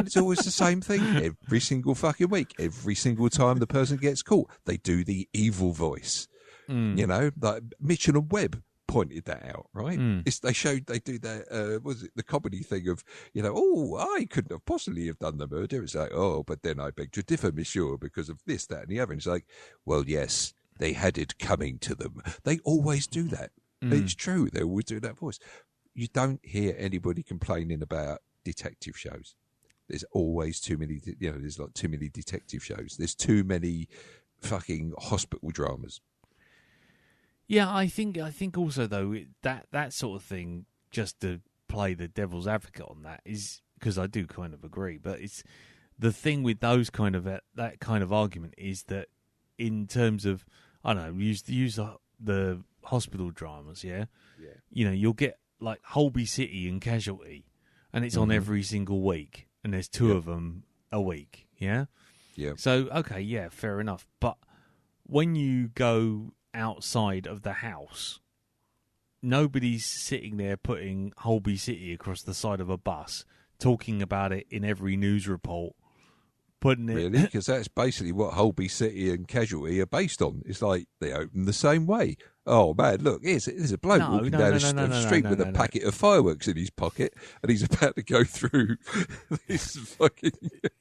it's always the same thing every single fucking week. Every single time the person gets caught, they do the evil voice. You know, like Mitchell and Webb pointed that out, right? They do that, was it the comedy thing of, you know, I couldn't have possibly have done the murder. It's like, but then I beg to differ, monsieur, because of this, that, and the other. And it's like, well, yes, they had it coming to them. They always do that. It's true. They always do that voice. You don't hear anybody complaining about detective shows. There's always too many, you know, there's like too many detective shows. There's too many fucking hospital dramas. Yeah, I think also though that sort of thing, just to play the devil's advocate on that, is because I do kind of agree, but it's the thing with those kind of that kind of argument is that in terms of, I don't know, use the hospital dramas, yeah, you know, you'll get like Holby City and Casualty, and it's on every single week, and there's 2 of them a week, yeah. So okay, yeah, fair enough, but when you go outside of the house, nobody's sitting there putting Holby City across the side of a bus, talking about it in every news report, putting it... Really? Because that's basically what Holby City and Casualty are based on. It's like they open the same way. Oh, man, look, there's a bloke walking down the street with a packet of fireworks in his pocket, and he's about to go through this fucking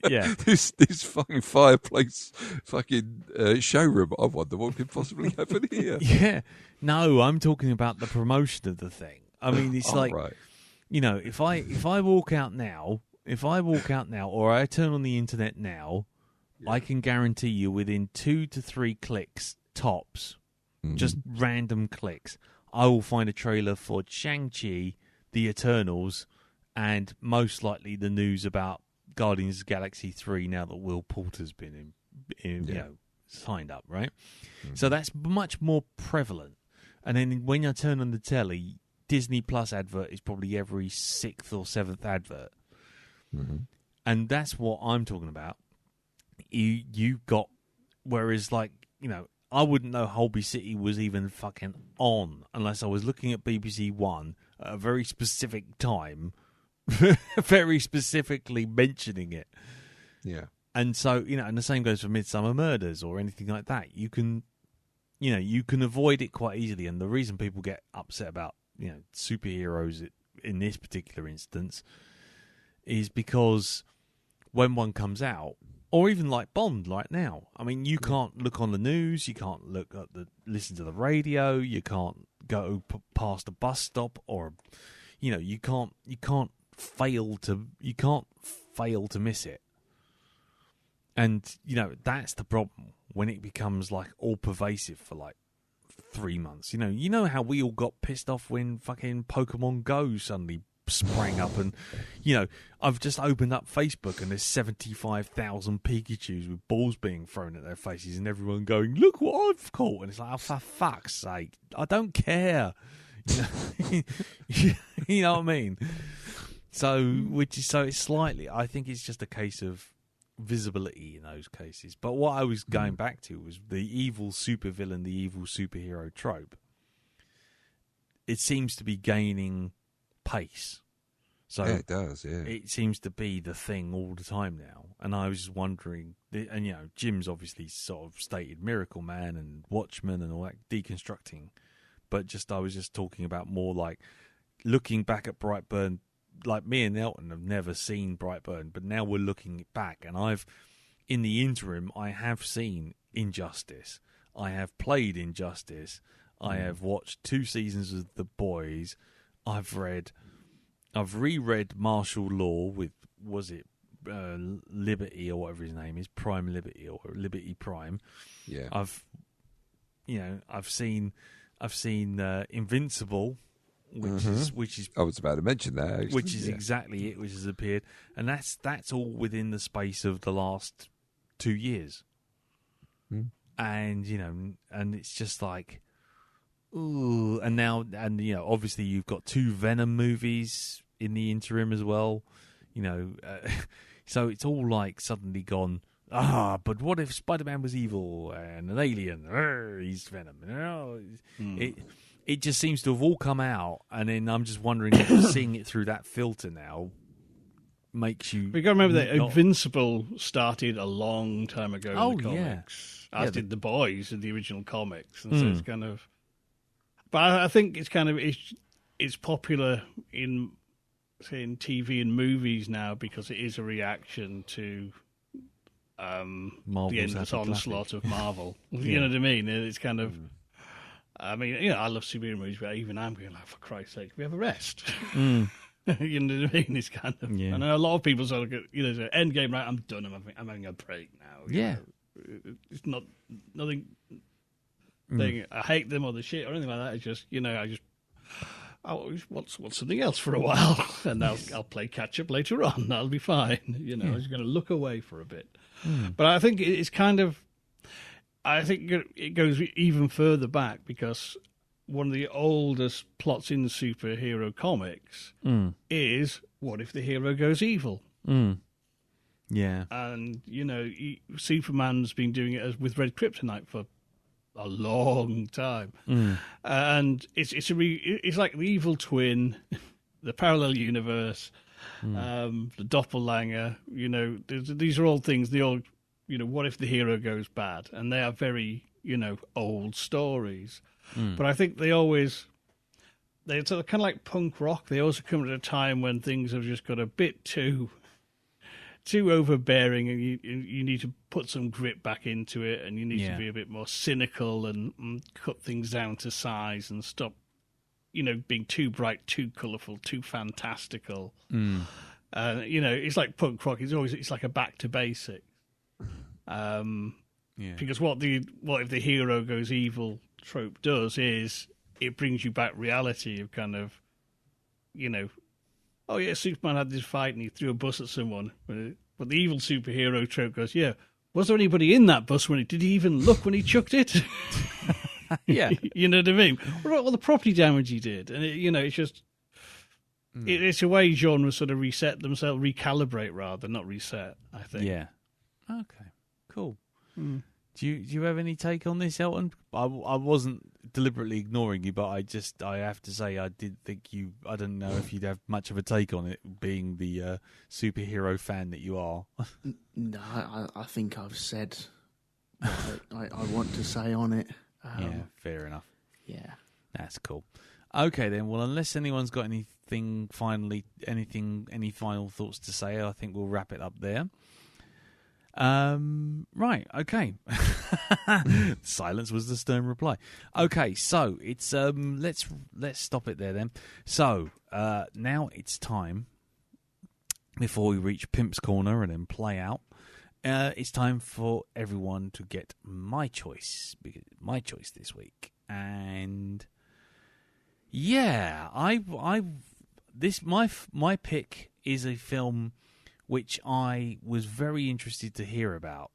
this fucking fireplace fucking showroom. I wonder what could possibly happen here. Yeah. No, I'm talking about the promotion of the thing. I mean, it's right. You know, if I walk out now, or I turn on the internet now, I can guarantee you within 2 to 3 clicks tops, just random clicks, I will find a trailer for Shang-Chi, The Eternals, and most likely the news about Guardians of the Galaxy 3 now that Will Poulter's been you know, signed up, right? So that's much more prevalent. And then when I turn on the telly, Disney Plus advert is probably every 6th or 7th advert. And that's what I'm talking about. You got, whereas like, you know, I wouldn't know Holby City was even fucking on unless I was looking at BBC One at a very specific time, very specifically mentioning it. Yeah. And so, you know, and the same goes for Midsummer Murders or anything like that. You can avoid it quite easily. And the reason people get upset about, you know, superheroes in this particular instance is because when one comes out, or even like Bond right now, I mean, you can't look on the news, you can't listen to the radio, you can't go past a bus stop, or, you know, you can't fail to miss it. And, you know, that's the problem when it becomes like all pervasive for like 3 months. You know how we all got pissed off when fucking Pokemon Go suddenly sprang up, and, you know, I've just opened up Facebook and there's 75,000 Pikachus with balls being thrown at their faces and everyone going, look what I've caught. And it's like, oh, for fuck's sake, I don't care. You know what I mean? So it's slightly, I think it's just a case of visibility in those cases. But what I was going back to was the evil supervillain, the evil superhero trope. It seems to be gaining pace. So yeah, it does, yeah. It seems to be the thing all the time now. And I was just wondering, and, you know, Jim's obviously sort of stated Miracle Man and Watchmen and all that, deconstructing. But I was just talking about more like looking back at Brightburn. Like, me and Elton have never seen Brightburn, but now we're looking back, and in the interim, I have seen Injustice. I have played Injustice. I have watched 2 seasons of The Boys. I've reread Martial Law with, was it Liberty or whatever his name is, Prime Liberty or Liberty Prime. Yeah. I've seen I've seen Invincible, which is I was about to mention that. Actually. Which is exactly it, which has appeared, and that's all within the space of the last 2 years. And and it's just like, ooh, and now, and obviously you've got 2 Venom movies in the interim as well, so it's all like suddenly gone. But what if Spider-Man was evil and an alien? He's Venom. It just seems to have all come out, and then I'm just wondering if seeing it through that filter now makes you. We got to remember that Invincible started a long time ago in the comics, as did The Boys in the original comics, and so it's kind of. But I think it's kind of it's popular in TV and movies now because it is a reaction to the endless onslaught of Marvel. You know what I mean? It's kind of. I mean, I love superhero movies, but even I'm going like, for Christ's sake, we have a rest. You know what I mean? It's kind of. I know a lot of people sort of go, say, Endgame, right? I'm done. I'm having a break now. Yeah, it's not nothing. Thing I hate them or the shit or anything like that. It's just I want something else for a while, and I'll play catch up later on. That'll be fine. I'm just going to look away for a bit. But I think it's kind of. I think it goes even further back because one of the oldest plots in superhero comics is what if the hero goes evil? Yeah. And, Superman's been doing it with Red Kryptonite for a long time. And it's like the evil twin, the parallel universe, the doppelganger, these are all things, the old... what if the hero goes bad? And they are very, old stories. But I think they're sort of kind of like punk rock. They also come at a time when things have just got a bit too overbearing, and you need to put some grit back into it, and you need to be a bit more cynical and cut things down to size and stop, being too bright, too colourful, too fantastical. It's like punk rock. It's like a back to basics. Because what if the hero goes evil trope does is it brings you back reality of kind of, oh yeah, Superman had this fight and he threw a bus at someone, but the evil superhero trope goes, was there anybody in that bus did he even look when he chucked it? Yeah, you know what I mean? What about all the property damage he did? And it's just. It's a way genres sort of reset themselves, recalibrate rather, not reset, I think. Yeah. Okay. Cool. Do you have any take on this, Elton? I wasn't deliberately ignoring you, but I have to say I did think I don't know if you'd have much of a take on it, being the superhero fan that you are. No, I think I've said what I want to say on it. Yeah, fair enough. Yeah, that's cool. Okay then. Well, unless anyone's got any final thoughts to say, I think we'll wrap it up there. Right, okay. Silence was the stern reply. Okay, so it's let's stop it there then. So now it's time, before we reach Pimp's Corner and then play out, it's time for everyone to get my choice, because my choice this week. And yeah, my pick is a film which I was very interested to hear about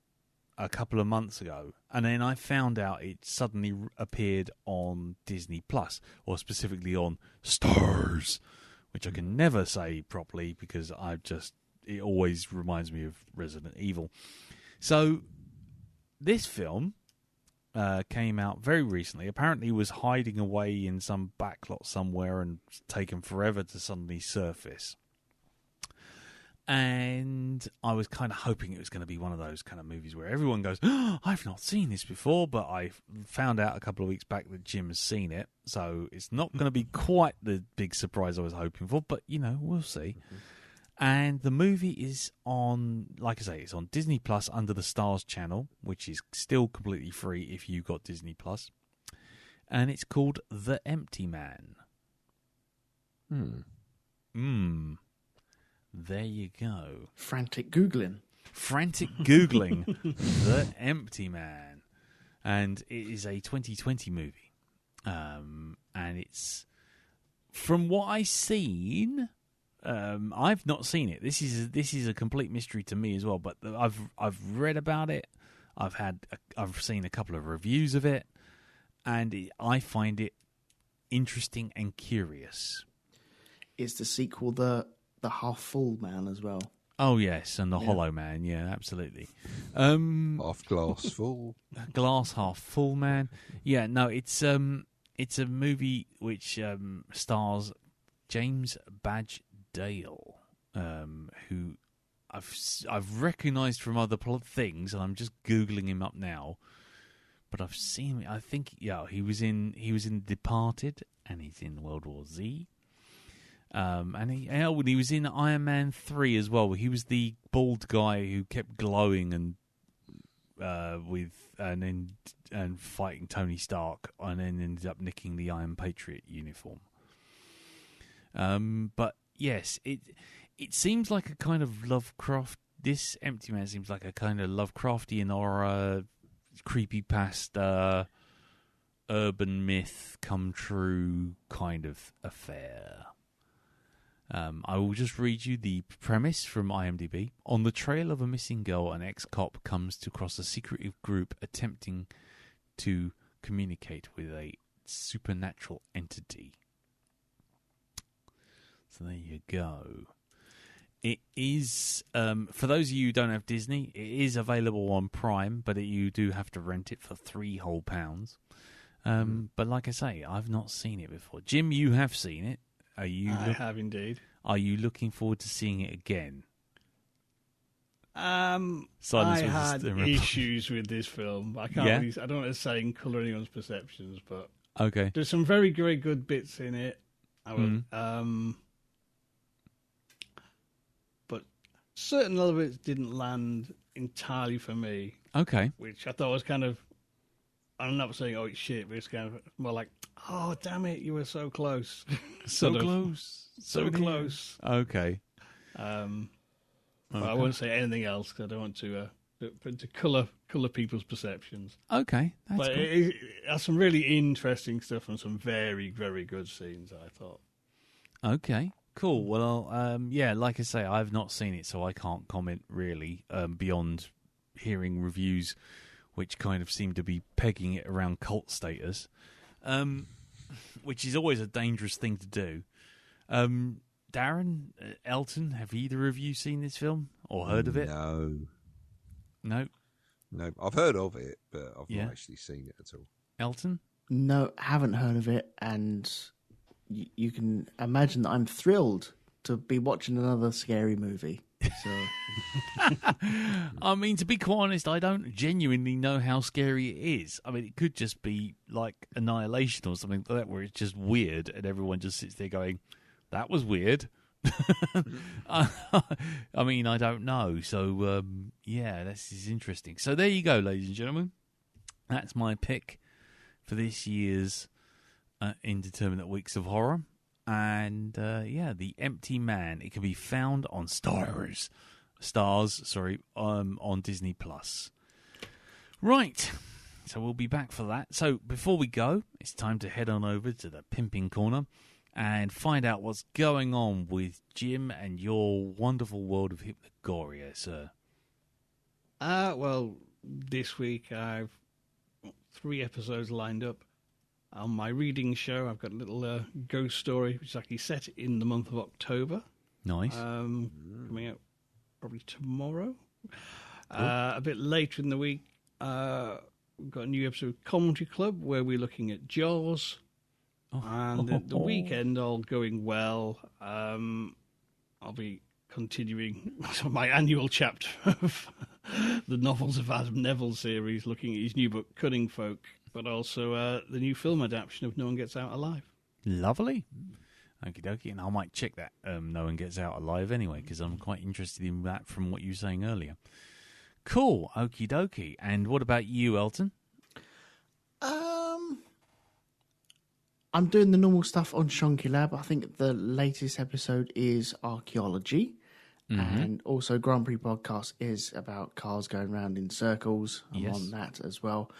a couple of months ago, and then I found out it suddenly appeared on Disney Plus, or specifically on Stars, which I can never say properly because it always reminds me of Resident Evil. So this film came out very recently. Apparently was hiding away in some backlot somewhere and taken forever to suddenly surface. And I was kind of hoping it was going to be one of those kind of movies where everyone goes, oh, I've not seen this before, but I found out a couple of weeks back that Jim has seen it, so it's not going to be quite the big surprise I was hoping for, but, we'll see. And the movie is on, like I say, it's on Disney Plus under the Stars channel, which is still completely free if you've got Disney Plus. And it's called The Empty Man. There you go. Frantic Googling. The Empty Man. And it is a 2020 movie. and it's from what I've seen. I've not seen it. This is a complete mystery to me as well. But I've read about it. I've seen a couple of reviews of it, and I find it interesting and curious. Is the sequel the Half Full Man as well? Oh yes, and the Hollow Man. Yeah, absolutely. Half glass full. Glass half full man. Yeah, no, it's a movie which stars James Badge Dale, who I've recognised from other things, and I'm just googling him up now. But I've seen him. I think he was in Departed, and he's in World War Z. And he was in Iron Man 3 as well. He was the bald guy who kept glowing and fighting Tony Stark, and then ended up nicking the Iron Patriot uniform. But yes, it seems like a kind of Lovecraft. This Empty Man seems like a kind of Lovecraftian horror, creepypasta, urban myth come true kind of affair. I will just read you the premise from IMDb. On the trail of a missing girl, an ex-cop comes across a secretive group attempting to communicate with a supernatural entity. So there you go. It is, for those of you who don't have Disney, it is available on Prime, but you do have to rent it for £3 whole. But like I say, I've not seen it before. Jim, you have seen it. I have indeed. Are you looking forward to seeing it again? I had issues with this film. I can't. Really, I don't want to say and colour anyone's perceptions, but okay, there's some very, very good bits in it. But certain elements didn't land entirely for me. Okay, which I thought was kind of. I'm not saying it's shit, but it's kind of more like, oh damn it, you were so close, so close. Okay. But I won't say anything else because I don't want to colour people's perceptions. Okay, that's but cool. It has some really interesting stuff and some very, very good scenes, I thought. Okay, cool. Well, like I say, I've not seen it, so I can't comment really beyond hearing reviews which kind of seem to be pegging it around cult status, which is always a dangerous thing to do. Darren, Elton, have either of you seen this film or heard of it? No. I've heard of it, but I've not actually seen it at all. Elton? No, haven't heard of it, and you can imagine that I'm thrilled to be watching another scary movie. So, I mean, to be quite honest, I don't genuinely know how scary it is. I mean, it could just be like Annihilation or something like that, where it's just weird and everyone just sits there going, that was weird. I mean, I don't know. So, this is interesting. So there you go, ladies and gentlemen. That's my pick for this year's Indeterminate Weeks of Horror. And, The Empty Man. It can be found on Stars, on Disney+. Right. So we'll be back for that. So before we go, it's time to head on over to the Pimping Corner and find out what's going on with Jim and your wonderful world of Hypnagogia, sir. Well, this week I've got 3 episodes lined up. On my reading show, I've got a little ghost story, which is actually set in the month of October. Nice. Coming out probably tomorrow. A bit later in the week, we've got a new episode of Commentary Club, where we're looking at Jaws. And the weekend, all going well, I'll be continuing my annual chapter of the Novels of Adam Neville series, looking at his new book, Cunning Folk, but also the new film adaptation of No One Gets Out Alive. Lovely. Okie dokie. And I might check that No One Gets Out Alive anyway, because I'm quite interested in that from what you were saying earlier. Cool. Okie dokie. And what about you, Elton? I'm doing the normal stuff on Shonky Lab. I think the latest episode is archaeology. And also Grand Prix podcast is about cars going round in circles. I'm on that as well.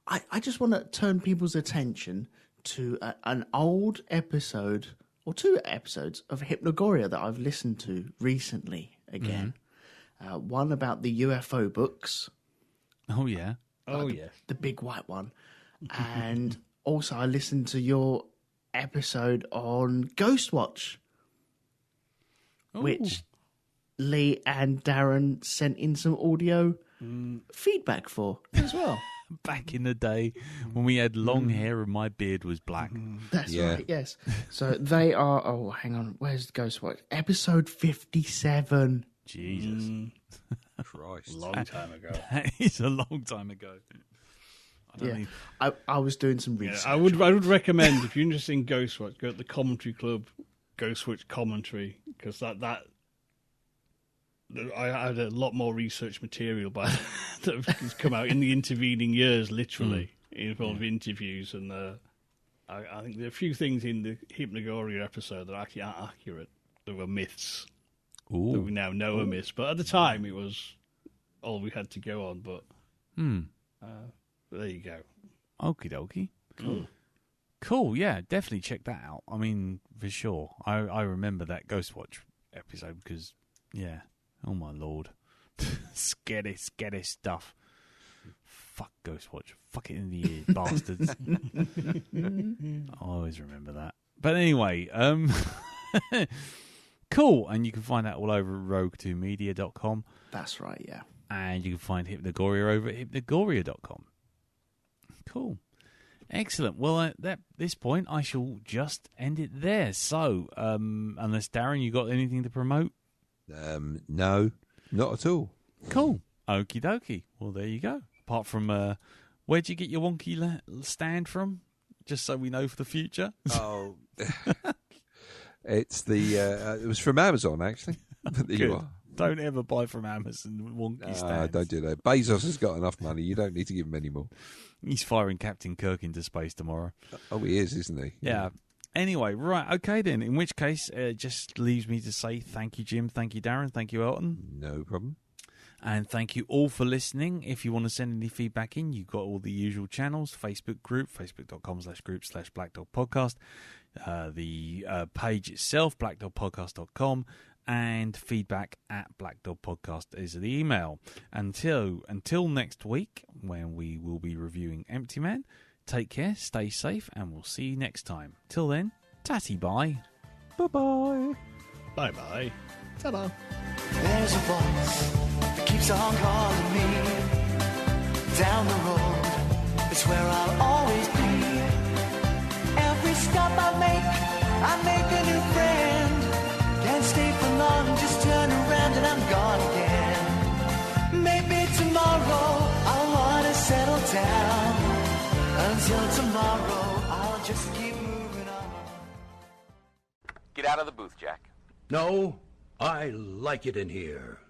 I just want to turn people's attention to an old episode or 2 episodes of Hypnagogia that I've listened to recently again. One about the UFO books. Oh, yeah. The big white one. And also I listened to your episode on Ghostwatch, which Lee and Darren sent in some audio feedback for as well. Back in the day when we had long hair and my beard was black. That's right, yes. So they are, oh, hang on, where's Ghostwatch? Episode 57. Jesus. Christ. Long time ago. That is a long time ago. I was doing some research. I would recommend, if you're interested in Ghostwatch, go to the Commentary Club Ghostwatch Commentary, because I had a lot more research material by that has come out in the intervening years, literally, involving interviews, and I think there are a few things in the Hypnagogia episode that actually aren't accurate. There were myths that we now know are myths, but at the time it was all we had to go on. But there you go. Okie dokie. Cool, yeah, definitely check that out. I mean, for sure. I remember that Ghostwatch episode because, yeah. Oh, my Lord. Scary stuff. Fuck Ghostwatch. Fuck it in the ear, bastards. I always remember that. But anyway, cool. And you can find that all over at rogue2media.com. That's right, yeah. And you can find Hypnagogia over at hypnagogia.com. Cool. Excellent. Well, at this point, I shall just end it there. So, unless, Darren, you got anything to promote? No, not at all. Cool. Okie dokie. Well, there you go. Apart from, where'd you get your wonky stand from? Just so we know for the future. Oh, it was from Amazon, actually. There you are. Don't ever buy from Amazon wonky stands. Don't do that. Bezos has got enough money. You don't need to give him any more. He's firing Captain Kirk into space tomorrow. Oh, he is, isn't he? Yeah. Anyway, right, okay then. In which case, it just leaves me to say thank you, Jim. Thank you, Darren. Thank you, Elton. No problem. And thank you all for listening. If you want to send any feedback in, you've got all the usual channels. Facebook group, facebook.com/group/blackdogpodcast. The page itself, blackdogpodcast.com. And feedback at blackdogpodcast is the email. Until next week, when we will be reviewing Empty Man, take care, stay safe, and we'll see you next time. Till then, tatty bye. Bye-bye. Bye-bye. Ta-da. There's a voice that keeps on calling me. Down the road, it's where I'll always be. Every stop I make a new friend. Can't stay for long, just turn around and I'm gone again. Maybe tomorrow I'll want to settle down. Until tomorrow, I'll just keep moving on. Get out of the booth, Jack. No, I like it in here.